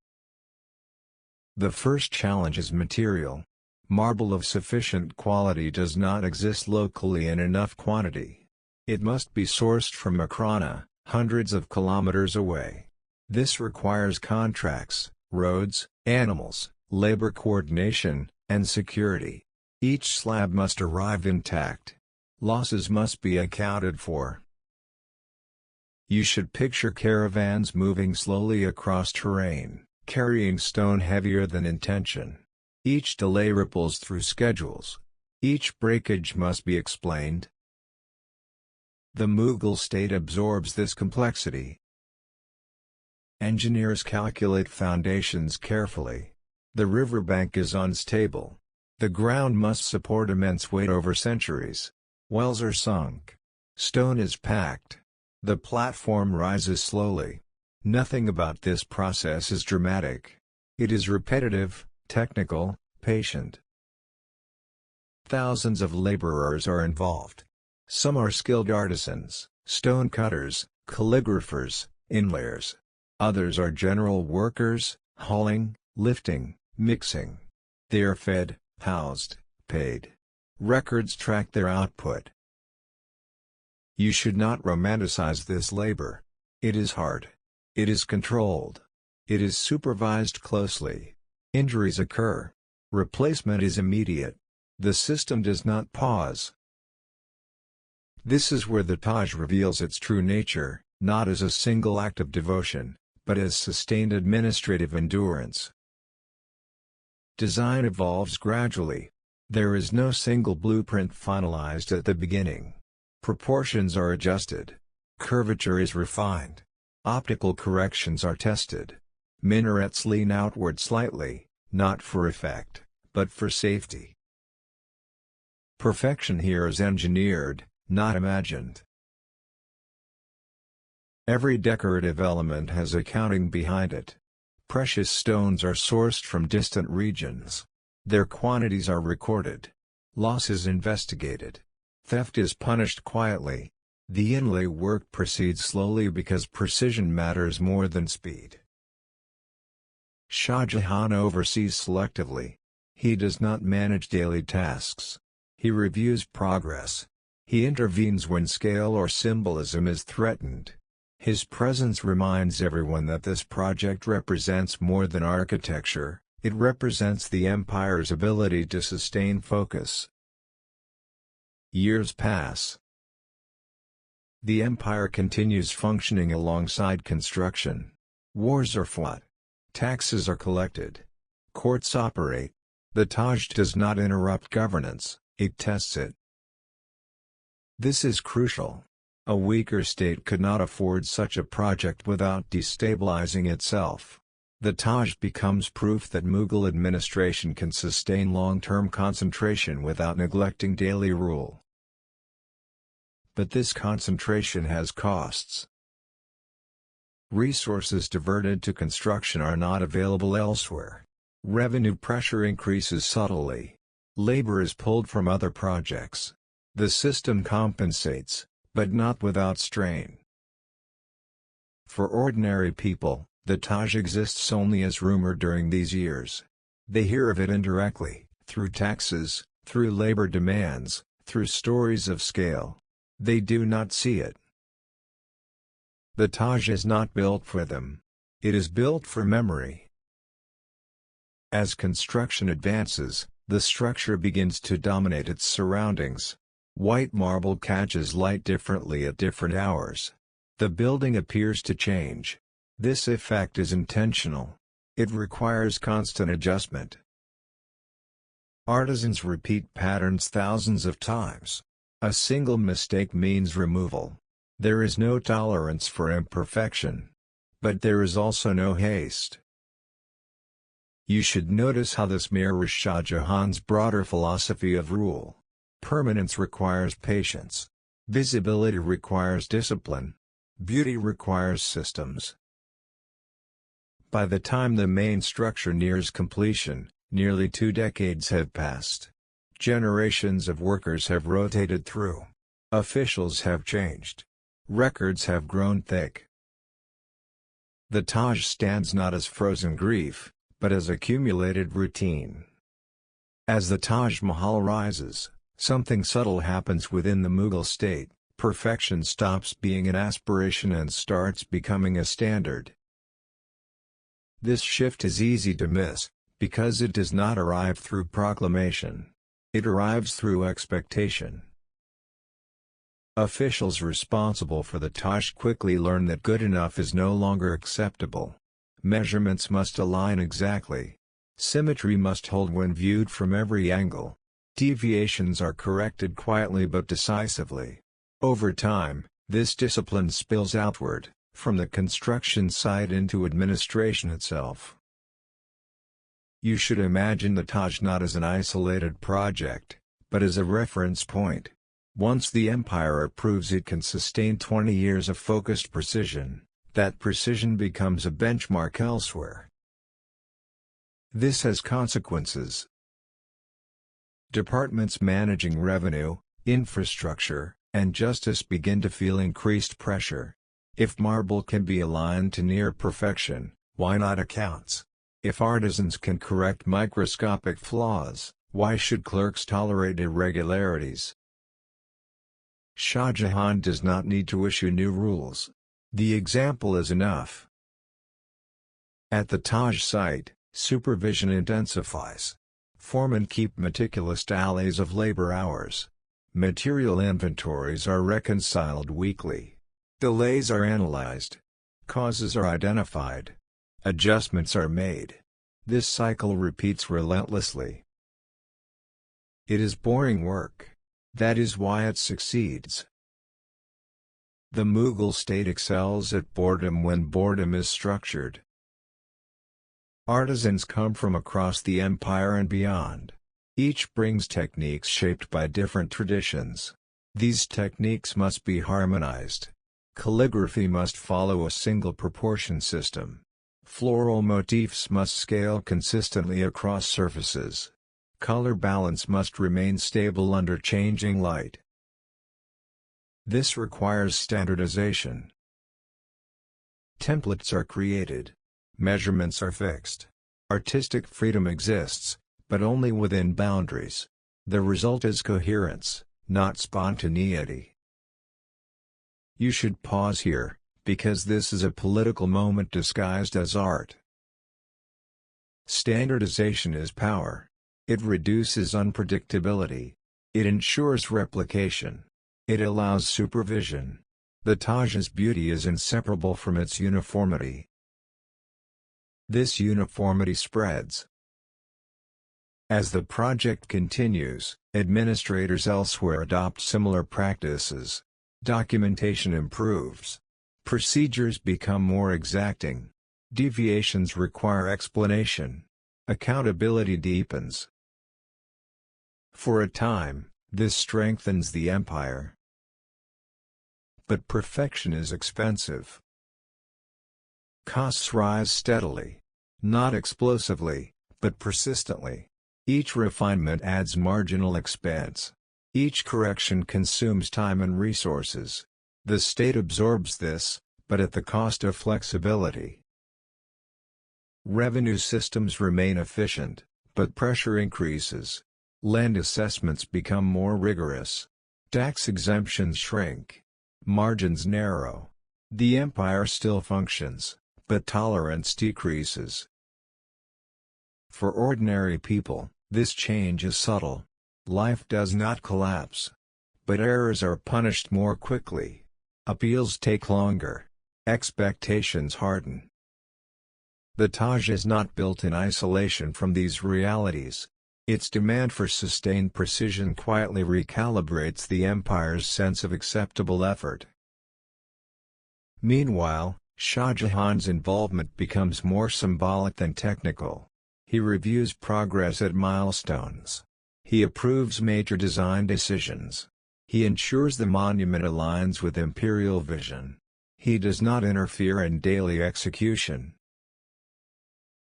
The first challenge is material. Marble of sufficient quality does not exist locally in enough quantity. It must be sourced from Makrana, hundreds of kilometers away. This requires contracts, roads, animals, labor coordination, and security. Each slab must arrive intact. Losses must be accounted for. You should picture caravans moving slowly across terrain, carrying stone heavier than intention. Each delay ripples through schedules. Each breakage must be explained. The Mughal state absorbs this complexity. Engineers calculate foundations carefully. The riverbank is unstable. The ground must support immense weight over centuries. Wells are sunk. Stone is packed. The platform rises slowly. Nothing about this process is dramatic. It is repetitive, technical, patient. Thousands of laborers are involved. Some are skilled artisans, stone cutters, calligraphers, inlayers. Others are general workers, hauling, lifting, mixing. They are fed, housed, paid. Records track their output. You should not romanticize this labor. It is hard. It is controlled. It is supervised closely. Injuries occur. Replacement is immediate. The system does not pause. This is where the Taj reveals its true nature, not as a single act of devotion, but as sustained administrative endurance. Design evolves gradually. There is no single blueprint finalized at the beginning. Proportions are adjusted. Curvature is refined. Optical corrections are tested. Minarets lean outward slightly, not for effect, but for safety. Perfection here is engineered, not imagined. Every decorative element has accounting behind it. Precious stones are sourced from distant regions. Their quantities are recorded. Loss is investigated. Theft is punished quietly. The inlay work proceeds slowly because precision matters more than speed. Shah Jahan oversees selectively. He does not manage daily tasks. He reviews progress. He intervenes when scale or symbolism is threatened. His presence reminds everyone that this project represents more than architecture, it represents the empire's ability to sustain focus. Years pass. The empire continues functioning alongside construction. Wars are fought. Taxes are collected. Courts operate. The Taj does not interrupt governance, it tests it. This is crucial. A weaker state could not afford such a project without destabilizing itself. The Taj becomes proof that Mughal administration can sustain long-term concentration without neglecting daily rule. But this concentration has costs. Resources diverted to construction are not available elsewhere. Revenue pressure increases subtly. Labor is pulled from other projects. The system compensates, but not without strain. For ordinary people, the Taj exists only as rumor during these years. They hear of it indirectly, through taxes, through labor demands, through stories of scale. They do not see it. The Taj is not built for them. It is built for memory. As construction advances, the structure begins to dominate its surroundings. White marble catches light differently at different hours. The building appears to change. This effect is intentional. It requires constant adjustment. Artisans repeat patterns thousands of times. A single mistake means removal. There is no tolerance for imperfection. But there is also no haste. You should notice how this mirrors Shah Jahan's broader philosophy of rule. Permanence requires patience. Visibility requires discipline. Beauty requires systems. By the time the main structure nears completion, nearly 2 decades have passed. Generations of workers have rotated through. Officials have changed. Records have grown thick. The Taj stands not as frozen grief, but as accumulated routine. As the Taj Mahal rises, something subtle happens within the Mughal state. Perfection stops being an aspiration and starts becoming a standard. This shift is easy to miss, because it does not arrive through proclamation. It arrives through expectation. Officials responsible for the Taj quickly learn that good enough is no longer acceptable. Measurements must align exactly. Symmetry must hold when viewed from every angle. Deviations are corrected quietly but decisively. Over time, this discipline spills outward, from the construction site into administration itself. You should imagine the Taj not as an isolated project, but as a reference point. Once the empire proves it can sustain 20 years of focused precision, that precision becomes a benchmark elsewhere. This has consequences. Departments managing revenue, infrastructure, and justice begin to feel increased pressure. If marble can be aligned to near perfection, why not accounts? If artisans can correct microscopic flaws, why should clerks tolerate irregularities? Shah Jahan does not need to issue new rules. The example is enough. At the Taj site, supervision intensifies. Foremen keep meticulous tallies of labor hours. Material inventories are reconciled weekly. Delays are analyzed. Causes are identified. Adjustments are made. This cycle repeats relentlessly. It is boring work. That is why it succeeds. The Mughal state excels at boredom when boredom is structured. Artisans come from across the empire and beyond. Each brings techniques shaped by different traditions. These techniques must be harmonized. Calligraphy must follow a single proportion system. Floral motifs must scale consistently across surfaces. Color balance must remain stable under changing light. This requires standardization. Templates are created. Measurements are fixed. Artistic freedom exists, but only within boundaries. The result is coherence, not spontaneity. You should pause here, because this is a political moment disguised as art. Standardization is power. It reduces unpredictability. It ensures replication. It allows supervision. The Taj's beauty is inseparable from its uniformity. This uniformity spreads. As the project continues, administrators elsewhere adopt similar practices. Documentation improves. Procedures become more exacting. Deviations require explanation. Accountability deepens. For a time, this strengthens the empire. But perfection is expensive. Costs rise steadily. Not explosively, but persistently. Each refinement adds marginal expense. Each correction consumes time and resources. The state absorbs this, but at the cost of flexibility. Revenue systems remain efficient, but pressure increases. Land assessments become more rigorous. Tax exemptions shrink. Margins narrow. The empire still functions, but tolerance decreases. For ordinary people, this change is subtle. Life does not collapse. But errors are punished more quickly. Appeals take longer. Expectations harden. The Taj is not built in isolation from these realities. Its demand for sustained precision quietly recalibrates the empire's sense of acceptable effort. Meanwhile, Shah Jahan's involvement becomes more symbolic than technical. He reviews progress at milestones. He approves major design decisions. He ensures the monument aligns with imperial vision. He does not interfere in daily execution.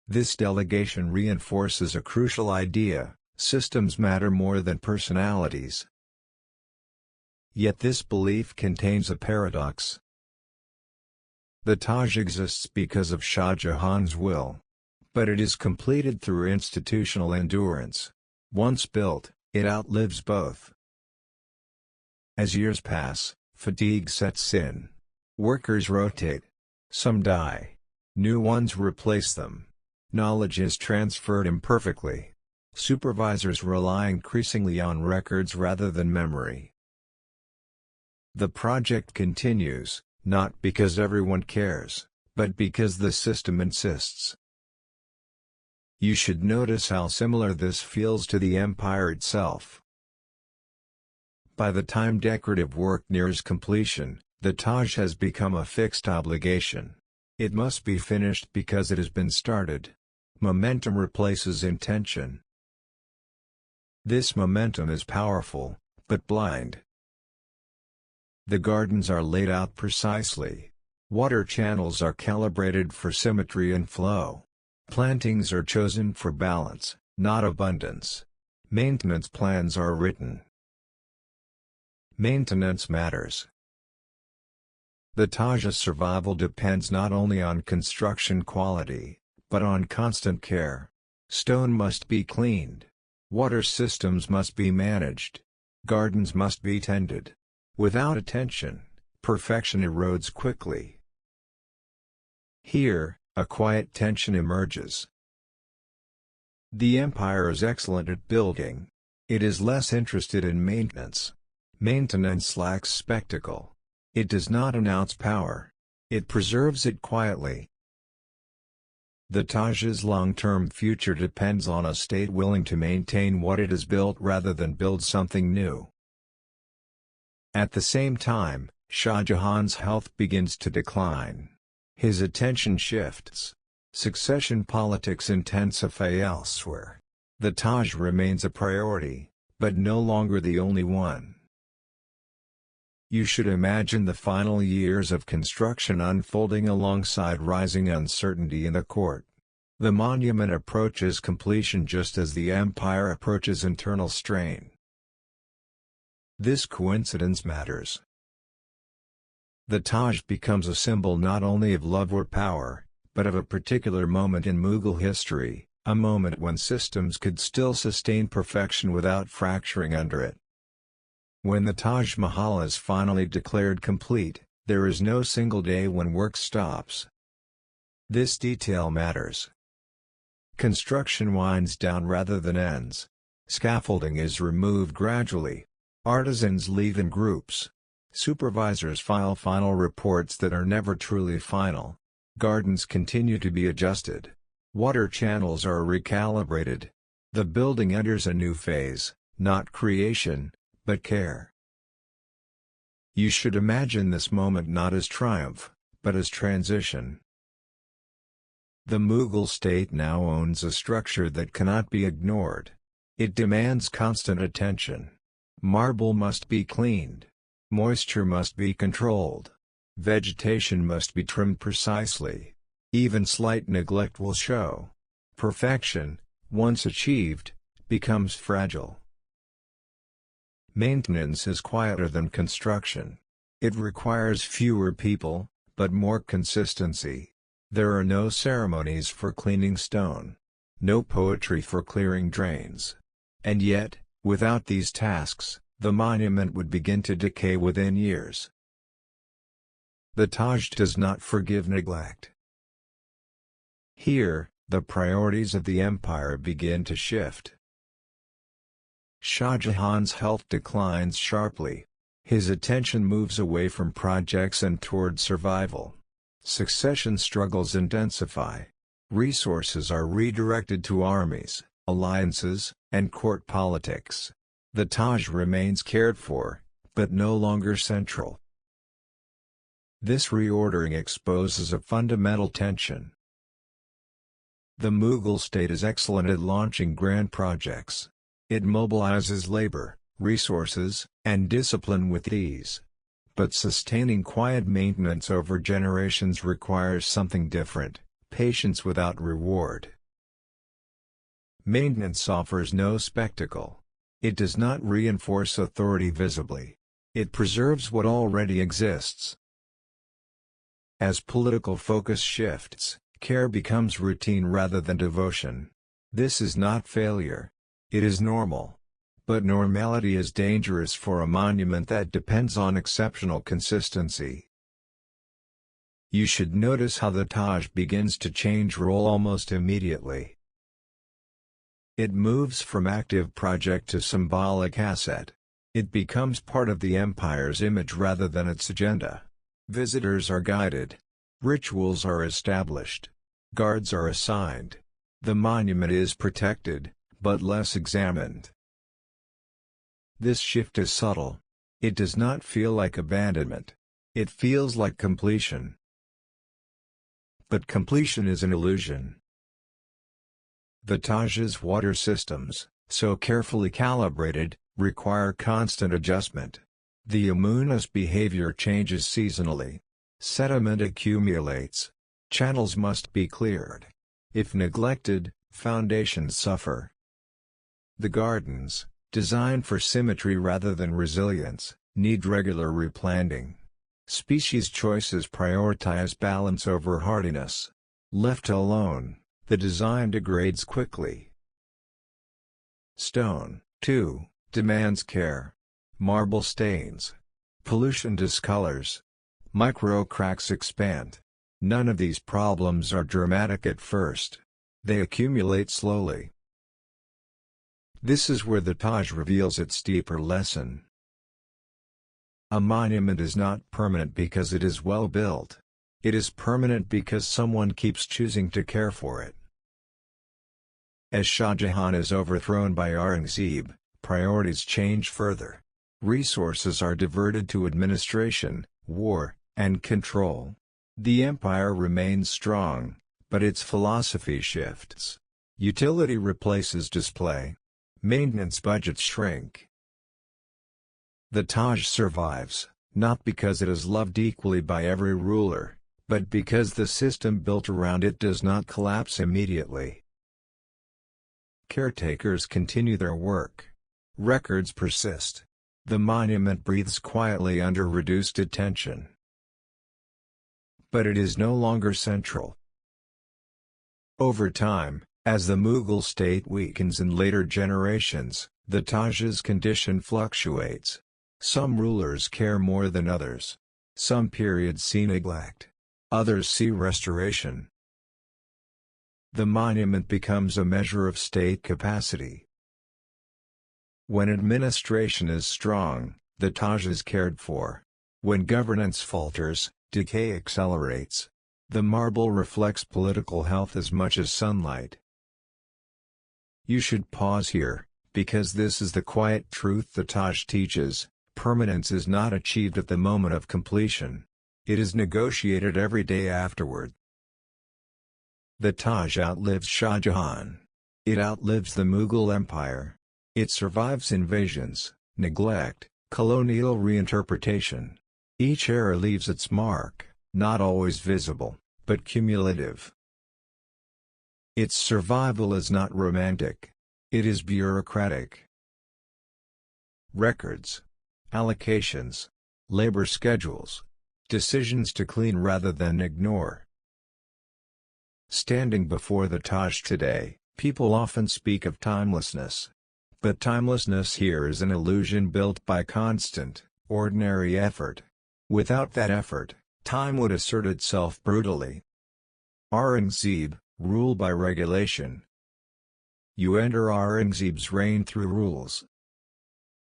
This delegation reinforces a crucial idea: systems matter more than personalities. Yet this belief contains a paradox. The Taj exists because of Shah Jahan's will. But it is completed through institutional endurance. Once built, it outlives both. As years pass, fatigue sets in. Workers rotate. Some die. New ones replace them. Knowledge is transferred imperfectly. Supervisors rely increasingly on records rather than memory. The project continues, not because everyone cares, but because the system insists. You should notice how similar this feels to the empire itself. By the time decorative work nears completion, the Taj has become a fixed obligation. It must be finished because it has been started. Momentum replaces intention. This momentum is powerful, but blind. The gardens are laid out precisely. Water channels are calibrated for symmetry and flow. Plantings are chosen for balance, not abundance. Maintenance plans are written. Maintenance matters. The Taj's survival depends not only on construction quality, but on constant care. Stone must be cleaned. Water systems must be managed. Gardens must be tended. Without attention, perfection erodes quickly. Here, a quiet tension emerges. The empire is excellent at building. It is less interested in maintenance. Maintenance lacks spectacle. It does not announce power. It preserves it quietly. The Taj's long-term future depends on a state willing to maintain what it has built rather than build something new. At the same time, Shah Jahan's health begins to decline. His attention shifts. Succession politics intensify elsewhere. The Taj remains a priority, but no longer the only one. You should imagine the final years of construction unfolding alongside rising uncertainty in the court. The monument approaches completion just as the empire approaches internal strain. This coincidence matters. The Taj becomes a symbol not only of love or power, but of a particular moment in Mughal history, a moment when systems could still sustain perfection without fracturing under it. When the Taj Mahal is finally declared complete, there is no single day when work stops. This detail matters. Construction winds down rather than ends. Scaffolding is removed gradually. Artisans leave in groups. Supervisors file final reports that are never truly final. Gardens continue to be adjusted. Water channels are recalibrated. The building enters a new phase, not creation, but care. You should imagine this moment not as triumph, but as transition. The Mughal state now owns a structure that cannot be ignored. It demands constant attention. Marble must be cleaned. Moisture must be controlled. Vegetation must be trimmed precisely. Even slight neglect will show. Perfection, once achieved, becomes fragile. Maintenance is quieter than construction. It requires fewer people, but more consistency. There are no ceremonies for cleaning stone. No poetry for clearing drains. And yet, without these tasks, the monument would begin to decay within years. The Taj does not forgive neglect. Here, the priorities of the empire begin to shift. Shah Jahan's health declines sharply. His attention moves away from projects and toward survival. Succession struggles intensify. Resources are redirected to armies, alliances, and court politics. The Taj remains cared for, but no longer central. This reordering exposes a fundamental tension. The Mughal state is excellent at launching grand projects. It mobilizes labor, resources, and discipline with ease. But sustaining quiet maintenance over generations requires something different: patience without reward. Maintenance offers no spectacle. It does not reinforce authority visibly. It preserves what already exists. As political focus shifts, care becomes routine rather than devotion. This is not failure. It is normal. But normality is dangerous for a monument that depends on exceptional consistency. You should notice how the Taj begins to change role almost immediately. It moves from active project to symbolic asset. It becomes part of the empire's image rather than its agenda. Visitors are guided. Rituals are established. Guards are assigned. The monument is protected, but less examined. This shift is subtle. It does not feel like abandonment. It feels like completion. But completion is an illusion. The Taj's water systems, so carefully calibrated, require constant adjustment. The Yamuna's behavior changes seasonally. Sediment accumulates. Channels must be cleared. If neglected, foundations suffer. The gardens, designed for symmetry rather than resilience, need regular replanting. Species choices prioritize balance over hardiness. Left alone, the design degrades quickly. Stone, too, demands care. Marble stains. Pollution discolors. Micro cracks expand. None of these problems are dramatic at first. They accumulate slowly. This is where the Taj reveals its deeper lesson. A monument is not permanent because it is well built. It is permanent because someone keeps choosing to care for it. As Shah Jahan is overthrown by Aurangzeb, priorities change further. Resources are diverted to administration, war, and control. The empire remains strong, but its philosophy shifts. Utility replaces display. Maintenance budgets shrink. The Taj survives, not because it is loved equally by every ruler, but because the system built around it does not collapse immediately. Caretakers continue their work. Records persist. The monument breathes quietly under reduced attention. But it is no longer central. Over time, as the Mughal state weakens in later generations, the Taj's condition fluctuates. Some rulers care more than others. Some periods see neglect. Others see restoration. The monument becomes a measure of state capacity. When administration is strong, the Taj is cared for. When governance falters, decay accelerates. The marble reflects political health as much as sunlight. You should pause here, because this is the quiet truth the Taj teaches: permanence is not achieved at the moment of completion. It is negotiated every day afterward. The Taj outlives Shah Jahan. It outlives the Mughal Empire. It survives invasions, neglect, colonial reinterpretation. Each era leaves its mark, not always visible, but cumulative. Its survival is not romantic. It is bureaucratic. records, allocations, labor schedules, decisions to clean rather than ignore. Standing before the Taj today, people often speak of timelessness. But timelessness here is an illusion built by constant, ordinary effort. Without that effort, time would assert itself brutally. Aurangzeb, rule by regulation. You enter Aurangzeb's reign through rules.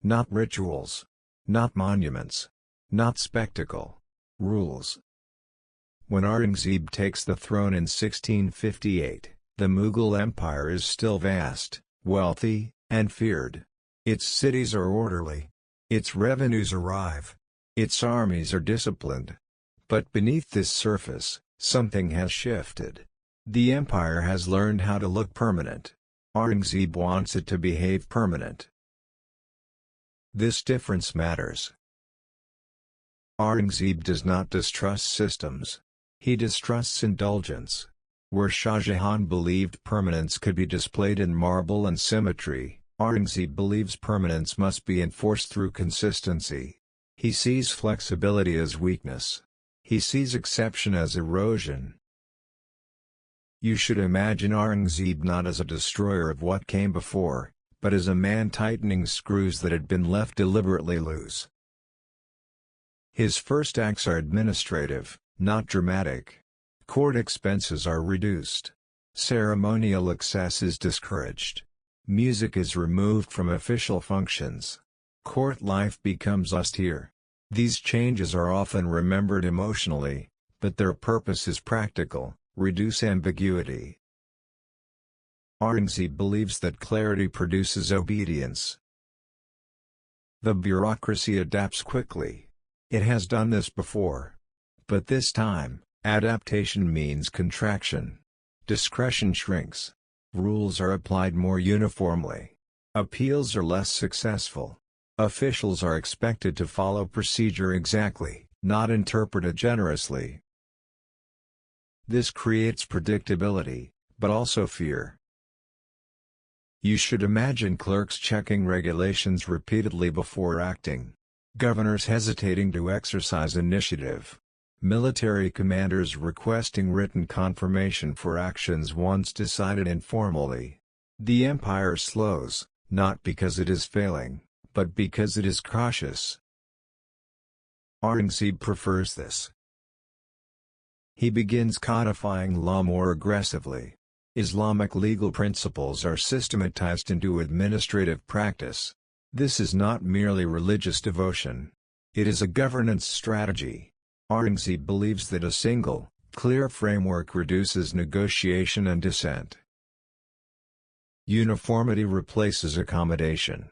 Not rituals. Not monuments. Not spectacle. Rules. When Aurangzeb takes the throne in 1658, the Mughal Empire is still vast, wealthy, and feared. Its cities are orderly. Its revenues arrive. Its armies are disciplined. But beneath this surface, something has shifted. The empire has learned how to look permanent. Aurangzeb wants it to behave permanent. This difference matters. Aurangzeb does not distrust systems. He distrusts indulgence. Where Shah Jahan believed permanence could be displayed in marble and symmetry, Aurangzeb believes permanence must be enforced through consistency. He sees flexibility as weakness. He sees exception as erosion. You should imagine Aurangzeb not as a destroyer of what came before, but as a man tightening screws that had been left deliberately loose. His first acts are administrative, not dramatic. Court expenses are reduced. Ceremonial excess is discouraged. Music is removed from official functions. Court life becomes austere. These changes are often remembered emotionally, but their purpose is practical: reduce ambiguity. Aurangzeb believes that clarity produces obedience. The bureaucracy adapts quickly. It has done this before. But this time, adaptation means contraction. Discretion shrinks. Rules are applied more uniformly. Appeals are less successful. Officials are expected to follow procedure exactly, not interpret it generously. This creates predictability, but also fear. You should imagine clerks checking regulations repeatedly before acting. Governors hesitating to exercise initiative. Military commanders requesting written confirmation for actions once decided informally. The empire slows, not because it is failing, but because it is cautious. Aurangzeb prefers this. He begins codifying law more aggressively. Islamic legal principles are systematized into administrative practice. This is not merely religious devotion. It is a governance strategy. Aurangzeb believes that a single, clear framework reduces negotiation and dissent. Uniformity replaces accommodation.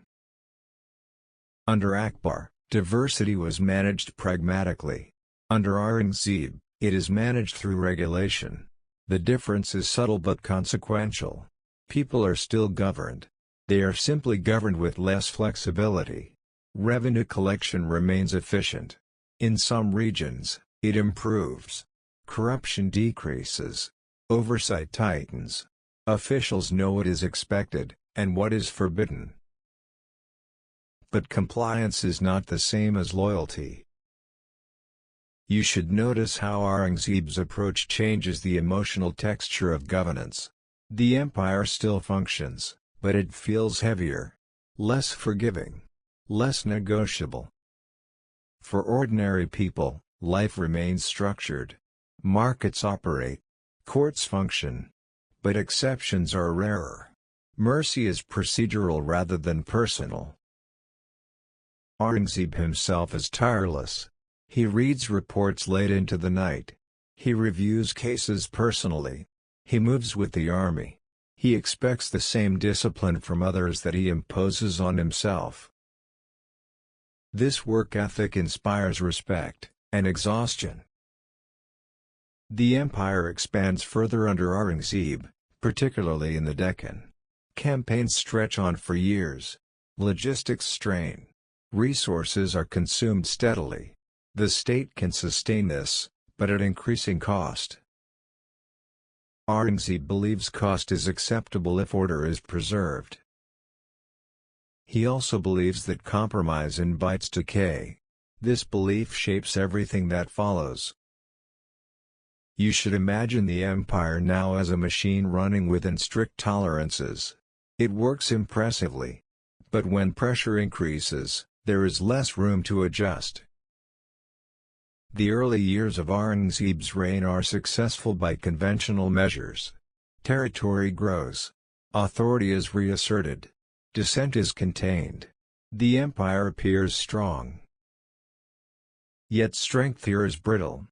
Under Akbar, diversity was managed pragmatically. Under Aurangzeb, it is managed through regulation. The difference is subtle but consequential. People are still governed. They are simply governed with less flexibility. Revenue collection remains efficient. In some regions, it improves. Corruption decreases. Oversight tightens. Officials know what is expected, and what is forbidden. But compliance is not the same as loyalty. You should notice how Aurangzeb's approach changes the emotional texture of governance. The empire still functions, but it feels heavier. Less forgiving. Less negotiable. For ordinary people, life remains structured. Markets operate. Courts function. But exceptions are rarer. Mercy is procedural rather than personal. Aurangzeb himself is tireless. He reads reports late into the night. He reviews cases personally. He moves with the army. He expects the same discipline from others that he imposes on himself. This work ethic inspires respect, and exhaustion. The empire expands further under Aurangzeb, particularly in the Deccan. Campaigns stretch on for years. Logistics strain. Resources are consumed steadily. The state can sustain this, but at increasing cost. Aurangzeb believes cost is acceptable if order is preserved. He also believes that compromise invites decay. This belief shapes everything that follows. You should imagine the empire now as a machine running within strict tolerances. It works impressively. But when pressure increases, there is less room to adjust. The early years of Aurangzeb's reign are successful by conventional measures. Territory grows. Authority is reasserted. Dissent is contained. The empire appears strong. Yet strength here is brittle.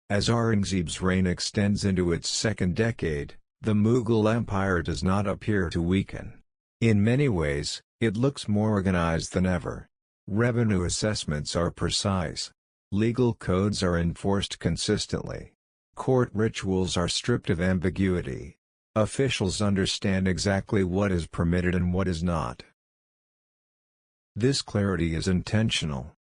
As Aurangzeb's reign extends into its second decade, the Mughal Empire does not appear to weaken. In many ways, it looks more organized than ever. Revenue assessments are precise. Legal codes are enforced consistently. Court rituals are stripped of ambiguity. Officials understand exactly what is permitted and what is not. This clarity is intentional.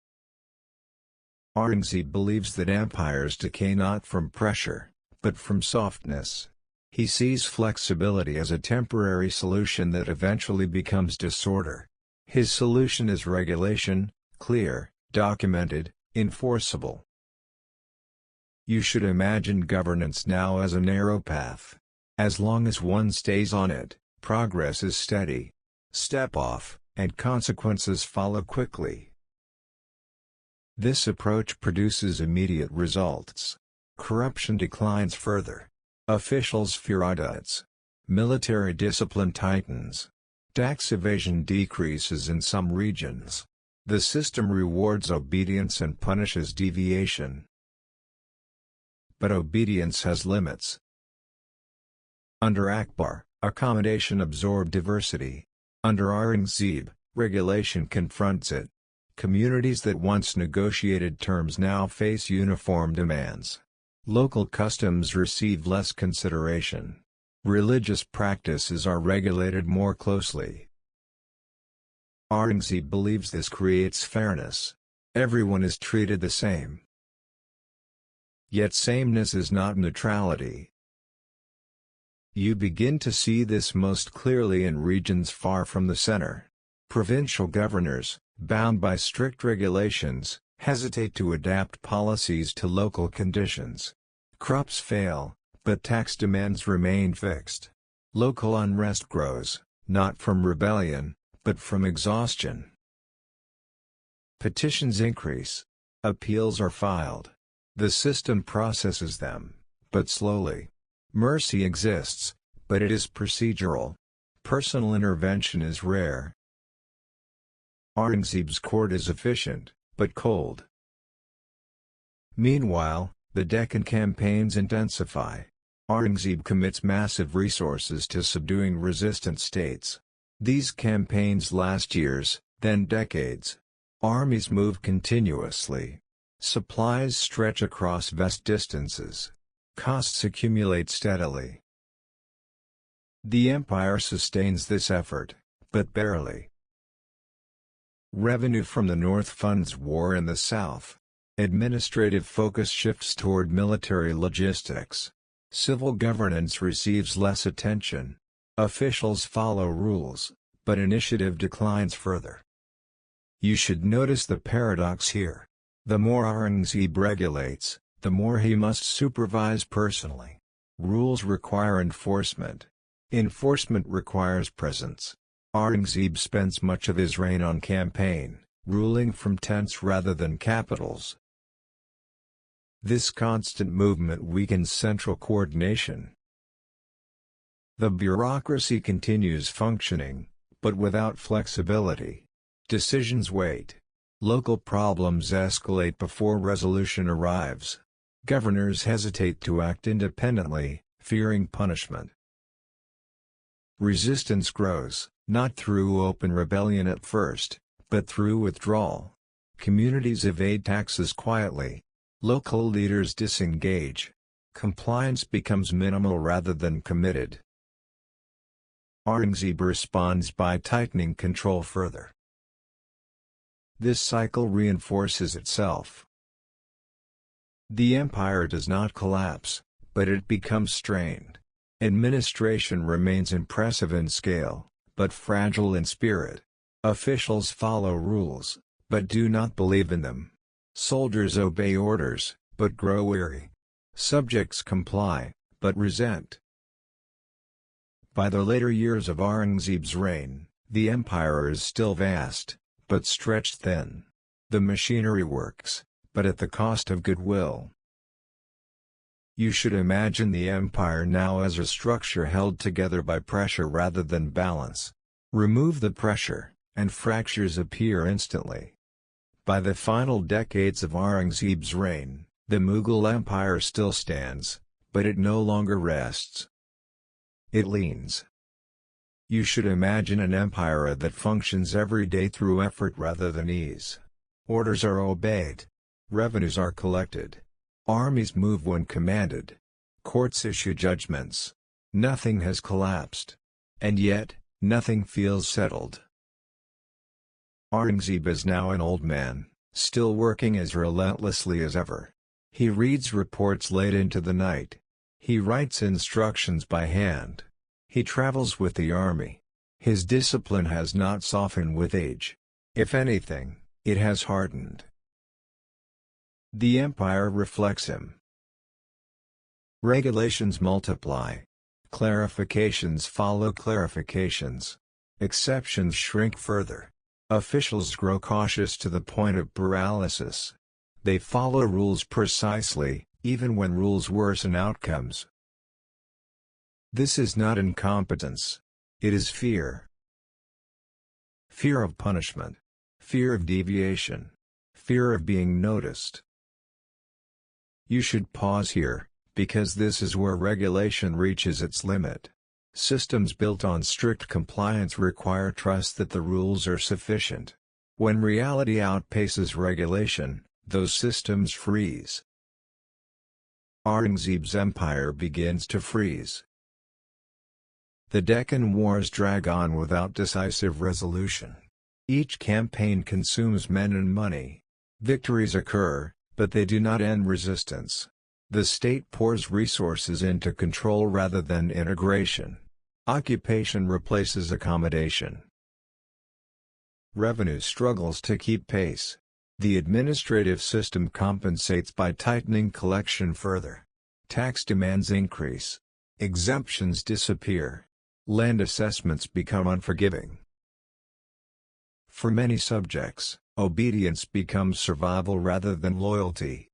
Aurangzeb believes that empires decay not from pressure, but from softness. He sees flexibility as a temporary solution that eventually becomes disorder. His solution is regulation, clear, documented, enforceable. You should imagine governance now as a narrow path. As long as one stays on it, progress is steady. Step off, and consequences follow quickly. This approach produces immediate results. Corruption declines further. Officials fear audits. Military discipline tightens. Tax evasion decreases in some regions. The system rewards obedience and punishes deviation. But obedience has limits. Under Akbar, accommodation absorbed diversity. Under Aurangzeb, regulation confronts it. Communities that once negotiated terms now face uniform demands. Local customs receive less consideration. Religious practices are regulated more closely. Aurangzeb believes this creates fairness. Everyone is treated the same. Yet sameness is not neutrality. You begin to see this most clearly in regions far from the center. Provincial governors, bound by strict regulations, hesitate to adapt policies to local conditions. Crops fail, but tax demands remain fixed. Local unrest grows, not from rebellion, but from exhaustion. Petitions increase. Appeals are filed. The system processes them, but slowly. Mercy exists, but it is procedural. Personal intervention is rare. Aurangzeb's court is efficient, but cold. Meanwhile, the Deccan campaigns intensify. Aurangzeb commits massive resources to subduing resistant states. These campaigns last years, then decades. Armies move continuously. Supplies stretch across vast distances. Costs accumulate steadily. The empire sustains this effort, but barely. Revenue from the north funds war in the south. Administrative focus shifts toward military logistics. Civil governance receives less attention. Officials follow rules, but initiative declines further. You should notice the paradox here. The more Aurangzeb regulates, the more he must supervise personally. Rules require enforcement. Enforcement requires presence. Aurangzeb spends much of his reign on campaign, ruling from tents rather than capitals. This constant movement weakens central coordination. The bureaucracy continues functioning, but without flexibility. Decisions wait. Local problems escalate before resolution arrives. Governors hesitate to act independently, fearing punishment. Resistance grows, not through open rebellion at first, but through withdrawal. Communities evade taxes quietly. Local leaders disengage. Compliance becomes minimal rather than committed. Aurangzeb responds by tightening control further. This cycle reinforces itself. The empire does not collapse, but it becomes strained. Administration remains impressive in scale, but fragile in spirit. Officials follow rules, but do not believe in them. Soldiers obey orders, but grow weary. Subjects comply, but resent. By the later years of Aurangzeb's reign, the empire is still vast, but stretched thin. The machinery works, but at the cost of goodwill. You should imagine the empire now as a structure held together by pressure rather than balance. Remove the pressure, and fractures appear instantly. By the final decades of Aurangzeb's reign, the Mughal Empire still stands, but it no longer rests. It leans. You should imagine an empire that functions every day through effort rather than ease. Orders are obeyed. Revenues are collected. Armies move when commanded. Courts issue judgments. Nothing has collapsed. And yet, nothing feels settled. Aurangzeb is now an old man, still working as relentlessly as ever. He reads reports late into the night. He writes instructions by hand. He travels with the army. His discipline has not softened with age. If anything, it has hardened. The empire reflects him. Regulations multiply. Clarifications follow clarifications. Exceptions shrink further. Officials grow cautious to the point of paralysis. They follow rules precisely, even when rules worsen outcomes. This is not incompetence. It is fear. Fear of punishment. Fear of deviation. Fear of being noticed. You should pause here, because this is where regulation reaches its limit. Systems built on strict compliance require trust that the rules are sufficient. When reality outpaces regulation, those systems freeze. Aurangzeb's empire begins to freeze. The Deccan Wars drag on without decisive resolution. Each campaign consumes men and money. Victories occur, but they do not end resistance. The state pours resources into control rather than integration. Occupation replaces accommodation. Revenue struggles to keep pace. The administrative system compensates by tightening collection further. Tax demands increase. Exemptions disappear. Land assessments become unforgiving. For many subjects, obedience becomes survival rather than loyalty.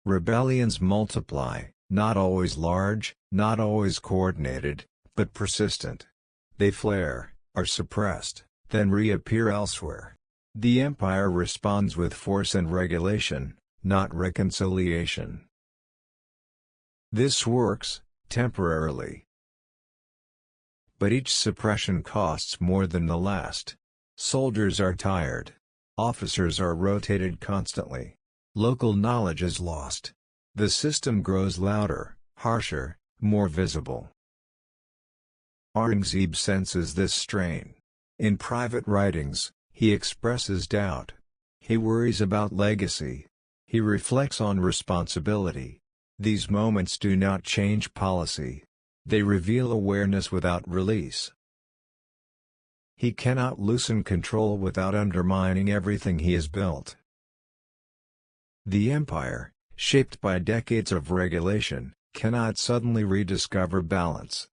Rebellions multiply, not always large, not always coordinated, but persistent. They flare, are suppressed, then reappear elsewhere. The empire responds with force and regulation, not reconciliation. This works, temporarily. But each suppression costs more than the last. Soldiers are tired. Officers are rotated constantly. Local knowledge is lost. The system grows louder, harsher, more visible. Aurangzeb senses this strain. In private writings, he expresses doubt. He worries about legacy. He reflects on responsibility. These moments do not change policy. They reveal awareness without release. He cannot loosen control without undermining everything he has built. The empire, shaped by decades of regulation, cannot suddenly rediscover balance.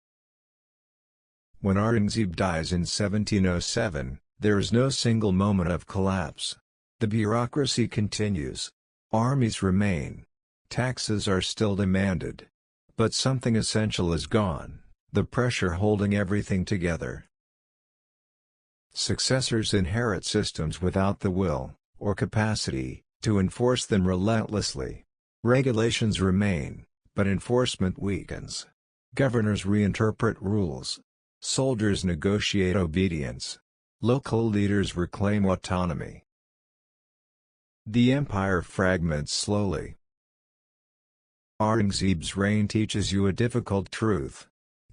When Aurangzeb dies in 1707, there is no single moment of collapse. The bureaucracy continues. Armies remain. Taxes are still demanded. But something essential is gone, the pressure holding everything together. Successors inherit systems without the will, or capacity, to enforce them relentlessly. Regulations remain, but enforcement weakens. Governors reinterpret rules. Soldiers negotiate obedience. Local leaders reclaim autonomy. The empire fragments slowly. Aurangzeb's reign teaches you a difficult truth.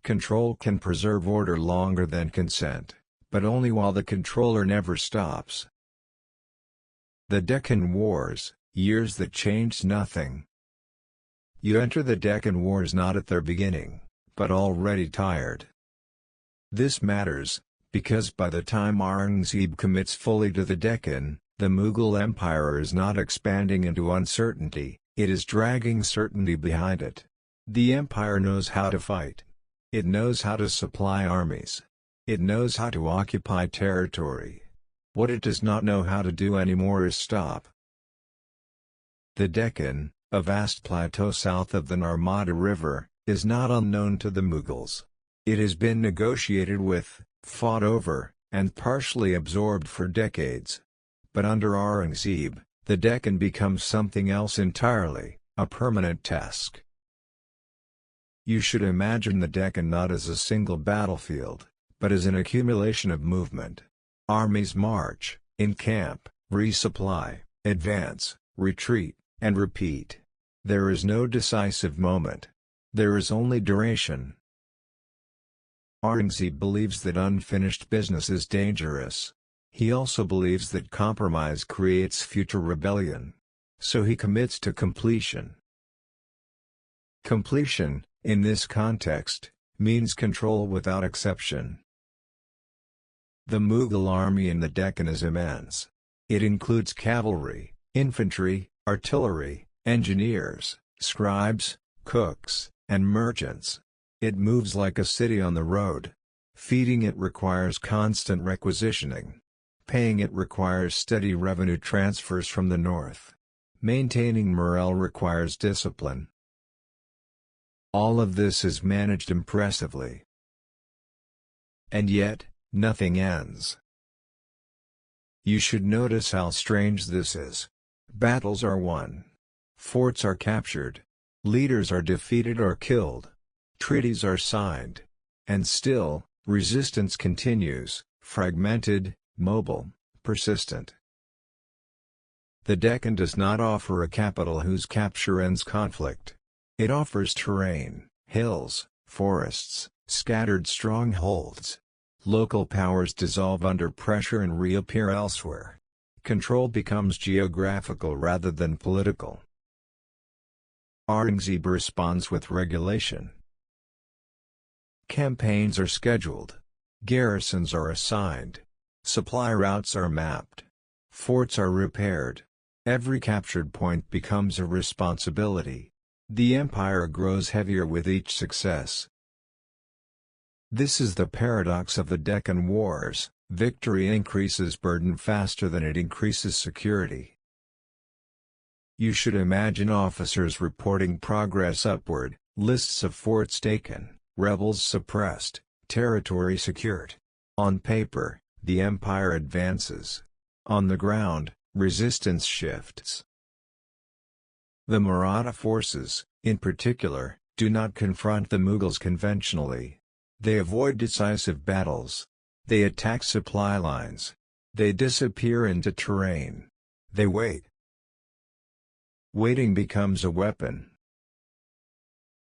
Control can preserve order longer than consent, but only while the controller never stops. The Deccan Wars, years that changed nothing. You enter the Deccan Wars not at their beginning, but already tired. This matters, because by the time Aurangzeb commits fully to the Deccan, the Mughal Empire is not expanding into uncertainty, it is dragging certainty behind it. The empire knows how to fight. It knows how to supply armies. It knows how to occupy territory. What it does not know how to do anymore is stop. The Deccan, a vast plateau south of the Narmada River, is not unknown to the Mughals. It has been negotiated with, fought over, and partially absorbed for decades. But under Aurangzeb, the Deccan becomes something else entirely, a permanent task. You should imagine the Deccan not as a single battlefield, but as an accumulation of movement. Armies march, encamp, resupply, advance, retreat, and repeat. There is no decisive moment. There is only duration. Aurangzeb believes that unfinished business is dangerous. He also believes that compromise creates future rebellion. So he commits to completion. Completion, in this context, means control without exception. The Mughal army in the Deccan is immense. It includes cavalry, infantry, artillery, engineers, scribes, cooks, and merchants. It moves like a city on the road. Feeding it requires constant requisitioning. Paying it requires steady revenue transfers from the north. Maintaining morale requires discipline. All of this is managed impressively. And yet, nothing ends. You should notice how strange this is. Battles are won. Forts are captured. Leaders are defeated or killed. Treaties are signed. And still, resistance continues, fragmented, mobile, persistent. The Deccan does not offer a capital whose capture ends conflict. It offers terrain, hills, forests, scattered strongholds. Local powers dissolve under pressure and reappear elsewhere. Control becomes geographical rather than political. Aurangzeb responds with regulation. Campaigns are scheduled. Garrisons are assigned. Supply routes are mapped. Forts are repaired. Every captured point becomes a responsibility. The empire grows heavier with each success. This is the paradox of the Deccan Wars. Victory increases burden faster than it increases security. You should imagine officers reporting progress upward, lists of forts taken, rebels suppressed, territory secured. On paper, the empire advances. On the ground, resistance shifts. The Maratha forces, in particular, do not confront the Mughals conventionally. They avoid decisive battles. They attack supply lines. They disappear into terrain. They wait. Waiting becomes a weapon.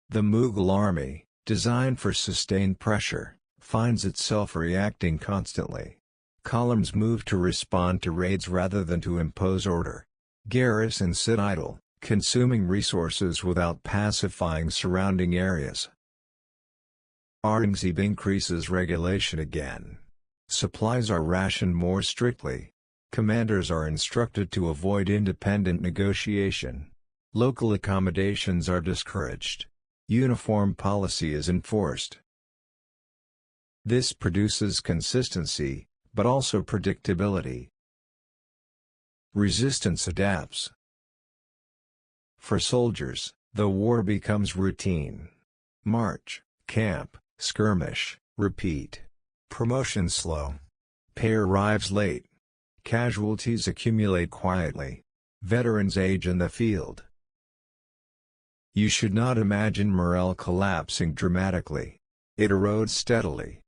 The Mughal army, designed for sustained pressure, finds itself reacting constantly. Columns move to respond to raids rather than to impose order. Garrisons sit idle, consuming resources without pacifying surrounding areas. Aurangzeb increases regulation again. Supplies are rationed more strictly. Commanders are instructed to avoid independent negotiation. Local accommodations are discouraged. Uniform policy is enforced. This produces consistency, but also predictability. Resistance adapts. For soldiers, the war becomes routine. March, camp, skirmish, repeat. Promotion slow. Pay arrives late. Casualties accumulate quietly. Veterans age in the field. You should not imagine morale collapsing dramatically. It erodes steadily.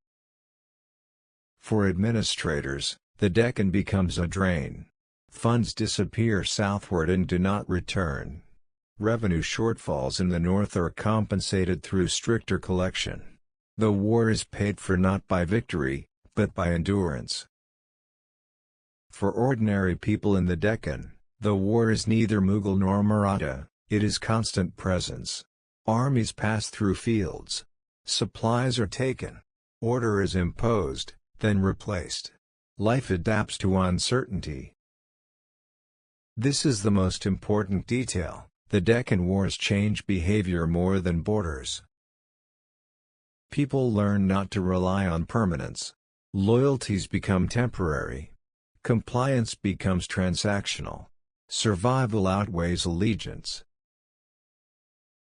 For administrators, the Deccan becomes a drain. Funds disappear southward and do not return. Revenue shortfalls in the north are compensated through stricter collection. The war is paid for not by victory, but by endurance. For ordinary people in the Deccan, the war is neither Mughal nor Maratha, it is constant presence. Armies pass through fields. Supplies are taken. Order is imposed, then replaced. Life adapts to uncertainty. This is the most important detail. The Deccan Wars change behavior more than borders. People learn not to rely on permanence. Loyalties become temporary. Compliance becomes transactional. Survival outweighs allegiance.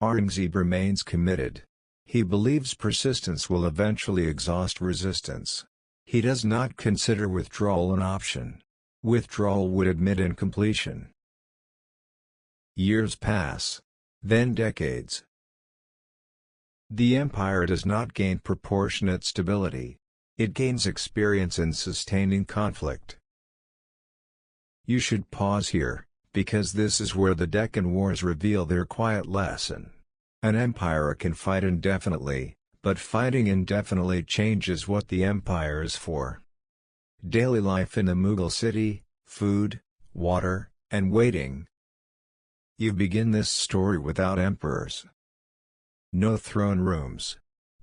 Aurangzeb remains committed. He believes persistence will eventually exhaust resistance. He does not consider withdrawal an option. Withdrawal would admit incompletion. Years pass. Then decades. The empire does not gain proportionate stability. It gains experience in sustaining conflict. You should pause here, because this is where the Deccan Wars reveal their quiet lesson. An empire can fight indefinitely, but fighting indefinitely changes what the empire is for. Daily life in the Mughal city, food, water, and waiting. You begin this story without emperors. No throne rooms.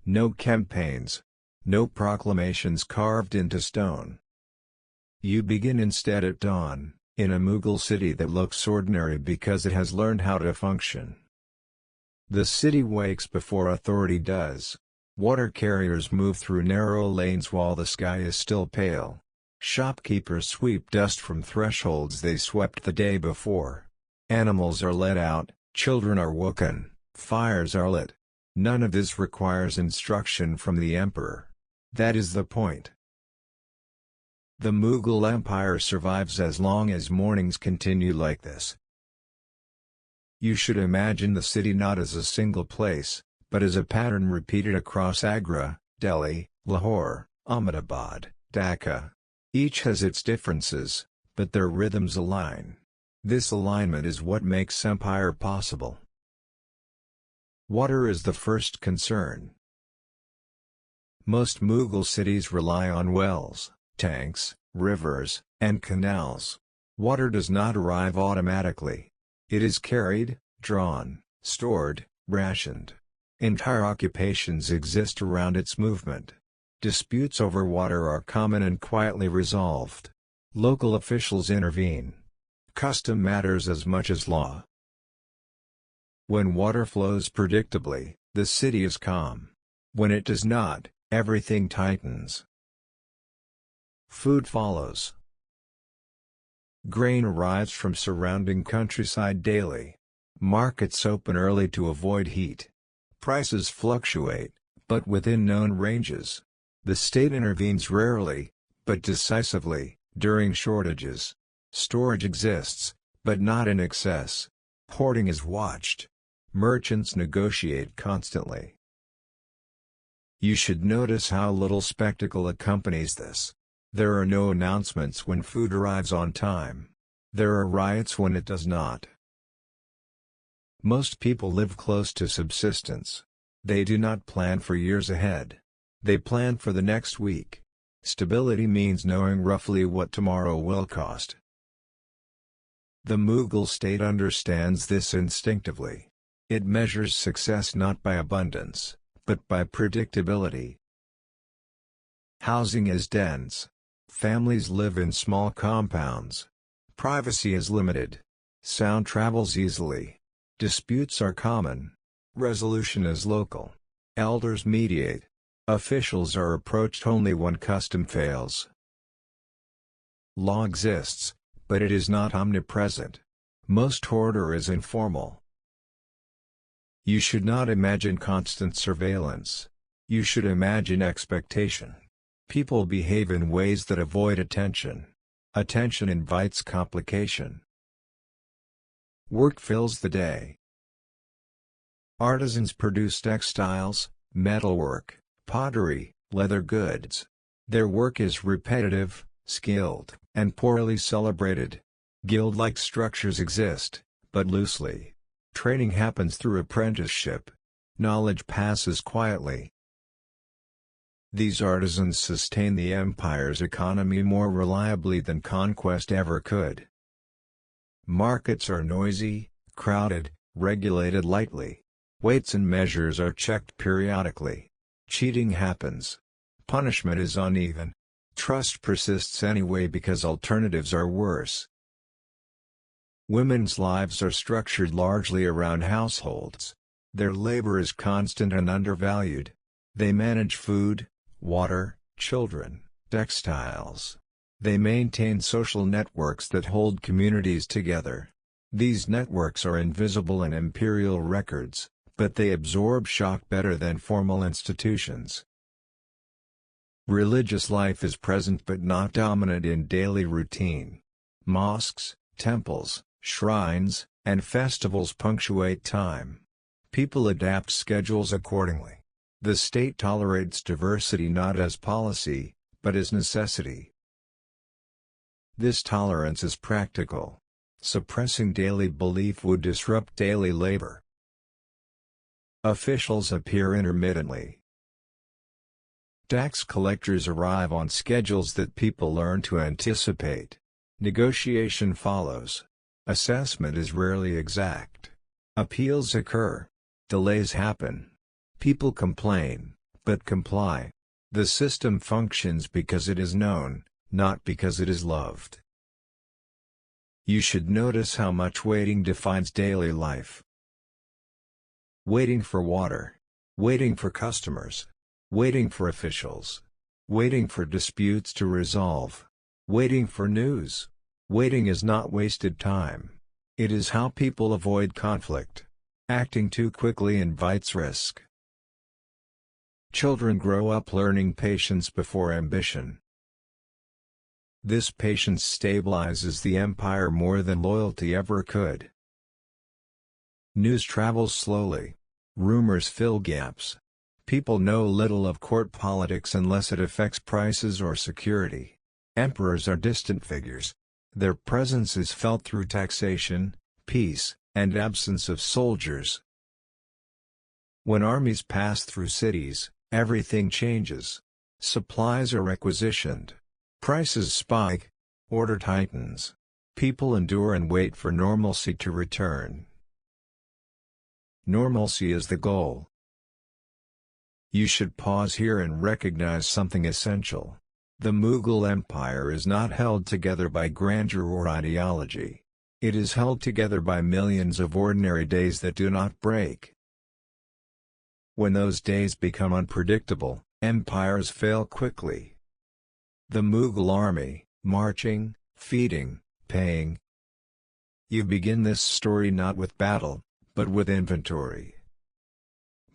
No campaigns. No proclamations carved into stone. You begin instead at dawn, in a Mughal city that looks ordinary because it has learned how to function. The city wakes before authority does. Water carriers move through narrow lanes while the sky is still pale. Shopkeepers sweep dust from thresholds they swept the day before. Animals are let out, children are woken, fires are lit. None of this requires instruction from the emperor. That is the point. The Mughal Empire survives as long as mornings continue like this. You should imagine the city not as a single place, but as a pattern repeated across Agra, Delhi, Lahore, Ahmedabad, Dhaka. Each has its differences, but their rhythms align. This alignment is what makes empire possible. Water is the first concern. Most Mughal cities rely on wells, tanks, rivers, and canals. Water does not arrive automatically. It is carried, drawn, stored, rationed. Entire occupations exist around its movement. Disputes over water are common and quietly resolved. Local officials intervene. Custom matters as much as law. When water flows predictably, the city is calm. When it does not, everything tightens. Food follows. Grain arrives from surrounding countryside daily. Markets open early to avoid heat. Prices fluctuate, but within known ranges. The state intervenes rarely, but decisively, during shortages. Storage exists, but not in excess. Hoarding is watched. Merchants negotiate constantly. You should notice how little spectacle accompanies this. There are no announcements when food arrives on time. There are riots when it does not. Most people live close to subsistence. They do not plan for years ahead. They plan for the next week. Stability means knowing roughly what tomorrow will cost. The Mughal state understands this instinctively. It measures success not by abundance, but by predictability. Housing is dense. Families live in small compounds. Privacy is limited. Sound travels easily. Disputes are common. Resolution is local. Elders mediate. Officials are approached only when custom fails. Law exists, but it is not omnipresent. Most order is informal. You should not imagine constant surveillance. You should imagine expectation. People behave in ways that avoid attention. Attention invites complication. Work fills the day. Artisans produce textiles, metalwork, pottery, leather goods. Their work is repetitive, skilled, and poorly celebrated. Guild-like structures exist, but loosely. Training happens through apprenticeship. Knowledge passes quietly. These artisans sustain the empire's economy more reliably than conquest ever could. Markets are noisy, crowded, regulated lightly. Weights and measures are checked periodically. Cheating happens. Punishment is uneven. Trust persists anyway because alternatives are worse. Women's lives are structured largely around households. Their labor is constant and undervalued. They manage food, water, children, textiles. They maintain social networks that hold communities together. These networks are invisible in imperial records, but they absorb shock better than formal institutions. Religious life is present but not dominant in daily routine. Mosques, temples, shrines, and festivals punctuate time. People adapt schedules accordingly. The state tolerates diversity not as policy, but as necessity. This tolerance is practical. Suppressing daily belief would disrupt daily labor. Officials appear intermittently. Tax collectors arrive on schedules that people learn to anticipate. Negotiation follows. Assessment is rarely exact. Appeals occur. Delays happen. People complain, but comply. The system functions because it is known, not because it is loved. You should notice how much waiting defines daily life. Waiting for water. Waiting for customers. Waiting for officials. Waiting for disputes to resolve. Waiting for news. Waiting is not wasted time. It is how people avoid conflict. Acting too quickly invites risk. Children grow up learning patience before ambition. This patience stabilizes the empire more than loyalty ever could. News travels slowly. Rumors fill gaps. People know little of court politics unless it affects prices or security. Emperors are distant figures. Their presence is felt through taxation, peace, and absence of soldiers. When armies pass through cities, everything changes. Supplies are requisitioned. Prices spike. Order tightens. People endure and wait for normalcy to return. Normalcy is the goal. You should pause here and recognize something essential. The Mughal Empire is not held together by grandeur or ideology. It is held together by millions of ordinary days that do not break. When those days become unpredictable, empires fail quickly. The Mughal army, marching, feeding, paying. You begin this story not with battle, but with inventory.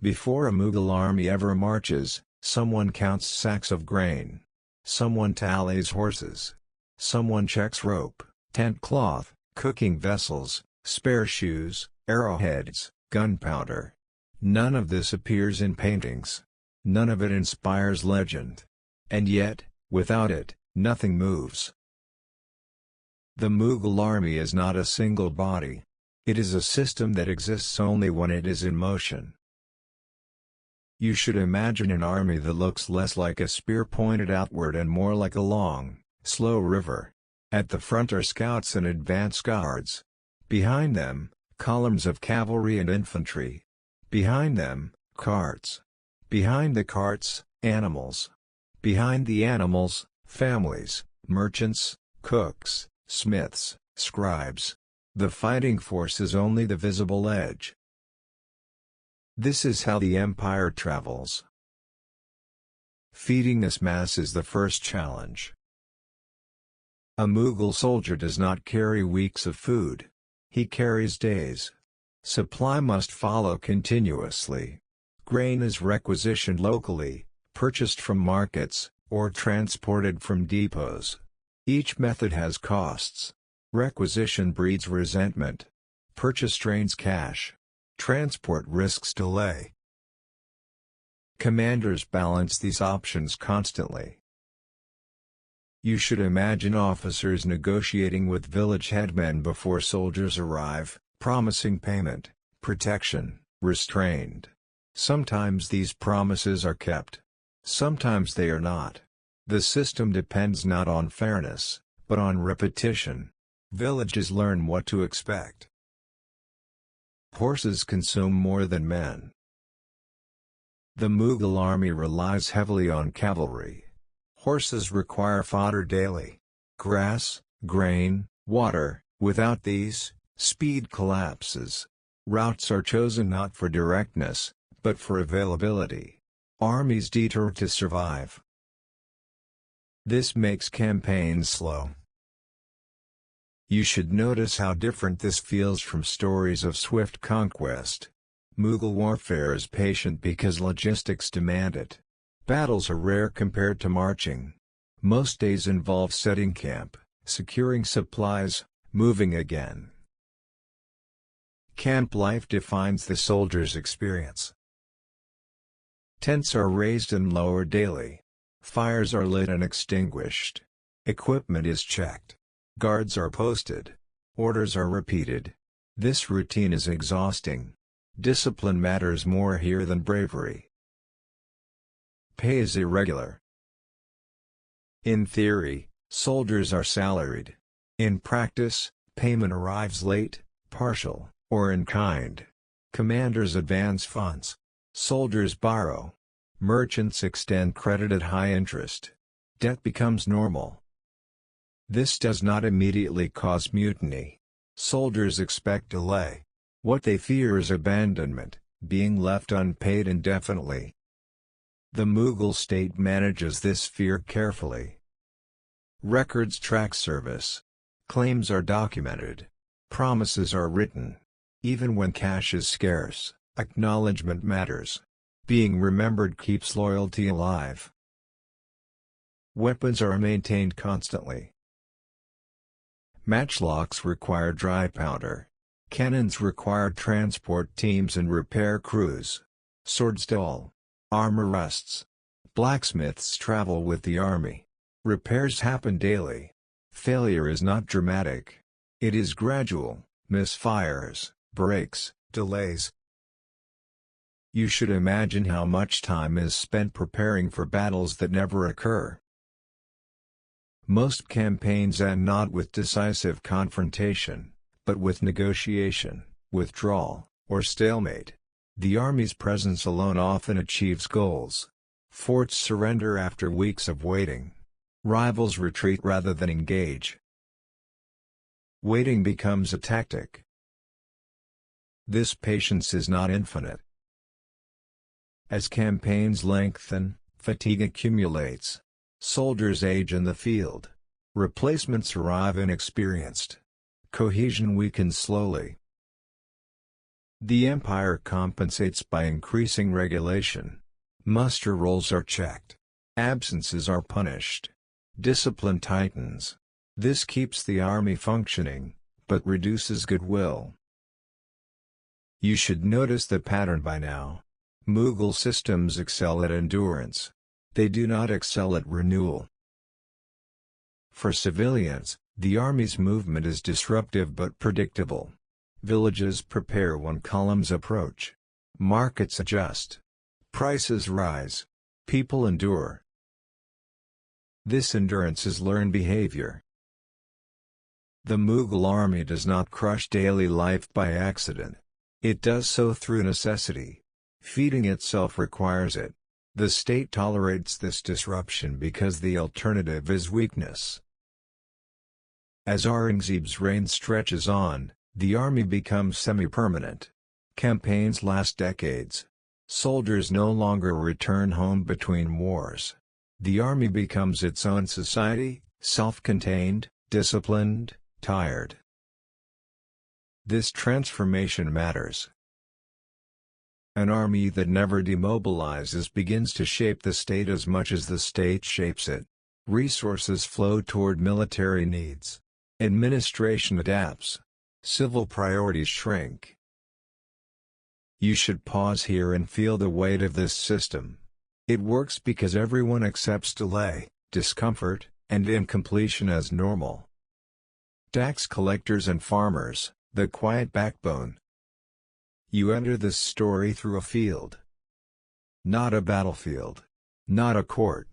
Before a Mughal army ever marches, someone counts sacks of grain. Someone tallies horses. Someone checks rope, tent cloth, cooking vessels, spare shoes, arrowheads, gunpowder. None of this appears in paintings. None of it inspires legend. And yet, without it, nothing moves. The Mughal army is not a single body. It is a system that exists only when it is in motion. You should imagine an army that looks less like a spear pointed outward and more like a long, slow river. At the front are scouts and advance guards. Behind them, columns of cavalry and infantry. Behind them, carts. Behind the carts, animals. Behind the animals, families, merchants, cooks, smiths, scribes. The fighting force is only the visible edge. This is how the empire travels. Feeding this mass is the first challenge. A Mughal soldier does not carry weeks of food. He carries days. Supply must follow continuously. Grain is requisitioned locally, purchased from markets, or transported from depots. Each method has costs. Requisition breeds resentment. Purchase drains cash. Transport risks delay. Commanders balance these options constantly. You should imagine officers negotiating with village headmen before soldiers arrive, promising payment, protection, restraint. Sometimes these promises are kept. Sometimes they are not. The system depends not on fairness, but on repetition. Villages learn what to expect. Horses consume more than men. The Mughal army relies heavily on cavalry. Horses require fodder daily. Grass, grain, water. Without these, speed collapses. Routes are chosen not for directness, but for availability. Armies detour to survive. This makes campaigns slow. You should notice how different this feels from stories of swift conquest. Mughal warfare is patient because logistics demand it. Battles are rare compared to marching. Most days involve setting camp, securing supplies, moving again. Camp life defines the soldier's experience. Tents are raised and lowered daily. Fires are lit and extinguished. Equipment is checked. Guards are posted. Orders are repeated. This routine is exhausting. Discipline matters more here than bravery. Pay is irregular. In theory, soldiers are salaried. In practice, payment arrives late, partial, or in kind. Commanders advance funds. Soldiers borrow. Merchants extend credit at high interest. Debt becomes normal. This does not immediately cause mutiny. Soldiers expect delay. What they fear is abandonment, being left unpaid indefinitely. The Mughal state manages this fear carefully. Records track service. Claims are documented. Promises are written. Even when cash is scarce, acknowledgement matters. Being remembered keeps loyalty alive. Weapons are maintained constantly. Matchlocks require dry powder. Cannons require transport teams and repair crews. Swords dull. Armor rusts. Blacksmiths travel with the army. Repairs happen daily. Failure is not dramatic. It is gradual: misfires, breaks, delays. You should imagine how much time is spent preparing for battles that never occur. Most campaigns end not with decisive confrontation, but with negotiation, withdrawal, or stalemate. The army's presence alone often achieves goals. Forts surrender after weeks of waiting. Rivals retreat rather than engage. Waiting becomes a tactic. This patience is not infinite. As campaigns lengthen, fatigue accumulates. Soldiers age in the field. Replacements arrive inexperienced. Cohesion weakens slowly. The empire compensates by increasing regulation. Muster rolls are checked. Absences are punished. Discipline tightens. This keeps the army functioning, but reduces goodwill. You should notice the pattern by now. Mughal systems excel at endurance. They do not excel at renewal. For civilians, the army's movement is disruptive but predictable. Villages prepare when columns approach. Markets adjust. Prices rise. People endure. This endurance is learned behavior. The Mughal army does not crush daily life by accident. It does so through necessity. Feeding itself requires it. The state tolerates this disruption because the alternative is weakness. As Aurangzeb's reign stretches on, the army becomes semi-permanent. Campaigns last decades. Soldiers no longer return home between wars. The army becomes its own society, self-contained, disciplined, tired. This transformation matters. An army that never demobilizes begins to shape the state as much as the state shapes it. Resources flow toward military needs. Administration adapts. Civil priorities shrink. You should pause here and feel the weight of this system. It works because everyone accepts delay, discomfort, and incompletion as normal. Tax collectors and farmers, the quiet backbone. You enter this story through a field. Not a battlefield. Not a court.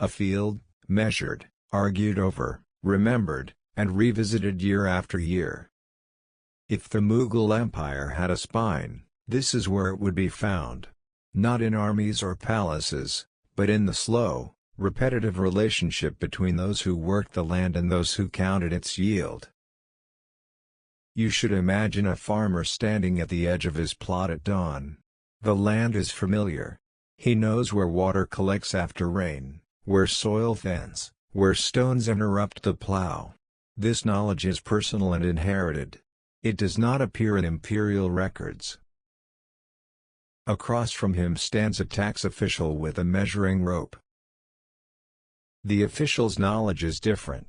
A field, measured, argued over, remembered, and revisited year after year. If the Mughal Empire had a spine, this is where it would be found. Not in armies or palaces, but in the slow, repetitive relationship between those who worked the land and those who counted its yield. You should imagine a farmer standing at the edge of his plot at dawn. The land is familiar. He knows where water collects after rain, where soil thins, where stones interrupt the plow. This knowledge is personal and inherited. It does not appear in imperial records. Across from him stands a tax official with a measuring rope. The official's knowledge is different.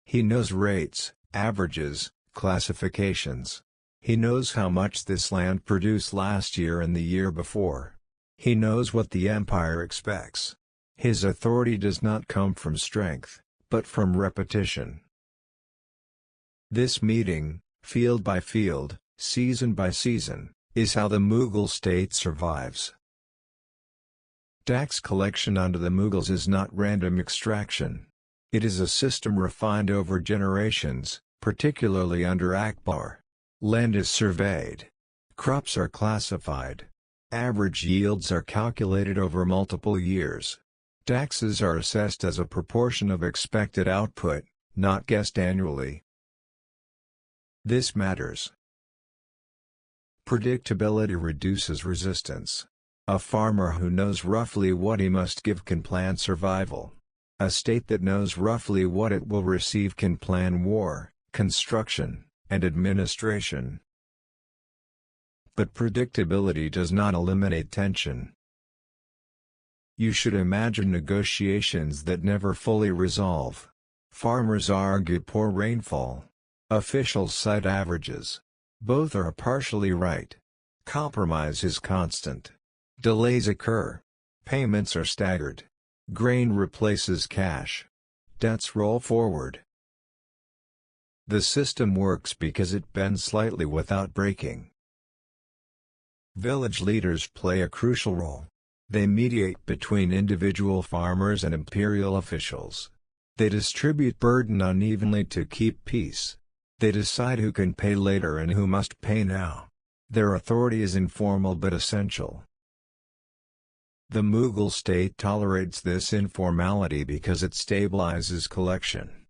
He knows rates, averages, classifications. He knows how much this land produced last year and the year before. He knows what the empire expects. His authority does not come from strength, but from repetition. This meeting, field by field, season by season, is how the Mughal state survives. Tax collection under the Mughals is not random extraction. It is a system refined over generations, particularly under Akbar. Land is surveyed. Crops are classified. Average yields are calculated over multiple years. Taxes are assessed as a proportion of expected output, not guessed annually. This matters. Predictability reduces resistance. A farmer who knows roughly what he must give can plan survival. A state that knows roughly what it will receive can plan war, construction, and administration. But predictability does not eliminate tension. You should imagine negotiations that never fully resolve. Farmers argue poor rainfall. Officials cite averages. Both are partially right. Compromise is constant. Delays occur. Payments are staggered. Grain replaces cash. Debts roll forward. The system works because it bends slightly without breaking. Village leaders play a crucial role. They mediate between individual farmers and imperial officials. They distribute burden unevenly to keep peace. They decide who can pay later and who must pay now. Their authority is informal but essential. The Mughal state tolerates this informality because it stabilizes collection.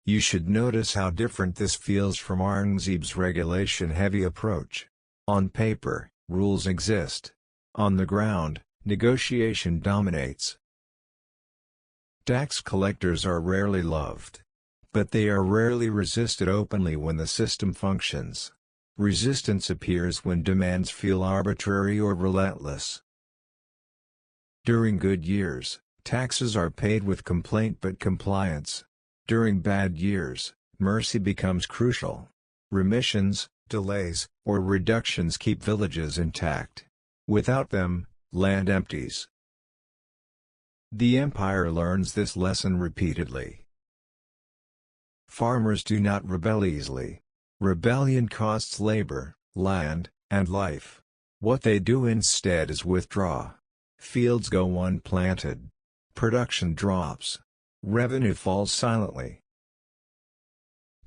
You should notice how different this feels from Aurangzeb's regulation-heavy approach. On paper, rules exist. On the ground, negotiation dominates. Tax collectors are rarely loved. But they are rarely resisted openly when the system functions. Resistance appears when demands feel arbitrary or relentless. During good years, taxes are paid with complaint but compliance. During bad years, mercy becomes crucial. Remissions, delays, or reductions keep villages intact. Without them, land empties. The empire learns this lesson repeatedly. Farmers do not rebel easily. Rebellion costs labor, land, and life. What they do instead is withdraw. Fields go unplanted. Production drops. Revenue falls silently.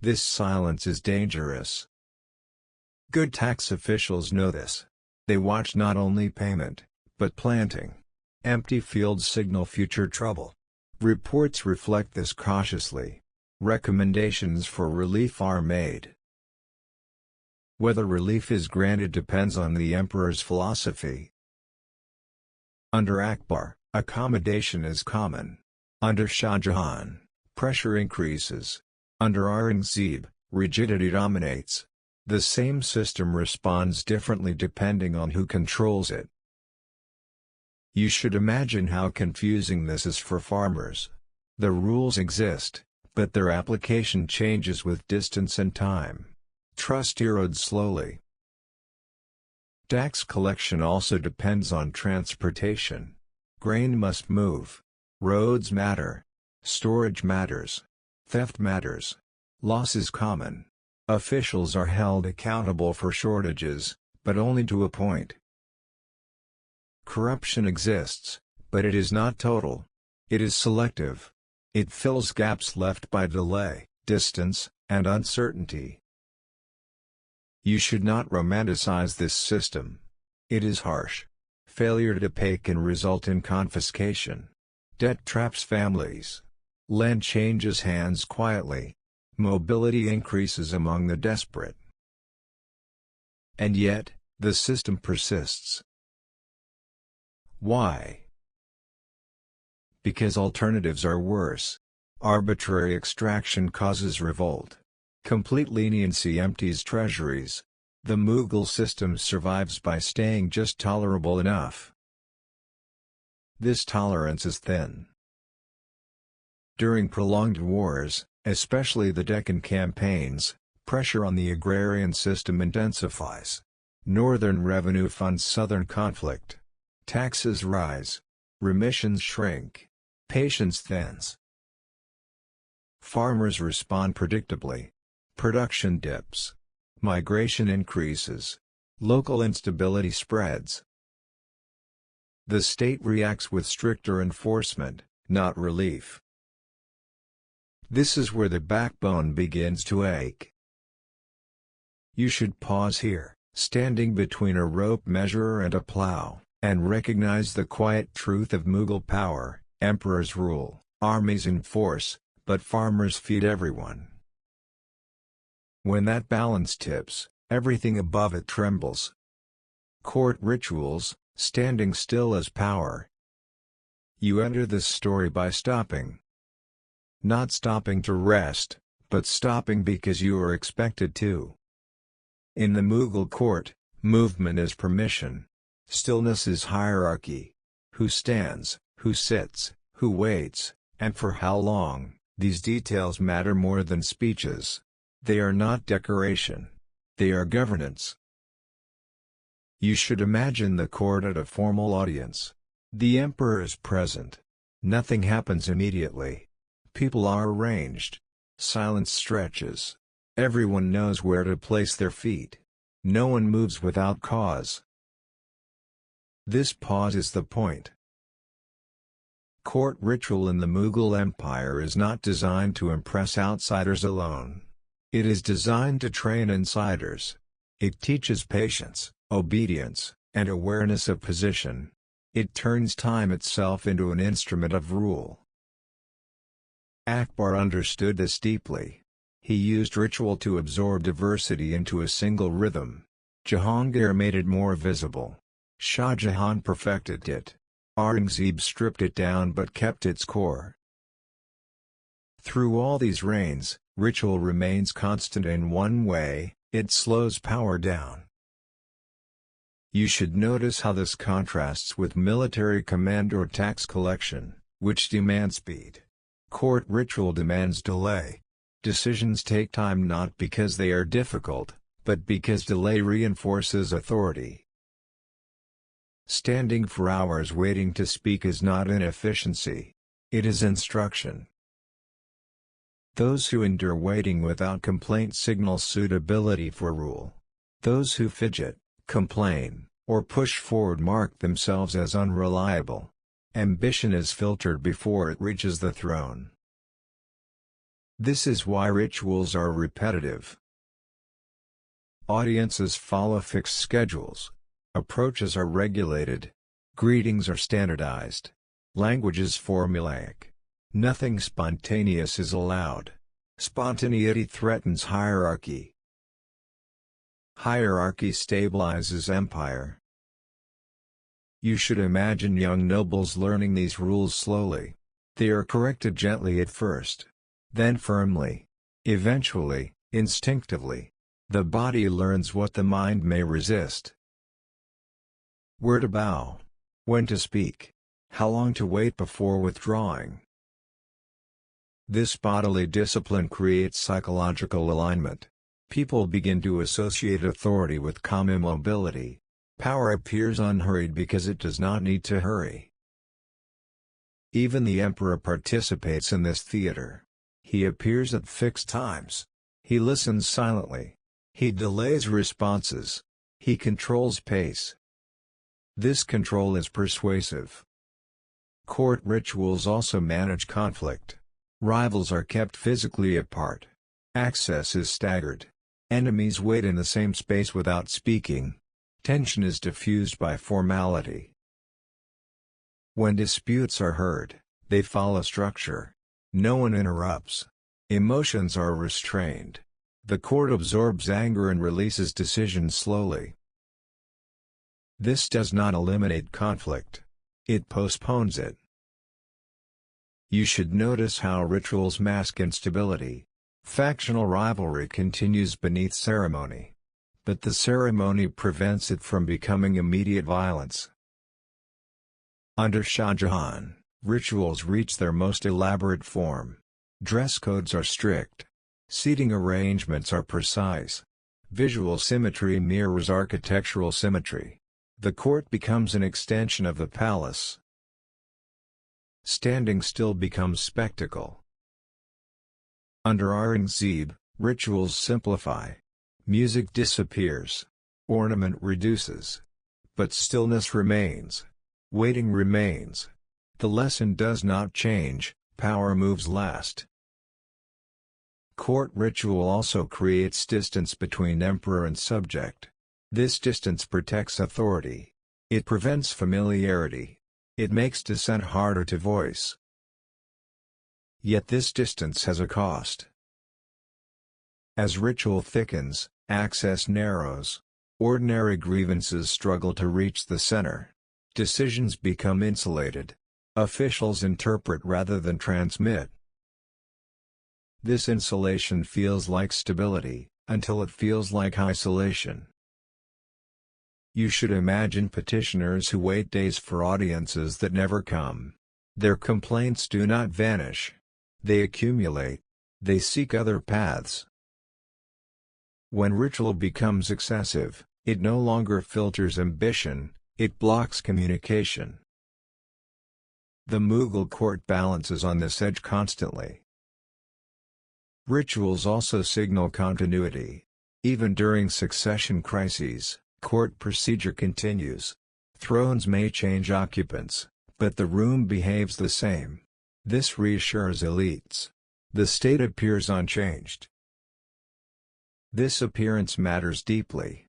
This silence is dangerous. Good tax officials know this. They watch not only payment, but planting. Empty fields signal future trouble. Reports reflect this cautiously. Recommendations for relief are made. Whether relief is granted depends on the emperor's philosophy. Under Akbar, accommodation is common. Under Shah Jahan, pressure increases. Under Aurangzeb, rigidity dominates. The same system responds differently depending on who controls it. You should imagine how confusing this is for farmers. The rules exist, but their application changes with distance and time. Trust erodes slowly. Tax collection also depends on transportation. Grain must move. Roads matter. Storage matters. Theft matters. Loss is common. Officials are held accountable for shortages, but only to a point. Corruption exists, but it is not total. It is selective. It fills gaps left by delay, distance, and uncertainty. You should not romanticize this system. It is harsh. Failure to pay can result in confiscation. Debt traps families. Land changes hands quietly. Mobility increases among the desperate. And yet, the system persists. Why? Because alternatives are worse. Arbitrary extraction causes revolt. Complete leniency empties treasuries. The Mughal system survives by staying just tolerable enough. This tolerance is thin. During prolonged wars, especially the Deccan campaigns, pressure on the agrarian system intensifies. Northern revenue funds southern conflict. Taxes rise. Remissions shrink. Patience thins. Farmers respond predictably. Production dips. Migration increases. Local instability spreads. The state reacts with stricter enforcement, not relief. This is where the backbone begins to ache. You should pause here, standing between a rope measurer and a plow, and recognize the quiet truth of Mughal power. Emperors rule, armies enforce, but farmers feed everyone. When that balance tips, everything above it trembles. Court rituals, standing still as power. You enter this story by stopping. Not stopping to rest, but stopping because you are expected to. In the Mughal court, movement is permission. Stillness is hierarchy. Who stands, who sits, who waits, and for how long, these details matter more than speeches. They are not decoration. They are governance. You should imagine the court at a formal audience. The emperor is present. Nothing happens immediately. People are arranged. Silence stretches. Everyone knows where to place their feet. No one moves without cause. This pause is the point. Court ritual in the Mughal Empire is not designed to impress outsiders alone. It is designed to train insiders. It teaches patience, obedience, and awareness of position. It turns time itself into an instrument of rule. Akbar understood this deeply. He used ritual to absorb diversity into a single rhythm. Jahangir made it more visible. Shah Jahan perfected it. Aurangzeb stripped it down but kept its core. Through all these reigns, ritual remains constant in one way: it slows power down. You should notice how this contrasts with military command or tax collection, which demand speed. Court ritual demands delay. Decisions take time not because they are difficult, but because delay reinforces authority. Standing for hours waiting to speak is not inefficiency. It is instruction. Those who endure waiting without complaint signal suitability for rule. Those who fidget, complain, or push forward mark themselves as unreliable. Ambition is filtered before it reaches the throne. This is why rituals are repetitive. Audiences follow fixed schedules. Approaches are regulated. Greetings are standardized. Language is formulaic. Nothing spontaneous is allowed. Spontaneity threatens hierarchy. Hierarchy stabilizes empire. You should imagine young nobles learning these rules slowly. They are corrected gently at first. Then firmly. Eventually, instinctively. The body learns what the mind may resist. Where to bow. When to speak. How long to wait before withdrawing. This bodily discipline creates psychological alignment. People begin to associate authority with calm immobility. Power appears unhurried because it does not need to hurry. Even the emperor participates in this theater. He appears at fixed times. He listens silently. He delays responses. He controls pace. This control is persuasive. Court rituals also manage conflict. Rivals are kept physically apart. Access is staggered. Enemies wait in the same space without speaking. Tension is diffused by formality. When disputes are heard, They follow structure. No one interrupts. Emotions are restrained. The court absorbs anger and releases decisions slowly. This does not eliminate conflict. It postpones it. You should notice how rituals mask instability. Factional rivalry continues beneath ceremony. But the ceremony prevents it from becoming immediate violence. Under Shah Jahan, rituals reach their most elaborate form. Dress codes are strict. Seating arrangements are precise. Visual symmetry mirrors architectural symmetry. The court becomes an extension of the palace. Standing still becomes spectacle. Under Aurangzeb, rituals simplify. Music disappears. Ornament reduces. But stillness remains. Waiting remains. The lesson does not change, power moves last. Court ritual also creates distance between emperor and subject. This distance protects authority. It prevents familiarity. It makes dissent harder to voice. Yet this distance has a cost. As ritual thickens, access narrows. Ordinary grievances struggle to reach the center. Decisions become insulated. Officials interpret rather than transmit. This insulation feels like stability, until it feels like isolation. You should imagine petitioners who wait days for audiences that never come. Their complaints do not vanish. They accumulate. They seek other paths. When ritual becomes excessive, it no longer filters ambition, it blocks communication. The Mughal court balances on this edge constantly. Rituals also signal continuity. Even during succession crises, court procedure continues. Thrones may change occupants, but the room behaves the same. This reassures elites. The state appears unchanged. This appearance matters deeply.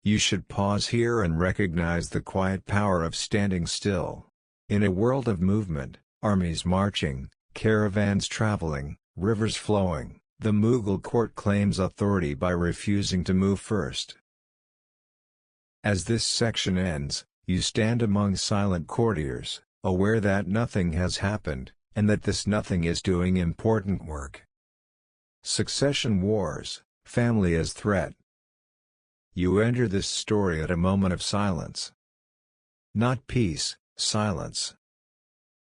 You should pause here and recognize the quiet power of standing still. In a world of movement, armies marching, caravans traveling, rivers flowing, the Mughal court claims authority by refusing to move first. As this section ends, you stand among silent courtiers, aware that nothing has happened, and that this nothing is doing important work. Succession wars, family as threat. You enter this story at a moment of silence. Not peace, silence.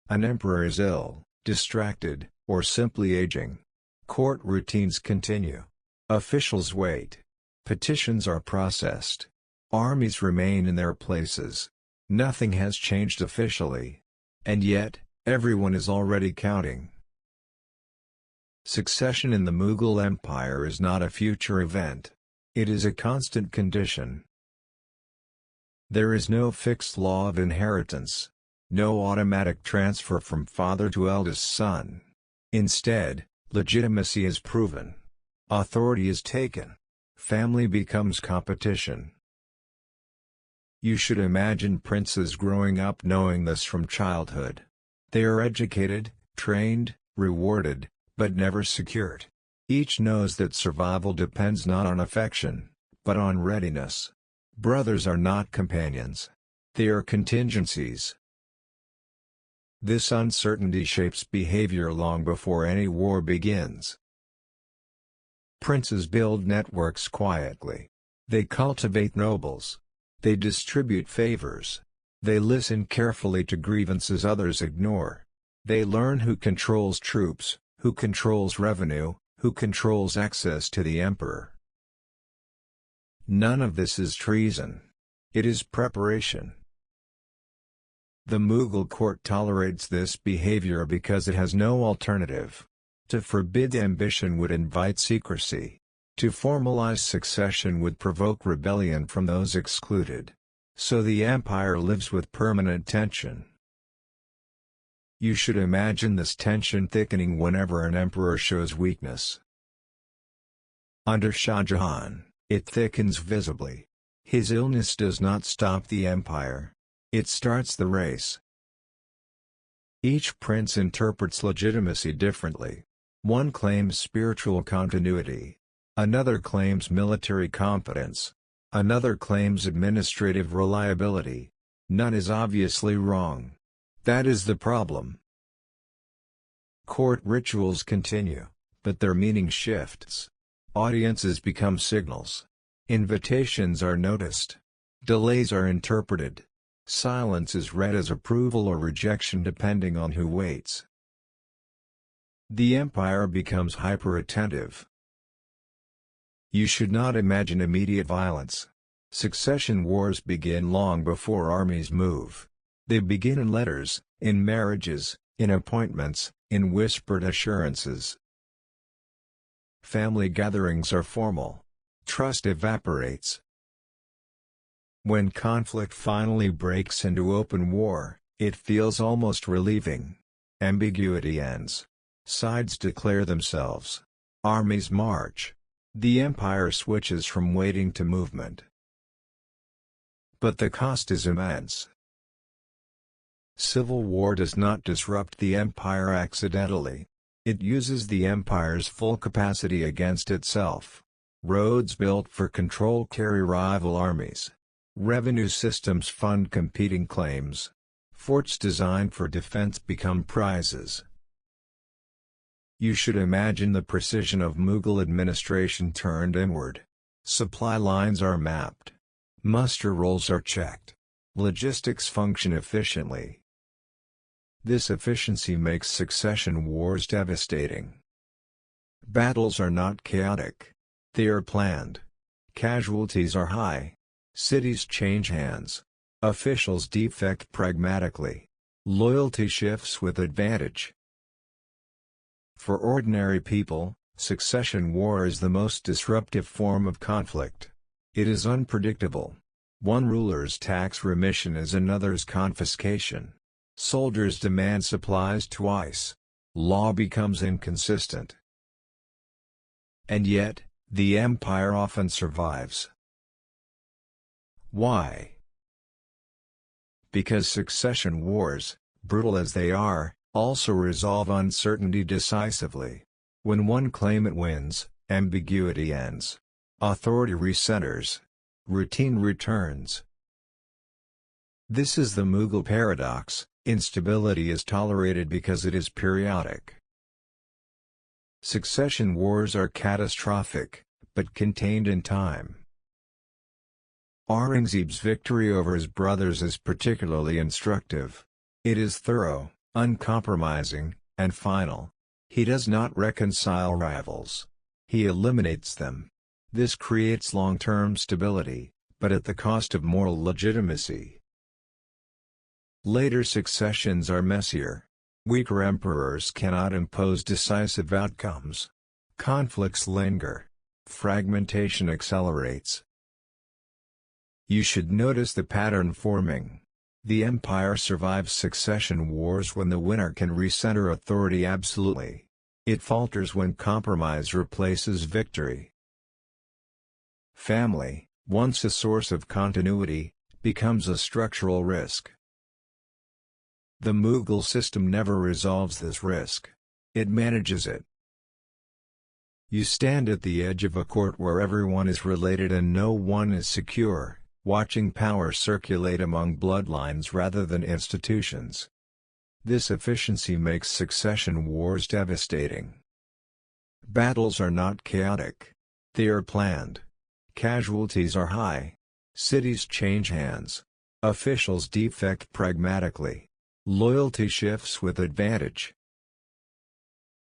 An emperor is ill, distracted, or simply aging. Court routines continue. Officials wait. Petitions are processed. Armies remain in their places. Nothing has changed officially. And yet, everyone is already counting. Succession in the Mughal Empire is not a future event. It is a constant condition. There is no fixed law of inheritance. No automatic transfer from father to eldest son. Instead, legitimacy is proven. Authority is taken. Family becomes competition. You should imagine princes growing up knowing this from childhood. They are educated, trained, rewarded, but never secured. Each knows that survival depends not on affection, but on readiness. Brothers are not companions. They are contingencies. This uncertainty shapes behavior long before any war begins. Princes build networks quietly. They cultivate nobles. They distribute favors. They listen carefully to grievances others ignore. They learn who controls troops, who controls revenue, who controls access to the emperor. None of this is treason. It is preparation. The Mughal court tolerates this behavior because it has no alternative. To forbid ambition would invite secrecy. To formalize succession would provoke rebellion from those excluded. So the empire lives with permanent tension. You should imagine this tension thickening whenever an emperor shows weakness. Under Shah Jahan, it thickens visibly. His illness does not stop the empire. It starts the race. Each prince interprets legitimacy differently. One claims spiritual continuity. Another claims military competence. Another claims administrative reliability. None is obviously wrong. That is the problem. Court rituals continue, but their meaning shifts. Audiences become signals. Invitations are noticed. Delays are interpreted. Silence is read as approval or rejection depending on who waits. The empire becomes hyper-attentive. You should not imagine immediate violence. Succession wars begin long before armies move. They begin in letters, in marriages, in appointments, in whispered assurances. Family gatherings are formal. Trust evaporates. When conflict finally breaks into open war, it feels almost relieving. Ambiguity ends. Sides declare themselves. Armies march. The empire switches from waiting to movement. But the cost is immense. Civil war does not disrupt the empire accidentally. It uses the empire's full capacity against itself. Roads built for control carry rival armies. Revenue systems fund competing claims. Forts designed for defense become prizes. You should imagine the precision of Mughal administration turned inward. Supply lines are mapped. Muster rolls are checked. Logistics function efficiently. This efficiency makes succession wars devastating. Battles are not chaotic. They are planned. Casualties are high. Cities change hands. Officials defect pragmatically. Loyalty shifts with advantage. For ordinary people, succession war is the most disruptive form of conflict. It is unpredictable. One ruler's tax remission is another's confiscation. Soldiers demand supplies twice. Law becomes inconsistent. And yet, the empire often survives. Why? Because succession wars, brutal as they are, also resolve uncertainty decisively. When one claimant wins, ambiguity ends. Authority recenters. Routine returns. This is the Mughal paradox: instability is tolerated because it is periodic. Succession wars are catastrophic, but contained in time. Aurangzeb's victory over his brothers is particularly instructive. It is thorough, uncompromising, and final. He does not reconcile rivals. He eliminates them. This creates long-term stability, but at the cost of moral legitimacy. Later successions are messier. Weaker emperors cannot impose decisive outcomes. Conflicts linger. Fragmentation accelerates. You should notice the pattern forming. The empire survives succession wars when the winner can recenter authority absolutely. It falters when compromise replaces victory. Family, once a source of continuity, becomes a structural risk. The Mughal system never resolves this risk. It manages it. You stand at the edge of a court where everyone is related and no one is secure, watching power circulate among bloodlines rather than institutions. This efficiency makes succession wars devastating. Battles are not chaotic. They are planned. Casualties are high. Cities change hands. Officials defect pragmatically. Loyalty shifts with advantage.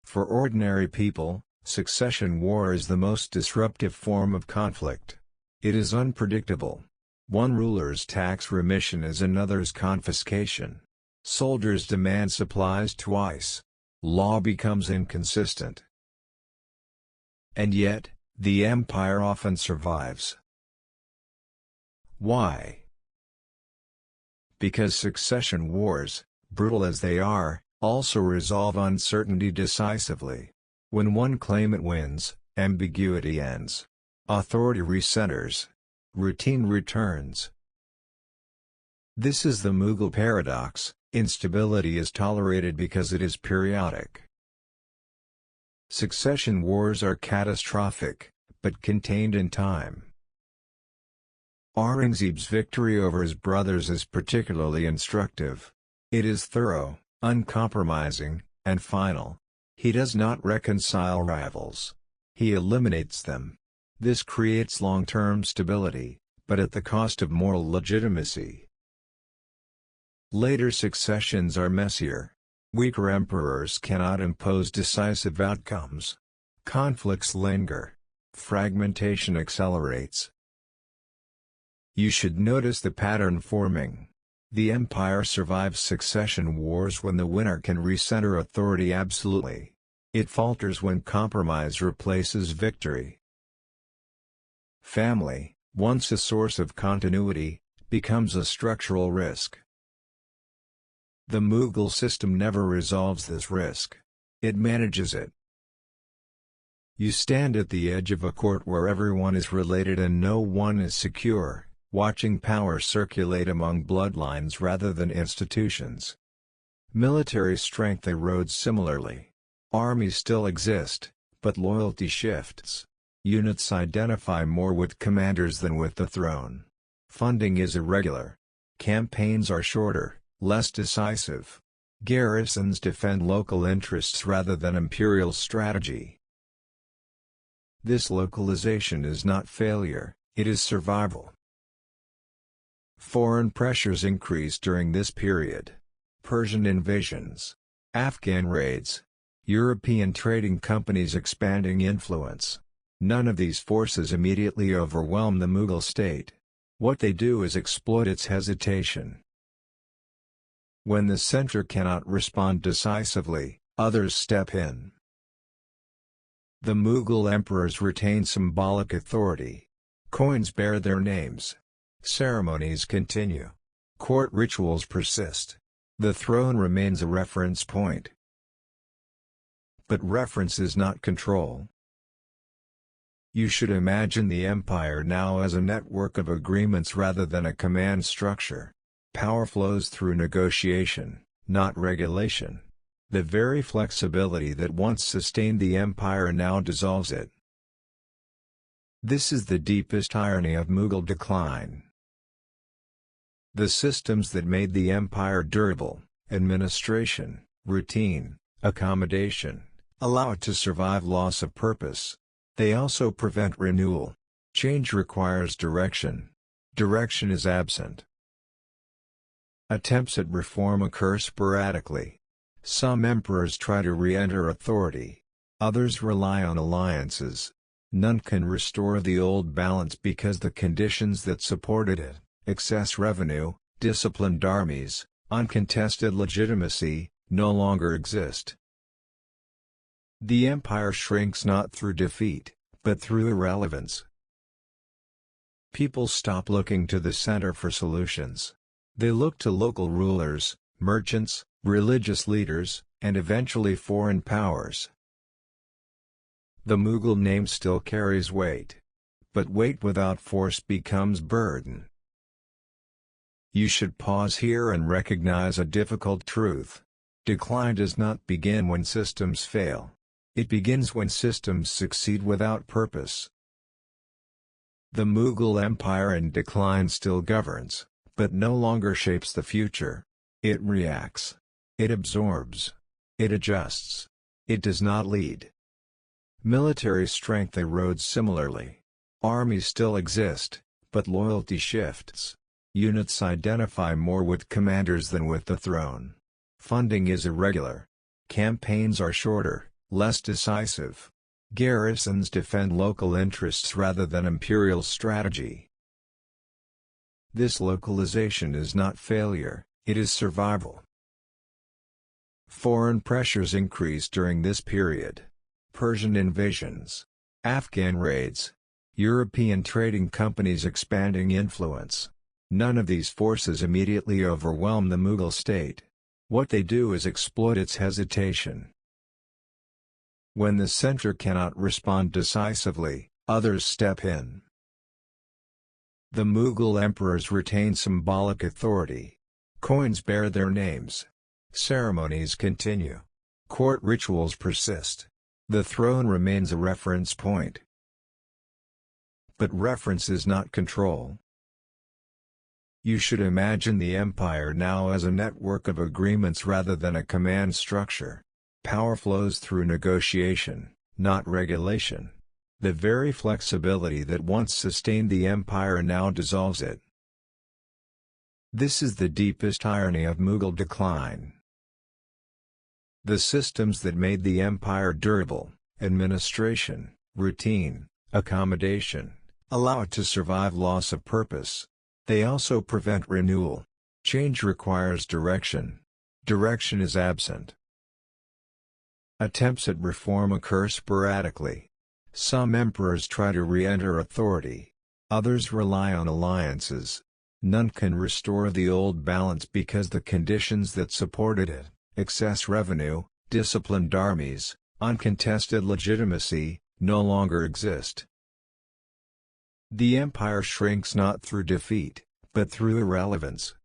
For ordinary people, succession war is the most disruptive form of conflict. It is unpredictable. One ruler's tax remission is another's confiscation. Soldiers demand supplies twice. Law becomes inconsistent. And yet, the empire often survives. Why? Because succession wars, brutal as they are, also resolve uncertainty decisively. When one claimant wins, ambiguity ends. Authority recenters. Routine returns. This is the Mughal paradox: Instability is tolerated because it is periodic. Succession wars are catastrophic, but contained in time. Aurangzeb's victory over his brothers is particularly instructive. It is thorough, uncompromising, and final. He does not reconcile rivals. He eliminates them. This creates long-term stability, but at the cost of moral legitimacy. Later successions are messier. Weaker emperors cannot impose decisive outcomes. Conflicts linger. Fragmentation accelerates. You should notice the pattern forming. The empire survives succession wars when the winner can recenter authority absolutely. It falters when compromise replaces victory. Family, once a source of continuity, becomes a structural risk. The Mughal system never resolves this risk. It manages it. You stand at the edge of a court where everyone is related and no one is secure, watching power circulate among bloodlines rather than institutions. Military strength erodes similarly. Armies still exist, but loyalty shifts. Units identify more with commanders than with the throne. Funding is irregular. Campaigns are shorter, less decisive. Garrisons defend local interests rather than imperial strategy. This localization is not failure, it is survival. Foreign pressures increased during this period. Persian invasions, Afghan raids, European trading companies expanding influence. None of these forces immediately overwhelm the Mughal state. What they do is exploit its hesitation. When the center cannot respond decisively, others step in. The Mughal emperors retain symbolic authority. Coins bear their names. Ceremonies continue. Court rituals persist. The throne remains a reference point. But reference is not control. You should imagine the empire now as a network of agreements rather than a command structure. Power flows through negotiation, not regulation. The very flexibility that once sustained the empire now dissolves it. This is the deepest irony of Mughal decline. The systems that made the empire durable, administration, routine, accommodation, allow it to survive loss of purpose. They also prevent renewal. Change requires direction. Direction is absent. Attempts at reform occur sporadically. Some emperors try to re-enter authority. Others rely on alliances. None can restore the old balance because the conditions that supported it, excess revenue, disciplined armies, uncontested legitimacy, no longer exist. The empire shrinks not through defeat, but through irrelevance. People stop looking to the center for solutions. They look to local rulers, merchants, religious leaders, and eventually foreign powers. The Mughal name still carries weight. But weight without force becomes burden. You should pause here and recognize a difficult truth. Decline does not begin when systems fail. It begins when systems succeed without purpose. The Mughal Empire in decline still governs, but no longer shapes the future. It reacts. It absorbs. It adjusts. It does not lead. Military strength erodes similarly. Armies still exist, but loyalty shifts. Units identify more with commanders than with the throne. Funding is irregular. Campaigns are shorter, less decisive. Garrisons defend local interests rather than imperial strategy. This localization is not failure, it is survival. Foreign pressures increased during this period. Persian invasions, Afghan raids, European trading companies expanding influence. None of these forces immediately overwhelm the Mughal state. What they do is exploit its hesitation. When the center cannot respond decisively, others step in. The Mughal emperors retain symbolic authority. Coins bear their names. Ceremonies continue. Court rituals persist. The throne remains a reference point. But reference is not control. You should imagine the empire now as a network of agreements rather than a command structure. Power flows through negotiation, not regulation. The very flexibility that once sustained the empire now dissolves it. This is the deepest irony of Mughal decline. The systems that made the empire durable, administration, routine, accommodation, allow it to survive loss of purpose. They also prevent renewal. Change requires direction. Direction is absent. Attempts at reform occur sporadically. Some emperors try to re-enter authority. Others rely on alliances. None can restore the old balance because the conditions that supported it, excess revenue, disciplined armies, uncontested legitimacy, no longer exist. The empire shrinks not through defeat, but through irrelevance.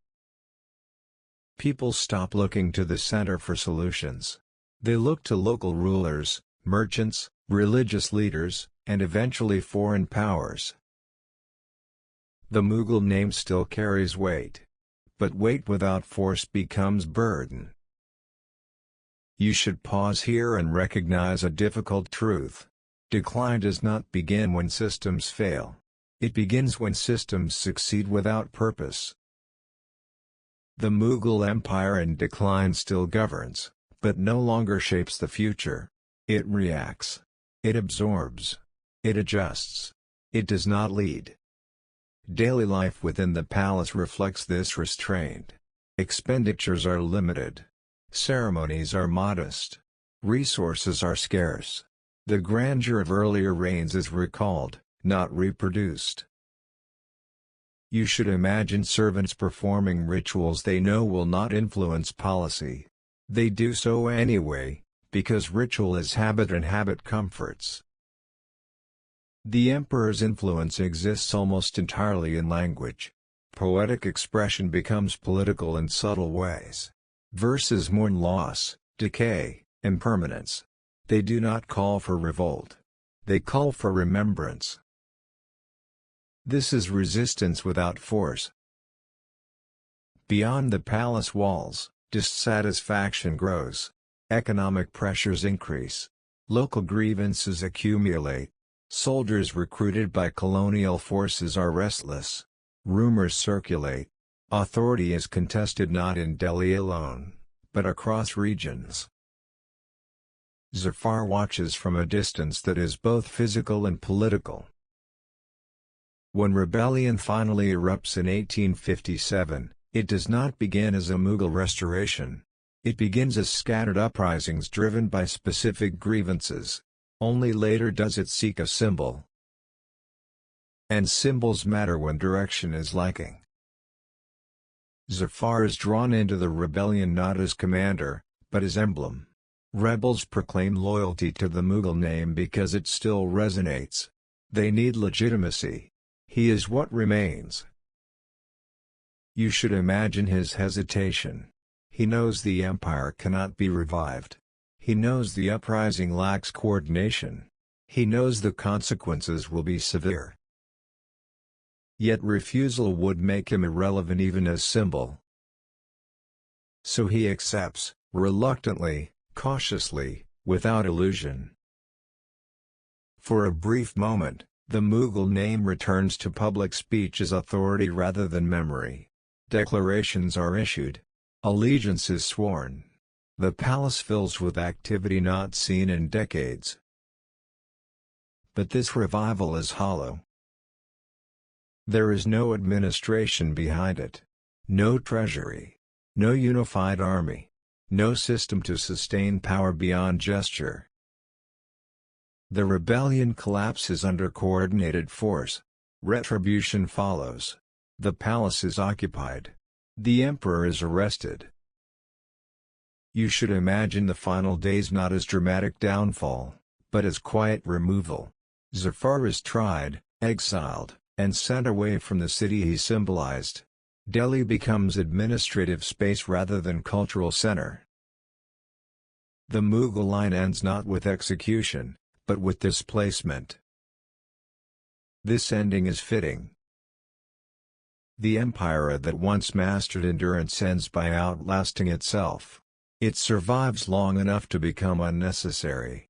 People stop looking to the center for solutions. They look to local rulers, merchants, religious leaders, and eventually foreign powers. The Mughal name still carries weight. But weight without force becomes burden. You should pause here and recognize a difficult truth. Decline does not begin when systems fail. It begins when systems succeed without purpose. The Mughal Empire in decline still governs, but no longer shapes the future. It reacts. It absorbs. It adjusts. It does not lead. Daily life within the palace reflects this restraint. Expenditures are limited. Ceremonies are modest. Resources are scarce. The grandeur of earlier reigns is recalled, not reproduced. You should imagine servants performing rituals they know will not influence policy. They do so anyway, because ritual is habit and habit comforts. The emperor's influence exists almost entirely in language. Poetic expression becomes political in subtle ways. Verses mourn loss, decay, impermanence. They do not call for revolt. They call for remembrance. This is resistance without force. Beyond the palace walls, dissatisfaction grows. Economic pressures increase. Local grievances accumulate. Soldiers recruited by colonial forces are restless. Rumors circulate. Authority is contested not in Delhi alone, but across regions. Zafar watches from a distance that is both physical and political. When rebellion finally erupts in 1857, it does not begin as a Mughal restoration. It begins as scattered uprisings driven by specific grievances. Only later does it seek a symbol. And symbols matter when direction is lacking. Zafar is drawn into the rebellion not as commander, but as emblem. Rebels proclaim loyalty to the Mughal name because it still resonates. They need legitimacy. He is what remains. You should imagine his hesitation. He knows the empire cannot be revived. He knows the uprising lacks coordination. He knows the consequences will be severe. Yet refusal would make him irrelevant even as symbol. So he accepts, reluctantly, cautiously, without illusion. For a brief moment, the Mughal name returns to public speech as authority rather than memory. Declarations are issued. Allegiance is sworn. The palace fills with activity not seen in decades. But this revival is hollow. There is no administration behind it. No treasury. No unified army. No system to sustain power beyond gesture. The rebellion collapses under coordinated force. Retribution follows. The palace is occupied. The emperor is arrested. You should imagine the final days not as dramatic downfall, but as quiet removal. Zafar is tried, exiled, and sent away from the city he symbolized. Delhi becomes administrative space rather than cultural center. The Mughal line ends not with execution, but with displacement. This ending is fitting. The empire that once mastered endurance ends by outlasting itself. It survives long enough to become unnecessary.